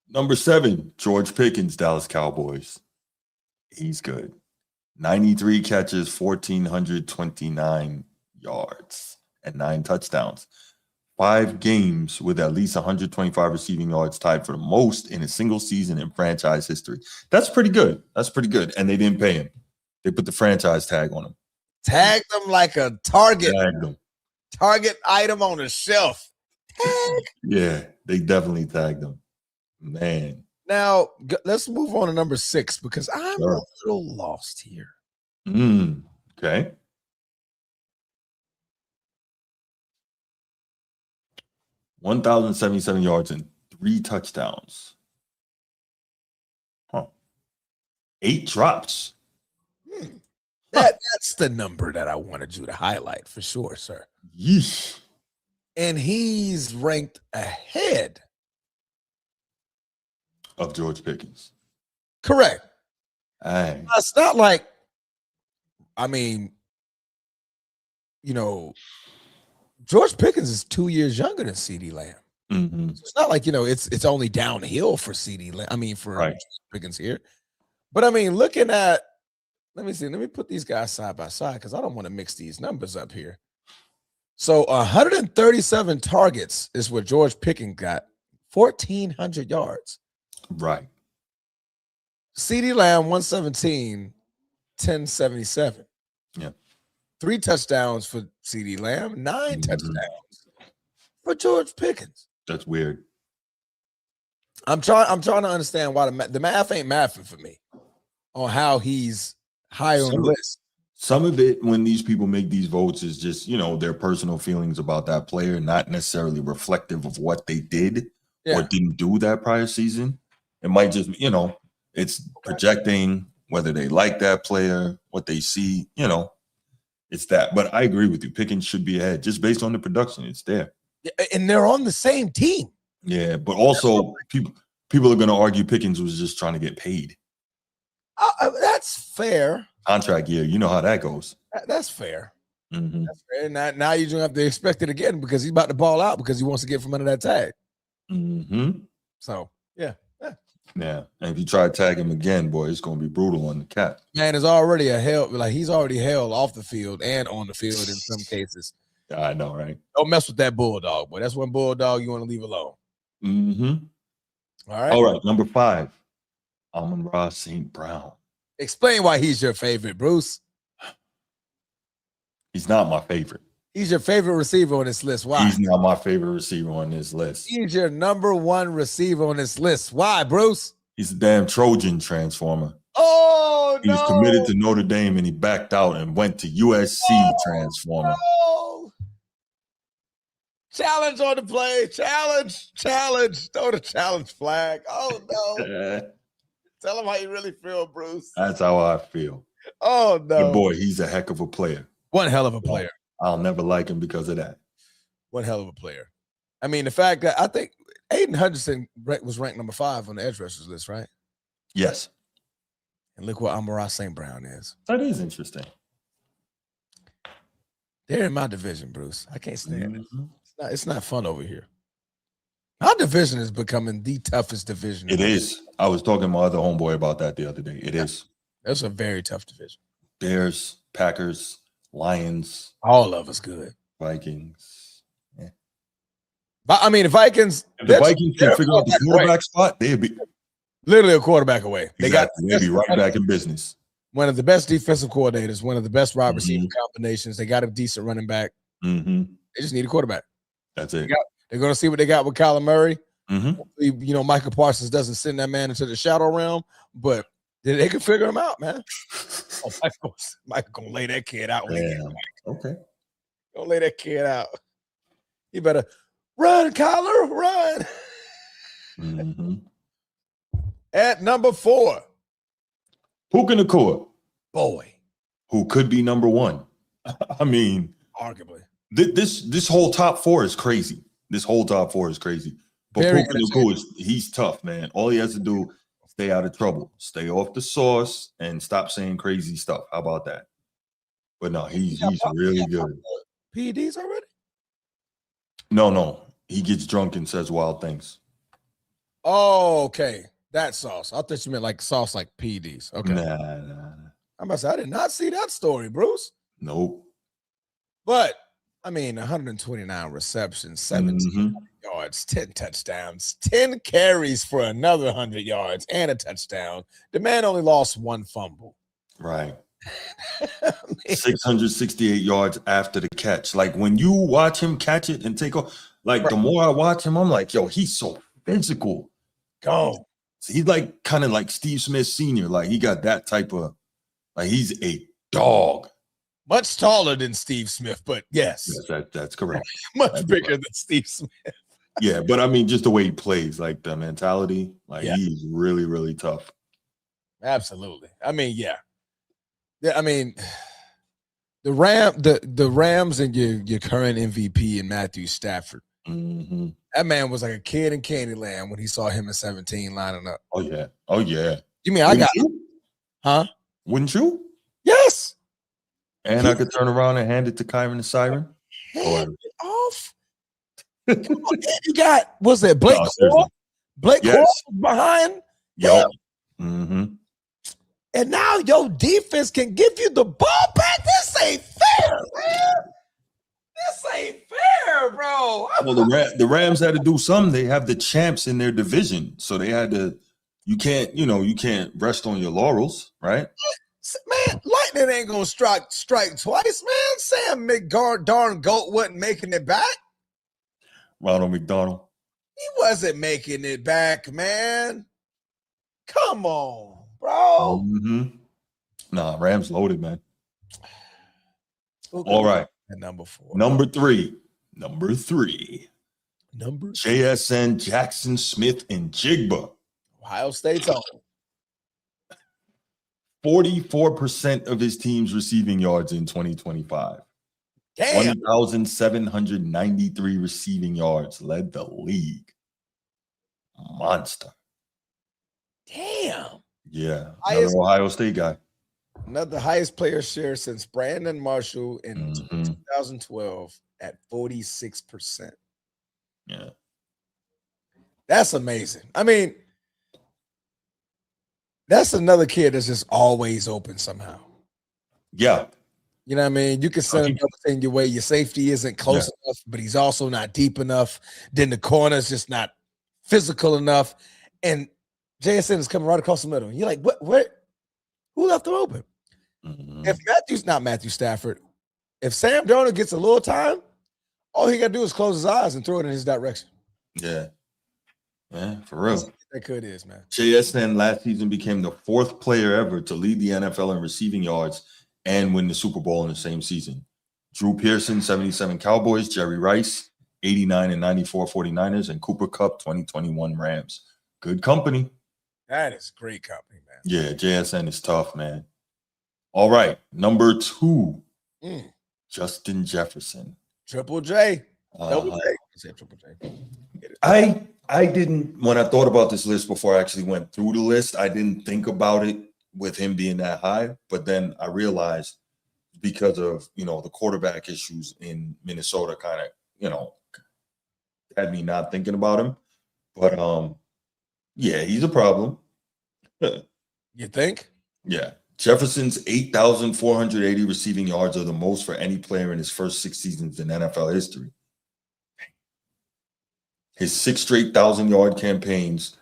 Number 7, George Pickens, Dallas Cowboys. He's good. 93 catches, 1,429 yards, and 9 touchdowns. 5 games with at least 125 receiving yards, tied for the most in a single season in franchise history. That's pretty good. That's pretty good. And they didn't pay him. They put the franchise tag on him. Tagged them like a target. Tagged him. Target item on the shelf. Tag. Yeah, they definitely tagged him. Man. Now, let's move on to number 6 because I'm a little lost here. Okay. 1,077 yards and 3 touchdowns. 8 drops. That's the number that I wanted you to highlight for sure, sir. Yeesh. And he's ranked ahead Of George Pickens. Correct. Hey. It's not like, I mean, you know, George Pickens is 2 years younger than CeeDee Lamb. Mm-hmm. So it's not like, you know, it's only downhill for CeeDee Lamb. I mean, for Pickens here. But I mean, looking at, let me put these guys side by side because I don't want to mix these numbers up here. So 137 targets is what George Pickens got, 1,400 yards. Right. CeeDee Lamb 117, 1077. Yeah. 3 touchdowns for CeeDee Lamb, 9 touchdowns for George Pickens. That's weird. I'm trying to understand why the math ain't mathing for me on how he's high on the list. Some of it, when these people make these votes, is just, you know, their personal feelings about that player, not necessarily reflective of what they did or didn't do that prior season. It might just, you know, it's projecting whether they like that player, what they see, you know, it's that. But I agree with you. Pickens should be ahead just based on the production. It's there. And they're on the same team. Yeah, but also people are going to argue Pickens was just trying to get paid. That's fair. Contract year, you know how that goes. That's fair. Mm-hmm. That's fair. Now you don't have to expect it again because he's about to ball out because he wants to get from under that tag. Mm-hmm. So, yeah. Yeah, and if you try to tag him again, boy, it's going to be brutal on the cap. Man is already he's already held off the field and on the field in some cases. I know, right? Don't mess with that bulldog, boy. That's one bulldog you want to leave alone. Mm-hmm. All right. Number 5, Amon-Ra St. Brown. Explain why he's your favorite, Bruce. He's not my favorite. He's your favorite receiver on this list. Why? He's not my favorite receiver on this list. He's your number 1 receiver on this list. Why, Bruce? He's a damn Trojan transformer. Oh, He was committed to Notre Dame and he backed out and went to USC transformer. No. Challenge on the play. Challenge. Throw the challenge flag. Oh, no. Tell him how you really feel, Bruce. That's how I feel. Oh, no. But boy, he's a heck of a player. One hell of a player. I'll never like him because of that. One hell of a player. I mean, the fact that I think Aiden Hutchinson was ranked number 5 on the edge rushers list, right? Yes. And look what Amon-Ra St. Brown is. That is interesting. They're in my division, Bruce. I can't stand it. It's not fun over here. Our division is becoming the toughest division. It is. I was talking to my other homeboy about that the other day. It is. That's a very tough division. Bears, Packers, Lions. All of us good. Vikings. Yeah. But I mean, the Vikings. If the Vikings can figure out the quarterback spot, they'd be literally a quarterback away. They'd be right back in business. One of the best defensive coordinators, one of the best wide receiver combinations. They got a decent running back. Mm-hmm. They just need a quarterback. That's it. They're going to see what they got with Kyler Murray. Mm-hmm. You know, Michael Parsons doesn't send that man into the shadow realm, but they can figure him out, man. Oh, Michael gonna lay that kid out. Okay. Gonna lay that kid out. You better run, Kyler, run. Mm-hmm. At number 4, Puka Nacua, Boy, who could be number one. I mean, arguably. This whole top four is crazy. This whole top four is crazy. But Very Puka Nacua, he's tough, man. All he has to do, stay out of trouble, stay off the sauce, and stop saying crazy stuff. How about that? But no, he's really good. PEDs already? No. He gets drunk and says wild things. Oh, okay. That sauce. I thought you meant like sauce like PEDs. Okay. Nah. I must say, I did not see that story, Bruce. Nope. But I mean, 129 receptions, 17 yards, 10 touchdowns, 10 carries for another 100 yards and a touchdown. The man only lost one fumble. Right. 668 yards after the catch. Like when you watch him catch it and take off, like the more I watch him, I'm like, yo, he's so physical. Go. He's like kind of like Steve Smith Sr. Like he got that type of, like he's a dog. Much taller than Steve Smith, but yes. That's correct. Much bigger than Steve Smith. Yeah, but I mean, just the way he plays, like the mentality, like he's really, really tough. Absolutely. I mean, yeah. I mean, the Rams and your current MVP and Matthew Stafford. That man was like a kid in Candyland when he saw him in 17 lining up. Oh yeah. You mean I Huh? Wouldn't you? Yes. And I could turn around and hand it to Kyron the Siren. Hand it off. Come on, you got, was it Blake Cole? Blake Cole behind? Yep. And now your defense can give you the ball back. This ain't fair, man. This ain't fair, bro. Well, the Rams had to do something. They have the champs in their division. So they had to, you can't rest on your laurels, right? Man, lightning ain't gonna strike twice, man. Sam darn goat wasn't making it back. Ronald McDonald. He wasn't making it back, man. Come on, bro. Nah, Rams loaded, man. All right. Number 4. Number three. JSN, Jackson Smith, and Jigba. Ohio State's on. 44% of his team's receiving yards in 2025. Damn. 1,793 receiving yards, led the league. Monster. Damn. Yeah. Another Ohio State guy. Another highest player share since Brandon Marshall in 2012 at 46%. Yeah. That's amazing. I mean, that's another kid that's just always open somehow. Yeah. You know what I mean? You can send him everything your way. Your safety isn't close enough, but he's also not deep enough. Then the corner's just not physical enough. And JSN is coming right across the middle. You're like, what? Who left him open? If not Matthew Stafford, if Sam Darnold gets a little time, all he got to do is close his eyes and throw it in his direction. Yeah. Yeah, for real. That could is, man. JSN last season became the 4th player ever to lead the NFL in receiving yards and win the Super Bowl in the same season. Drew Pearson, 77 Cowboys, Jerry Rice, 89 and 94 49ers, and Cooper Kupp, 2021 Rams. Good company. That is great company, man. Yeah, JSN is tough, man. All right, number 2, Justin Jefferson. Triple J. Double J. I said Triple J. I didn't, when I thought about this list before I actually went through the list, I didn't think about it with him being that high. But then I realized because of, the quarterback issues in Minnesota kind of, had me not thinking about him. But, yeah, he's a problem. You think? Yeah. Jefferson's 8,480 receiving yards are the most for any player in his first 6 seasons in NFL history. His 6 straight 1,000-yard campaigns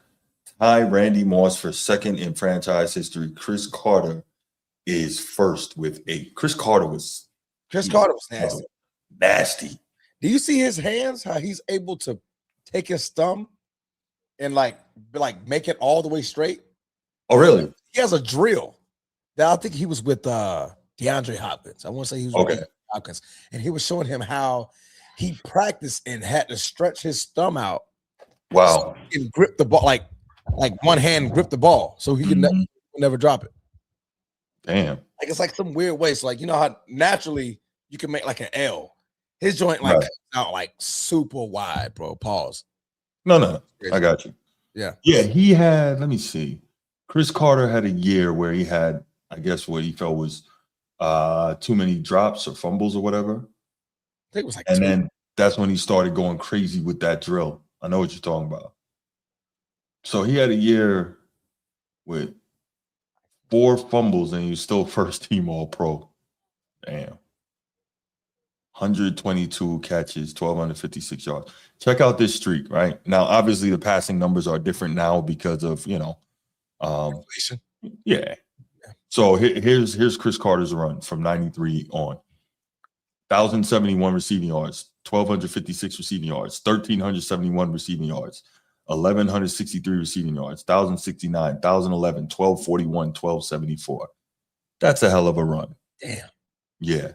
tie Randy Moss for second in franchise history. Chris Carter is first with 8. Chris Carter was nasty. Nasty. Do you see his hands? How he's able to take his thumb and like make it all the way straight? Oh, really? He has a drill. I think he was with DeAndre Hopkins. I want to say he was with Hopkins, and he was showing him how he practiced and had to stretch his thumb out. Wow. And grip the ball like one hand grip the ball so he could never drop it. Damn. Like it's like some weird way. So like you know how naturally you can make like an L. His joint like comes out like super wide, bro. Pause. No. I got you. Yeah. Yeah, he had, let me see. Chris Carter had a year where he had, I guess what he felt was too many drops or fumbles or whatever. I think it was like and 2. then that's when he started going crazy with that drill. I know what you're talking about. So he had a year with 4 fumbles and he was still first team all pro. Damn. 122 catches, 1,256 yards. Check out this streak, right? Now, obviously, the passing numbers are different now because of, Inflation. Yeah. So here's Chris Carter's run from 93 on. 1,071 receiving yards, 1,256 receiving yards, 1,371 receiving yards, 1,163 receiving yards, 1,069, 1,011, 1,241, 1,274. That's a hell of a run. Damn. Yeah.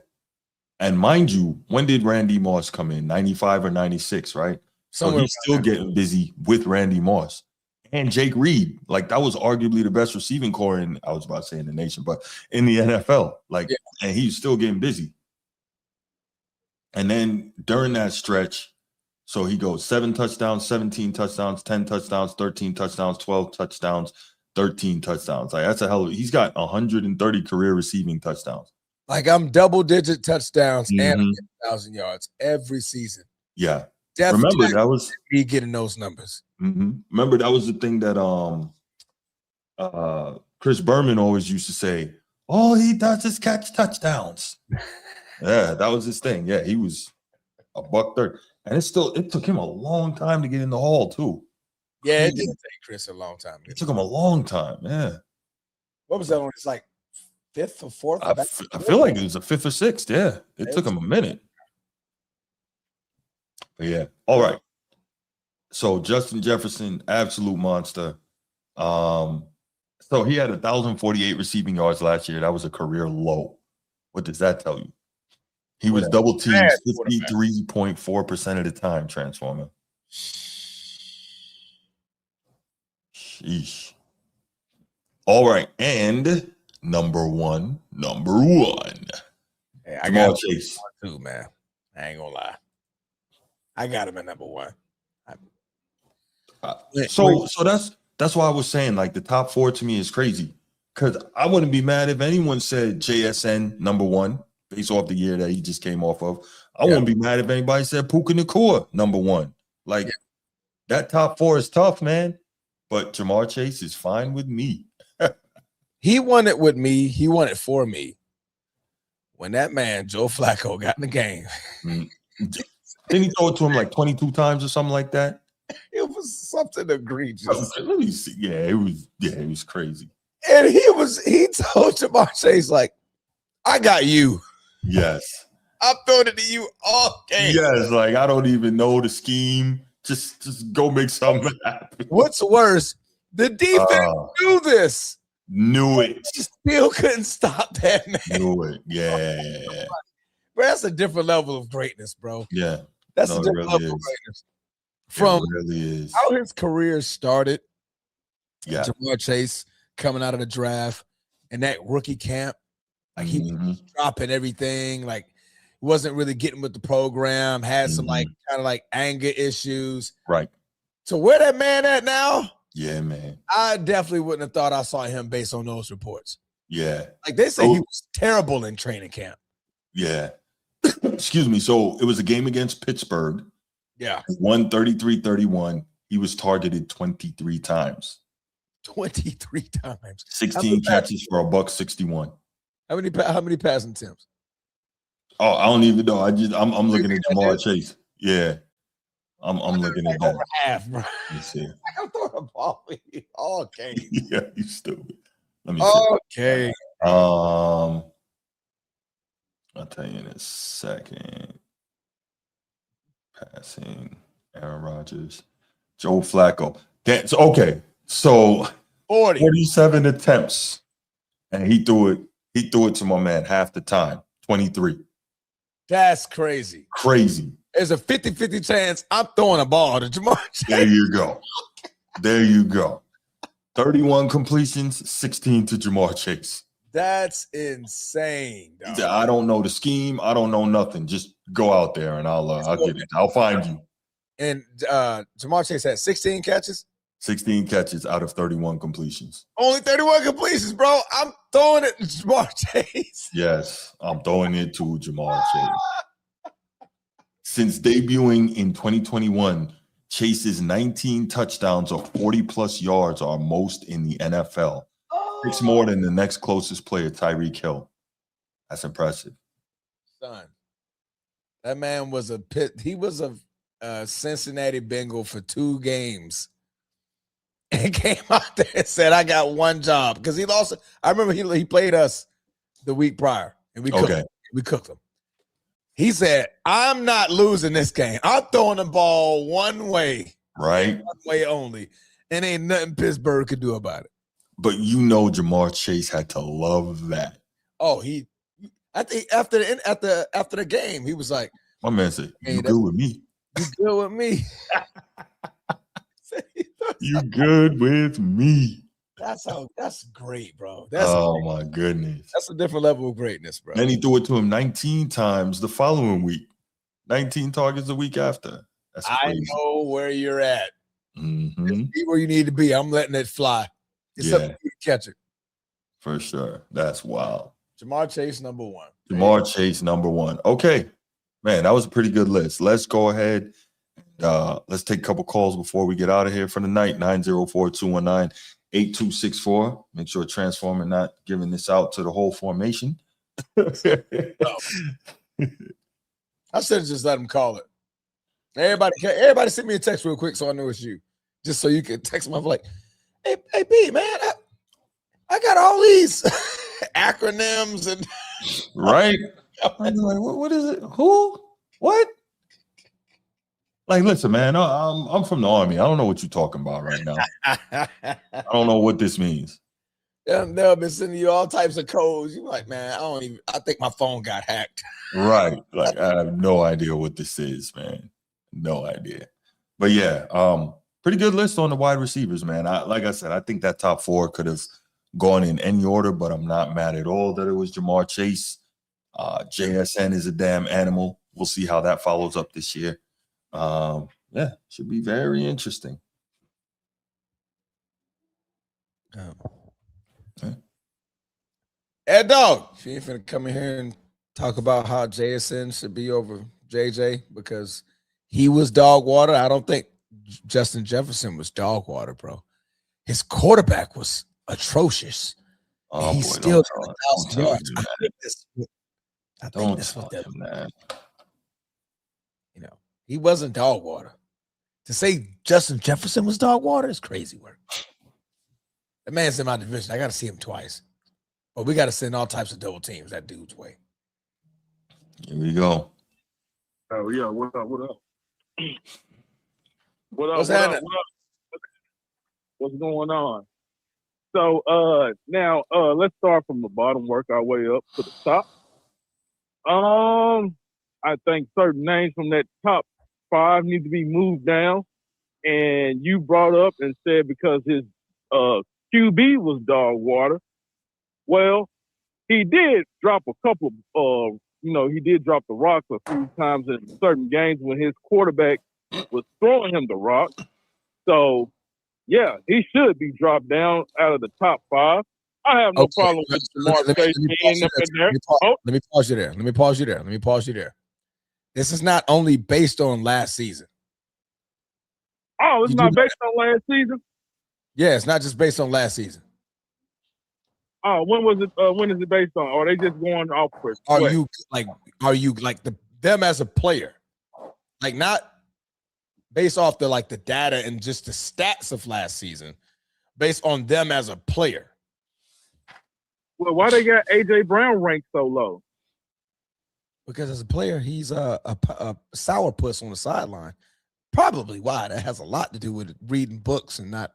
And mind you, when did Randy Moss come in? 95 or 96, right? So he's still getting busy with Randy Moss and Jake Reed. Like that was arguably the best receiving core in, I was about to say in the nation, but in the NFL. And he's still getting busy. And then during that stretch, so he goes 7 touchdowns, 17 touchdowns, 10 touchdowns, 13 touchdowns, 12 touchdowns, 13 touchdowns. Like that's a hell of, he's got 130 career receiving touchdowns. Like I'm double-digit touchdowns and 1,000 yards every season. Yeah. Definitely Remember that was me getting those numbers. Remember that was the thing that Chris Berman always used to say, all he does is catch touchdowns. Yeah, that was his thing. Yeah, he was $130. And it took him a long time to get in the hall too. Yeah, it did take Chris a long time. It took him a long time. Yeah. What was that one? It's like 5th or 4th? I feel like it was a 5th or 6th. Yeah. It took him a minute. But yeah. All right. So Justin Jefferson, absolute monster. So he had 1,048 receiving yards last year. That was a career low. What does that tell you? He was double teamed 53.4% of the time, Transformer. Sheesh. All right. And number one. Hey, I got Chase too, man. I ain't gonna lie. I got him at number 1. So that's why I was saying like the top 4 to me is crazy. Because I wouldn't be mad if anyone said JSN number 1 based off the year that he just came off of. I wouldn't be mad if anybody said Puka Nacua number 1. Like that top 4 is tough, man. But Jamar Chase is fine with me. He won it with me. He won it for me. When that man, Joe Flacco, got in the game. Didn't he throw it to him like 22 times or something like that? It was something egregious. Let me see. It was crazy. And he told Jamar Chase, like, I got you. Yes. I'm throwing it to you all game. Yes, like I don't even know the scheme. Just go make something happen. What's worse, the defense knew this. Knew it. Still couldn't stop that man. Knew it. Yeah. Bro, that's a different level of greatness, bro. Yeah. That's a different level of greatness. From how his career started, Jamar Chase coming out of the draft and that rookie camp, like he was dropping everything, like wasn't really getting with the program, had some like kind of like anger issues. Right. So where that man at now? Yeah, man. I definitely wouldn't have thought I saw him based on those reports. Yeah. Like they say he was terrible in training camp. Yeah. Excuse me. So it was a game against Pittsburgh. Yeah. He won 33-31. He was targeted 23 times. 23 times. 16 catches for $161. How many passing attempts? Oh, I don't even know. I'm looking at Jamar Chase. Yeah. I'm looking at that. Over half, bro. Let's see. I'm throwing a ball all game. Yeah, you stupid. Let me see. Okay. I'll tell you in a second. Passing, Aaron Rodgers, Joe Flacco. So 47 attempts, and he threw it to my man half the time, 23. That's crazy. Crazy. There's a 50-50 chance I'm throwing a ball to Jamar Chase. There you go. 31 completions, 16 to Jamar Chase. That's insane. He said, I don't know the scheme. I don't know nothing. Just go out there and I'll get it. I'll find you. And Jamar Chase had 16 catches. 16 catches out of 31 completions. Only 31 completions, bro. I'm throwing it to Jamar Chase. Yes, I'm throwing it to Jamar Chase. Since debuting in 2021, Chase's 19 touchdowns or 40-plus yards are most in the NFL. 6 more than the next closest player, Tyreek Hill. That's impressive. Son, that man was he was a Cincinnati Bengal for 2 games. And came out there and said, I got one job. Because he lost. I remember he played us the week prior. And we cooked him. He said, I'm not losing this game. I'm throwing the ball one way. Right. One way only. And ain't nothing Pittsburgh could do about it. But you know Jamar Chase had to love that. Oh, I think after the game, he was like, my man said, you good with me. You good with me. You good with me. That's great, bro. My goodness. That's a different level of greatness, bro. Then he threw it to him 19 times the following week. 19 targets the week after. That's crazy. I know where you're at. Mm-hmm. Be where you need to be. I'm letting it fly. It's up to you to catch it. For sure. That's wild. Jamar Chase, number 1. Jamar Chase, number 1. Okay. Man, that was a pretty good list. Let's go ahead. Let's take a couple calls before we get out of here for the night. 904-219-8264. Make sure Transformer not giving this out to the whole formation. I should have just let him call it. Everybody send me a text real quick so I know it's you. Just so you can text him. I'm like, hey B, man, I got all these acronyms and right. I'm like, what is it? Who? What? Like, listen, man, I'm from the Army. I don't know what you're talking about right now. I don't know what this means. They'll be sending you all types of codes. You're like, man, I think my phone got hacked. Right. Like, I have no idea what this is, man. No idea. But yeah, pretty good list on the wide receivers, man. Like I said, I think that top 4 could have gone in any order, but I'm not mad at all that it was Jamar Chase. JSN is a damn animal. We'll see how that follows up this year. Should be very interesting. Ed Dog, she ain't finna come in here and talk about how JSN should be over JJ because he was dog water. I don't think Justin Jefferson was dog water, bro. His quarterback was atrocious. Oh, he's boy, still don't 1,000 yards. I think don't that's what tell him that. He wasn't dog water. To say Justin Jefferson was dog water is crazy work. The man's in my division. I got to see him twice. But we got to send all types of double teams that dude's way. Here we go. Oh yeah, what up? What up? What up? What's What up? happening? What up? What's going on? So now let's start from the bottom, work our way up to the top. I think certain names from that top 5 need to be moved down. And you brought up and said because his QB was dog water. Well, he did drop a couple of, he did drop the rocks a few times in certain games when his quarterback was throwing him the rock. So, yeah, he should be dropped down out of the top 5. I have no problem with Jamar Chase being up in there. Let me pause you there. This is not only based on last season. Oh, it's not based on last season? Yeah, it's not just based on last season. Oh, when was it? When is it based on? Or are they just going off for? Are you like them as a player? Like not based off the data and just the stats of last season, based on them as a player. Well, why they got AJ Brown ranked so low? Because as a player, he's a sourpuss on the sideline. Probably why. That has a lot to do with reading books and not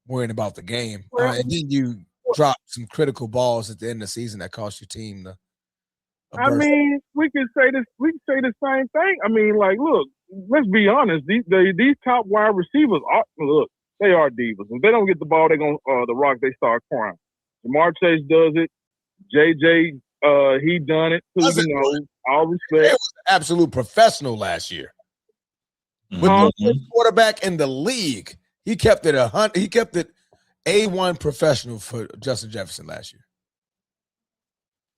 worrying about the game. And then you drop some critical balls at the end of the season that cost your team the. I mean, we can say this. We can say the same thing. I mean, like, look, let's be honest. These top wide receivers they are divas. If they don't get the ball, they're gonna the rock. They start crying. Jamar Chase does it. JJ, he done it too. You know, all He respect. was an absolute professional last year. With the best quarterback in the league, he kept it A1 professional for Justin Jefferson last year.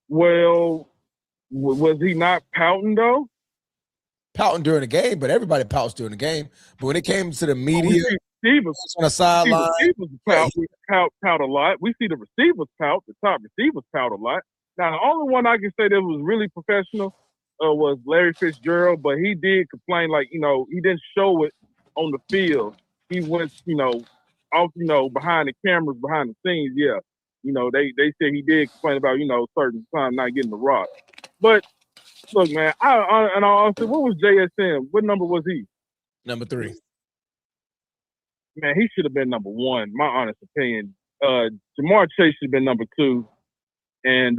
Well, was he not pouting though? Pouting during the game, but everybody pouts during the game. But when it came to the media, receivers on the sideline, pout a lot. We see the receivers pout. The top receivers pout a lot. Now, the only one I can say that was really professional was Larry Fitzgerald, but he did complain, like, you know, he didn't show it on the field. He went, you know, off, you know, behind the cameras, behind the scenes. Yeah, you know, they said he did complain about, you know, certain time not getting the rock. But look, man, I honestly, what was JSN? What number was he? Number 3. Man, he should have been number 1. My honest opinion. Jamar Chase should have been number 2, and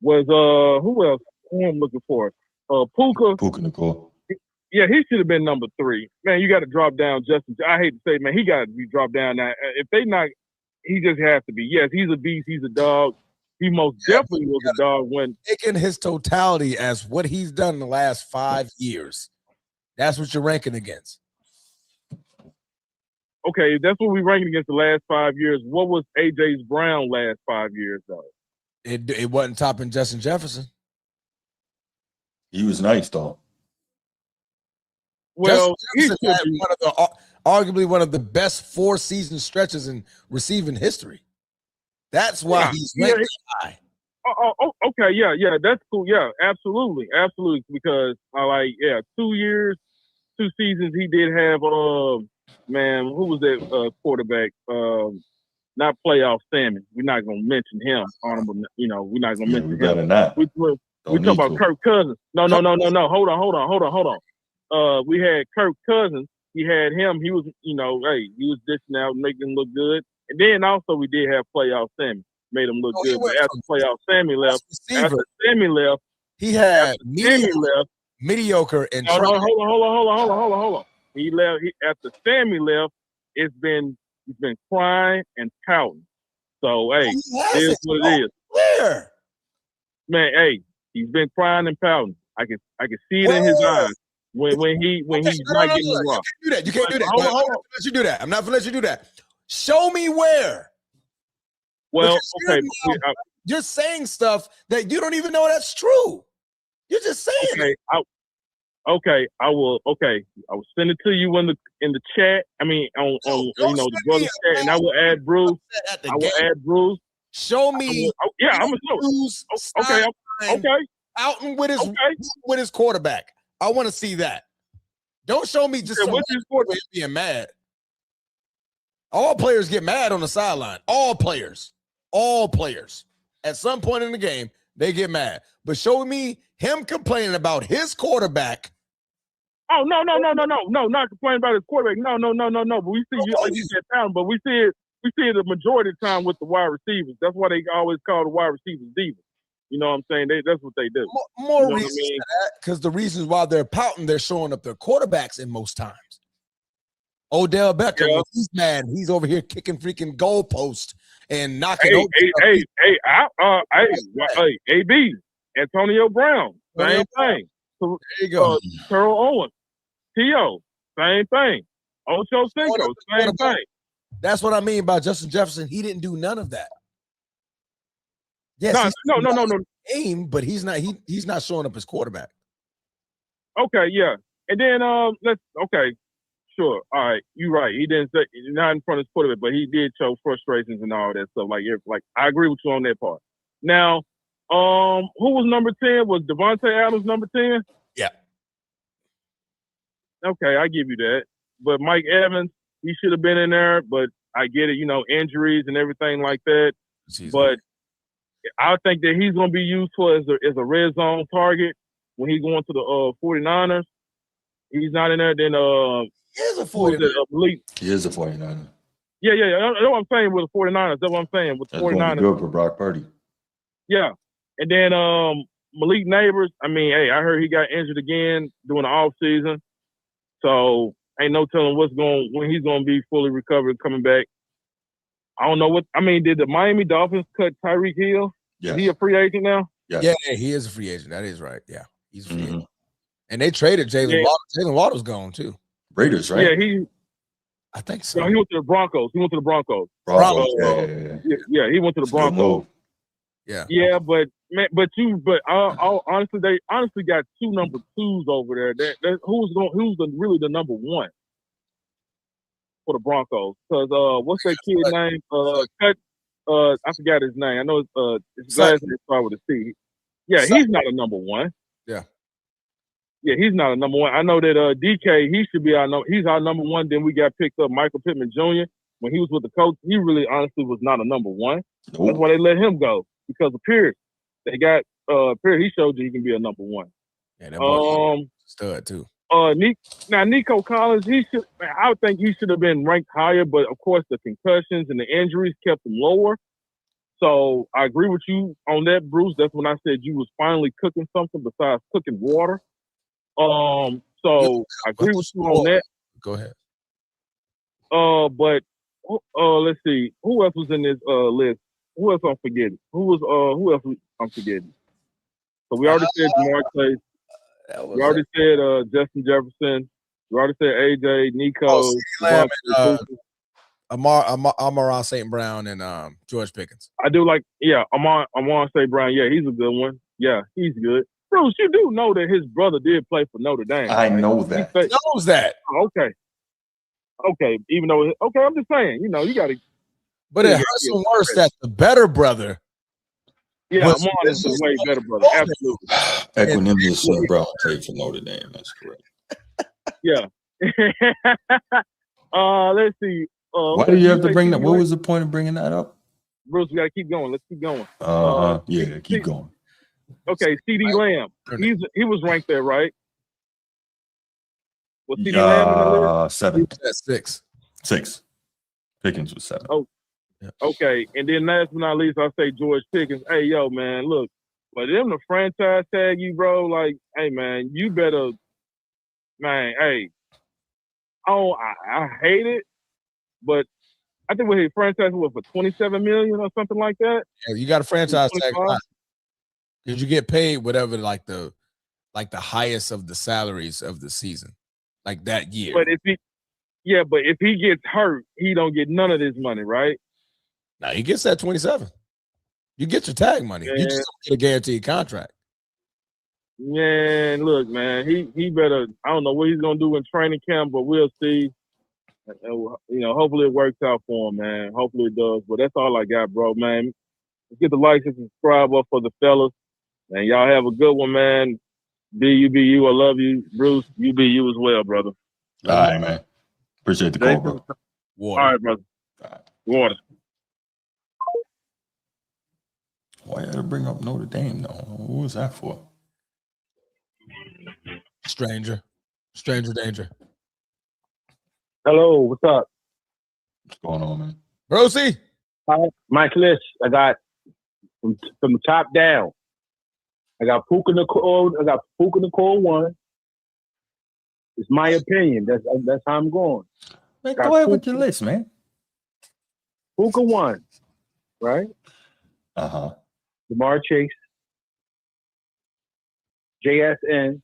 was who else? Who I'm looking for? Puka Nicole. Yeah, he should have been number 3. Man, you got to drop down Justin. I hate to say, man, he got to be dropped down now. If they not, he just has to be. Yes, he's a beast. He's a dog. He most definitely was a dog when taking his totality as what he's done in the last 5 years. That's what you're ranking against. Okay, that's what we're ranking against the last 5 years. What was AJ Brown last 5 years though? It wasn't topping Justin Jefferson. He was nice though. Well, Justin Jefferson had arguably one of the best 4-season stretches in receiving history. That's why he's ranked high. Oh, okay, yeah, that's cool. Yeah, absolutely, because 2 years, 2 seasons he did have. Man, who was that quarterback? Not playoff Sammy. We're not gonna mention him. Honorable, you know, we're not gonna mention we him. Gotta not. We talking about Kirk Cousins. No. Hold on. We had Kirk Cousins. He had him. He was, you know, he was dishing out, making him look good. And then also we did have playoff Sammy, made him look good. But after playoff Sammy left, he had mediocre and hold on. He left. After Sammy left, he's been crying and pouting. So here's what it is. Where? Man, he's been crying and pouting. I can see it in his eyes when he's not getting the rock. You can't do that. Hold on. Let you do that. I'm not gonna let you do that. Show me where. Well, okay. You're saying stuff that you don't even know that's true. You're just saying. I will. Okay, I will send it to you in the chat. I mean, on the brother chat, and I will add Bruce. I will add Bruce. Show me. I'm gonna show. Okay. Outing with his quarterback. I want to see that. Don't show me just some being mad. All players get mad on the sideline. All players. At some point in the game, they get mad. But show me him complaining about his quarterback. Oh, no, not complaining about his quarterback. No. But we see you, like you said, talent, but we see it the majority of the time with the wide receivers. That's why they always call the wide receivers divas. You know what I'm saying? That's what they do. More reasons for that, because the reasons why they're pouting, they're showing up their quarterbacks in most times. Odell Beckham, when he's mad, he's over here kicking freaking goalposts and knocking AB, Antonio Brown, same thing. There you go. Terrell Owens, T.O., same thing. Ocho Cinco, same thing. That's what I mean by Justin Jefferson. He didn't do none of that. Yes, no. Aim, but he's not showing up as quarterback. Okay, yeah. And then sure. All right, you're right. He didn't say not in front of his quarterback, but he did show frustrations and all that stuff. Like I agree with you on that part. Now, who was number 10? Was Devontae Adams number 10? Yeah. Okay, I give you that. But Mike Evans, he should have been in there, but I get it, injuries and everything like that. But I think that he's going to be useful as a red zone target when he's going to the 49ers. He's not in there, then he is a 49er. He is a 49er. Yeah. That's what I'm saying with the 49ers. That's what I'm saying with the 49ers. Going to be good for Brock Purdy. Yeah. And then Malik Neighbors, I heard he got injured again during the off season. So ain't no telling when he's going to be fully recovered coming back. I don't know what. I mean, did the Miami Dolphins cut Tyreek Hill? Yes. Is he a free agent now? Yes. Yeah, he is a free agent. That is right. Yeah, he's a free agent. And they traded Jalen Waddle. Jalen Waddle's gone too. Raiders, right? Yeah, I think so. No, he went to the Broncos. Broncos. Yeah, he went to the Broncos. Yeah, but honestly, they honestly got 2 number 2s over there. Who's really the number 1 for the Broncos? Because what's that kid name? I forgot his name. I know his last name started with a C. Yeah, he's not a number 1. Yeah, he's not a number 1. I know that DK, he should be he's our number 1. Then we got picked up Michael Pittman Jr. When he was with the coach. He really honestly was not a number 1. Nope. That's why they let him go, because of Pierce. They got Pierce. He showed you he can be a number 1. Yeah, that boy stud too. Nico Collins, I would think he should have been ranked higher, but of course the concussions and the injuries kept him lower. So I agree with you on that, Bruce. That's when I said you was finally cooking something besides cooking water. So I agree with you on that. Go ahead. But let's see, who else was in this list? Who else I'm forgetting? Who else I'm forgetting? So we already said Jamar Chase. We already said Justin Jefferson. We already said AJ, Nico, Amon St. Brown, and George Pickens. I do like, Amon St. Brown. Yeah, he's a good one. Yeah, he's good. Bruce, you do know that his brother did play for Notre Dame. I know that. He knows that. Oh, okay. Even though, I'm just saying, you got to. But it hurts him worse that the better brother. Yeah, Amon is a way better brother. Absolutely. Equanimous St. Brown played for Notre Dame. That's correct. Yeah. Let's see. Why do you have to bring that? What was the point of bringing that up? Bruce, we got to keep going. Let's keep going. Yeah, keep going. Okay, CD Lamb. He was ranked there, right? Was CD Lamb in the list? 7. 6. Pickens was 7. Oh, okay. And then last but not least, I say George Pickens. Hey, yo, man, look, for them to franchise tag you, bro, like, hey, man, you better, man, hey. Oh, I hate it, but I think we hit franchise for $27 million or something like that. Yeah, you got a franchise tag. Did you get paid whatever like the highest of the salaries of the season, like that year? But if he gets hurt, he don't get none of this money, right? No, he gets that 27. You get your tag money. You just don't get a guaranteed contract. Man, look, man, he better. I don't know what he's gonna do in training camp, but we'll see. Hopefully it works out for him, man. Hopefully it does. But that's all I got, bro, man. Let's get the like and subscribe up for the fellas. And y'all have a good one, man. You be you. I love you. Bruce, you be you as well, brother. All right, man. Appreciate the call, bro. Water. All right, brother. All right. Water. Why you had to bring up Notre Dame, though? What was that for? Stranger danger. Hello, what's up? What's going on, man? Rosie. Hi, Mike List. I got from the top down. I got Puka Nicole 1. It's my opinion. That's how I'm going. Man, go ahead with your list, man. Puka 1, right? Jamar Chase, JSN,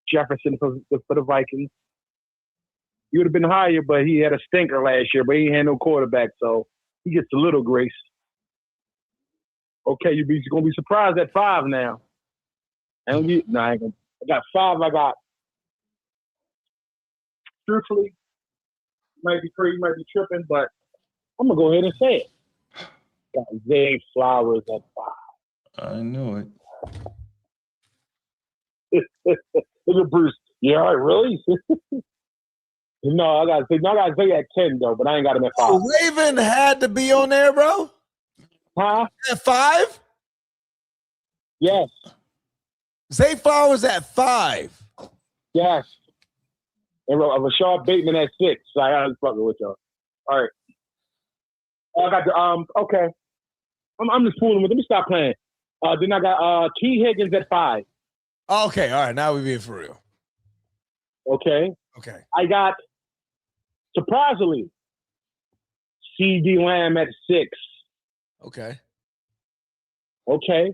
Jefferson for the Vikings. He would have been higher, but he had a stinker last year, but he had no quarterback, so he gets a little grace. Okay, you're going to be surprised at 5 now. I got 5. I got, truthfully, might be crazy, might be tripping, but I'm going to go ahead and say it. Got Zay Flowers at 5. I knew it. Look at Bruce. Yeah, all right, really? No, I got Zay at 10 though, but I ain't got him at 5. Raven had to be on there, bro. Huh? At 5? Yes. Zay Flowers at 5. Yes. And Rashad Bateman at 6. So I got to fucking with y'all. All right. I got the okay. I'm just fooling with. Let me stop playing. Then I got T. Higgins at 5. Okay, all right. Now we being for real. Okay. Okay. I got, surprisingly, C.D. Lamb at 6. Okay. Okay.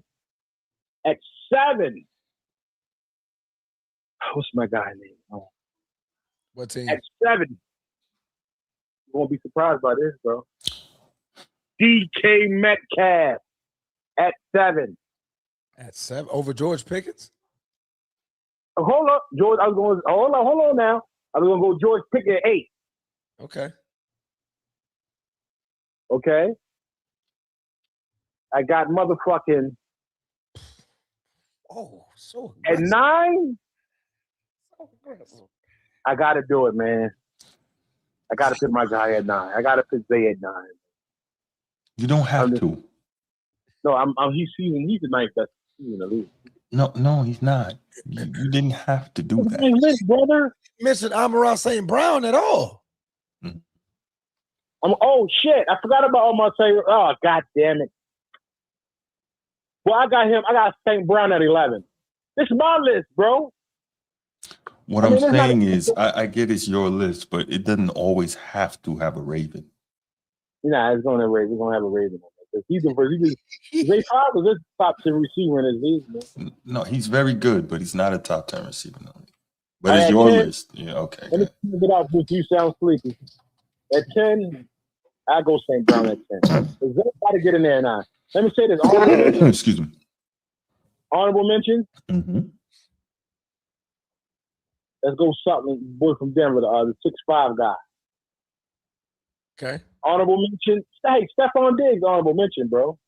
At 7. What's my guy name? Oh. What team? At 7. You won't be surprised by this, bro. DK Metcalf at 7. At 7 over George Pickens? Hold up, George. Hold on now. I was gonna go George Pickens at 8. Okay. Okay. I got motherfucking so at aggressive. 9. So aggressive. I gotta do it, man. I gotta pick my guy at 9. I gotta pick Zay at 9. You don't have to. No, he's the ninth best in the league. No, he's not. You didn't have to do that. Listen, brother. Mentioned Amon-Ra St. Brown at all. Oh shit! I forgot about Omar St. Oh god damn it! Well, I got him. I got St. Brown at 11. This is my list, bro. What I'm saying is, I get it's your list, but it doesn't always have to have a Raven. Nah, it's gonna have a Raven. It's gonna have a Raven. He's the first. Zay Flowers is this top 10 receiver in his league, man. No, he's very good, but he's not a top 10 receiver in the league. But it's your list. Yeah, okay. Let me get out because you sound sleepy. At 10, I go St. Brown at 10. Zay got to get in there now. Let me say this. Excuse me. Honorable mention. Mm-hmm. Let's go something. Boy from Denver, the 6'5" guy. Okay. Honorable mention. Hey, Stephon Diggs, honorable mention, bro.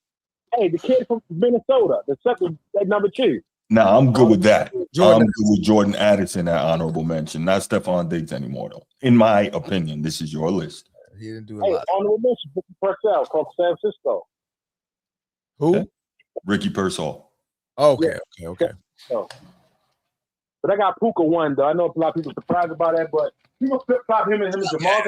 Hey, the kid from Minnesota, the second at number 2. Nah, I'm good with that. I'm good with Jordan Addison at honorable mention. Not Stephon Diggs anymore, though. In my opinion, this is your list. He didn't do a lot. Honorable mention, Ricky Purcell from San Francisco. Who? Okay. Ricky Pearsall. Okay. So, but I got Puka 1, though. I know a lot of people are surprised about that, but people flip-flop him and Jamal.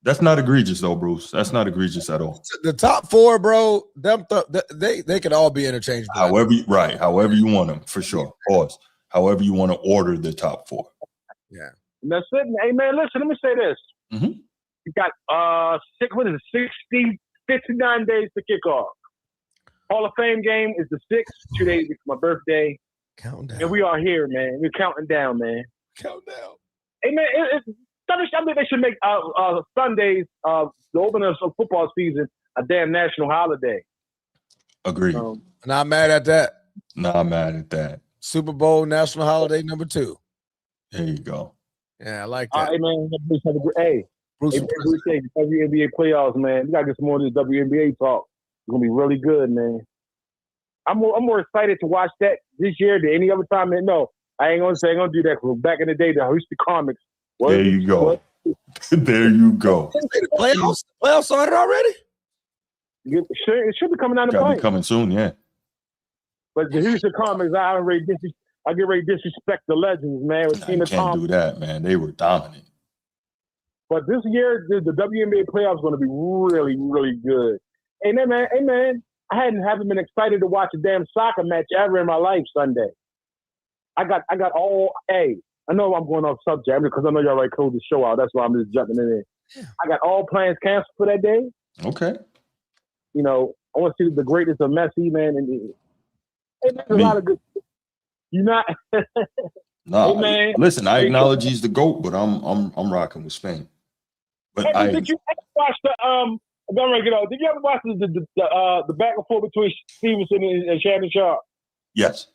That's not egregious, though, Bruce. That's not egregious at all. The top 4, bro, they could all be interchangeable. However you want them, for sure. Pause. However you want to order the top 4. Yeah. And that's it. Hey, man, listen, let me say this. Mm-hmm. You got 59 days to kick off. Hall of Fame game is the 6th, 2 days before my birthday. Counting down. And we are here, man. We're counting down, man. Count down. Hey, man, I think they should make Sundays, the opener of football season, a damn national holiday. Agreed. Not mad at that. Not mad at that. Super Bowl national holiday number 2. There you go. Yeah, I like that. Hey, man. Hey, Bruce, WNBA playoffs, man. We got to get some more of this WNBA talk. It's going to be really good, man. I'm more excited to watch that this year than any other time. No, I ain't going to do that. Back in the day, the Houston Comics. There you go. There you go. The playoffs started already? It should be coming down the Gotta pipe. be coming soon, yeah. But the Houston Comics, I get ready to disrespect the legends, man. With You can't do that, man. They were dominant. But this year, the WNBA playoffs is going to be really, really good. Hey, man, I haven't been excited to watch a damn soccer match ever in my life Sunday. I got all. Hey, I know I'm going off subject because I know y'all already closed the show out. That's why I'm just jumping in there. I got all plans canceled for that day. Okay. You know, I want to see the greatness of Messi, man. And there's a lot of good. You not? No, hey, man. Listen, I acknowledge he's the GOAT, but I'm rocking with Spain. But hey, did you ever watch the I'm gonna get out. Did you ever watch the back and forth between Stevenson and Shannon Sharp? Yes.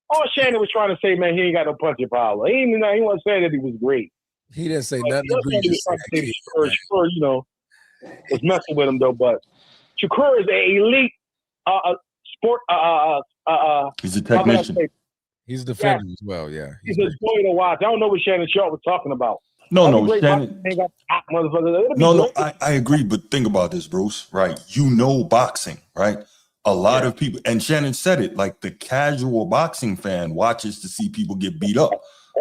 All Shannon was trying to say, man, he ain't got no punching power. He wasn't saying that he was great. He didn't say nothing egregious. Shakur, you know, was messing with him though. But Shakur is an elite sport. He's a technician. He's a defender as well. Yeah, he's a joy to watch. I don't know what Shannon Sharp was talking about. No, Shannon. No, great. I agree, but think about this, Bruce, right? You know boxing, right? A lot of people, and Shannon said it, like the casual boxing fan watches to see people get beat up,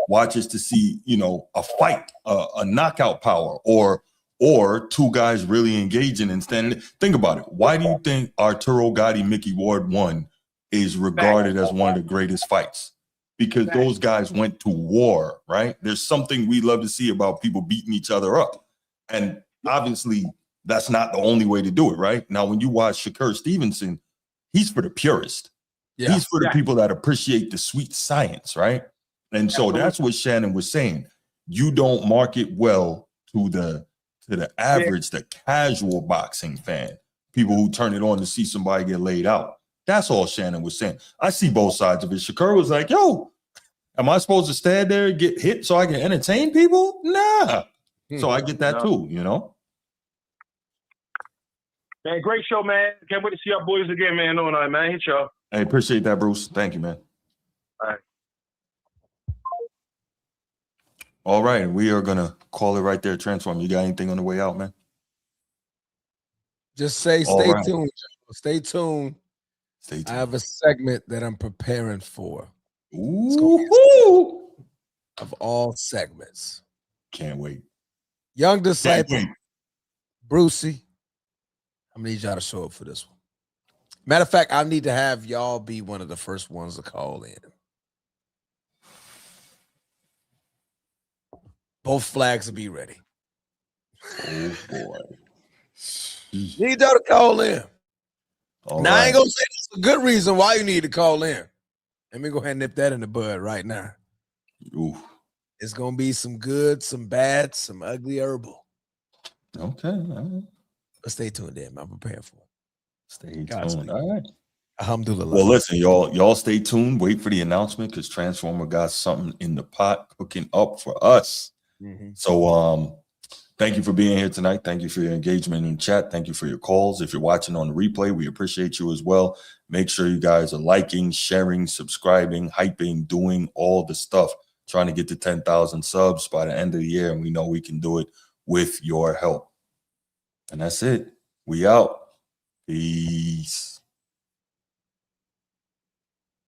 watches to see, you know, a fight, a knockout power, or 2 guys really engaging and standing. Think about it. Why do you think Arturo Gatti, Mickey Ward 1 is regarded as one of the greatest fights? because those guys went to war, right? There's something we love to see about people beating each other up. And obviously, that's not the only way to do it, right? Now, when you watch Shakur Stevenson, he's for the purist. Yeah. He's for the people that appreciate the sweet science, right? And so that's what Shannon was saying. You don't market well to the average, the casual boxing fan, people who turn it on to see somebody get laid out. That's all Shannon was saying. I see both sides of it. Shakur was like, yo, am I supposed to stand there and get hit so I can entertain people? Nah. So I get that too, you know? Man, great show, man. Can't wait to see y'all boys again, man. No night, man. Hit y'all. Hey, appreciate that, Bruce. Thank you, man. All right. All right. We are going to call it right there. Transform. You got anything on the way out, man? Just say stay tuned. Stay tuned. Stay tuned. I have a segment that I'm preparing for. Ooh. Of all segments. Can't wait. Young disciple, Brucey. I'm gonna need y'all to show up for this one. Matter of fact, I need to have y'all be one of the first ones to call in. Both flags will be ready. Oh boy. Need y'all to call in. Now I ain't gonna say that's a good reason why you need to call in. Let me go ahead and nip that in the bud right now. Ooh. It's gonna be some good, some bad, some ugly herbal. Okay. All right. But stay tuned in. I'm prepared for it. Stay tuned. All right. Alhamdulillah. Well, listen, y'all stay tuned. Wait for the announcement because Transformer got something in the pot cooking up for us. Mm-hmm. So thank you for being here tonight. Thank you for your engagement in chat. Thank you for your calls. If you're watching on the replay, we appreciate you as well. Make sure you guys are liking, sharing, subscribing, hyping, doing all the stuff, trying to get to 10,000 subs by the end of the year. And we know we can do it with your help. And that's it. We out. Peace.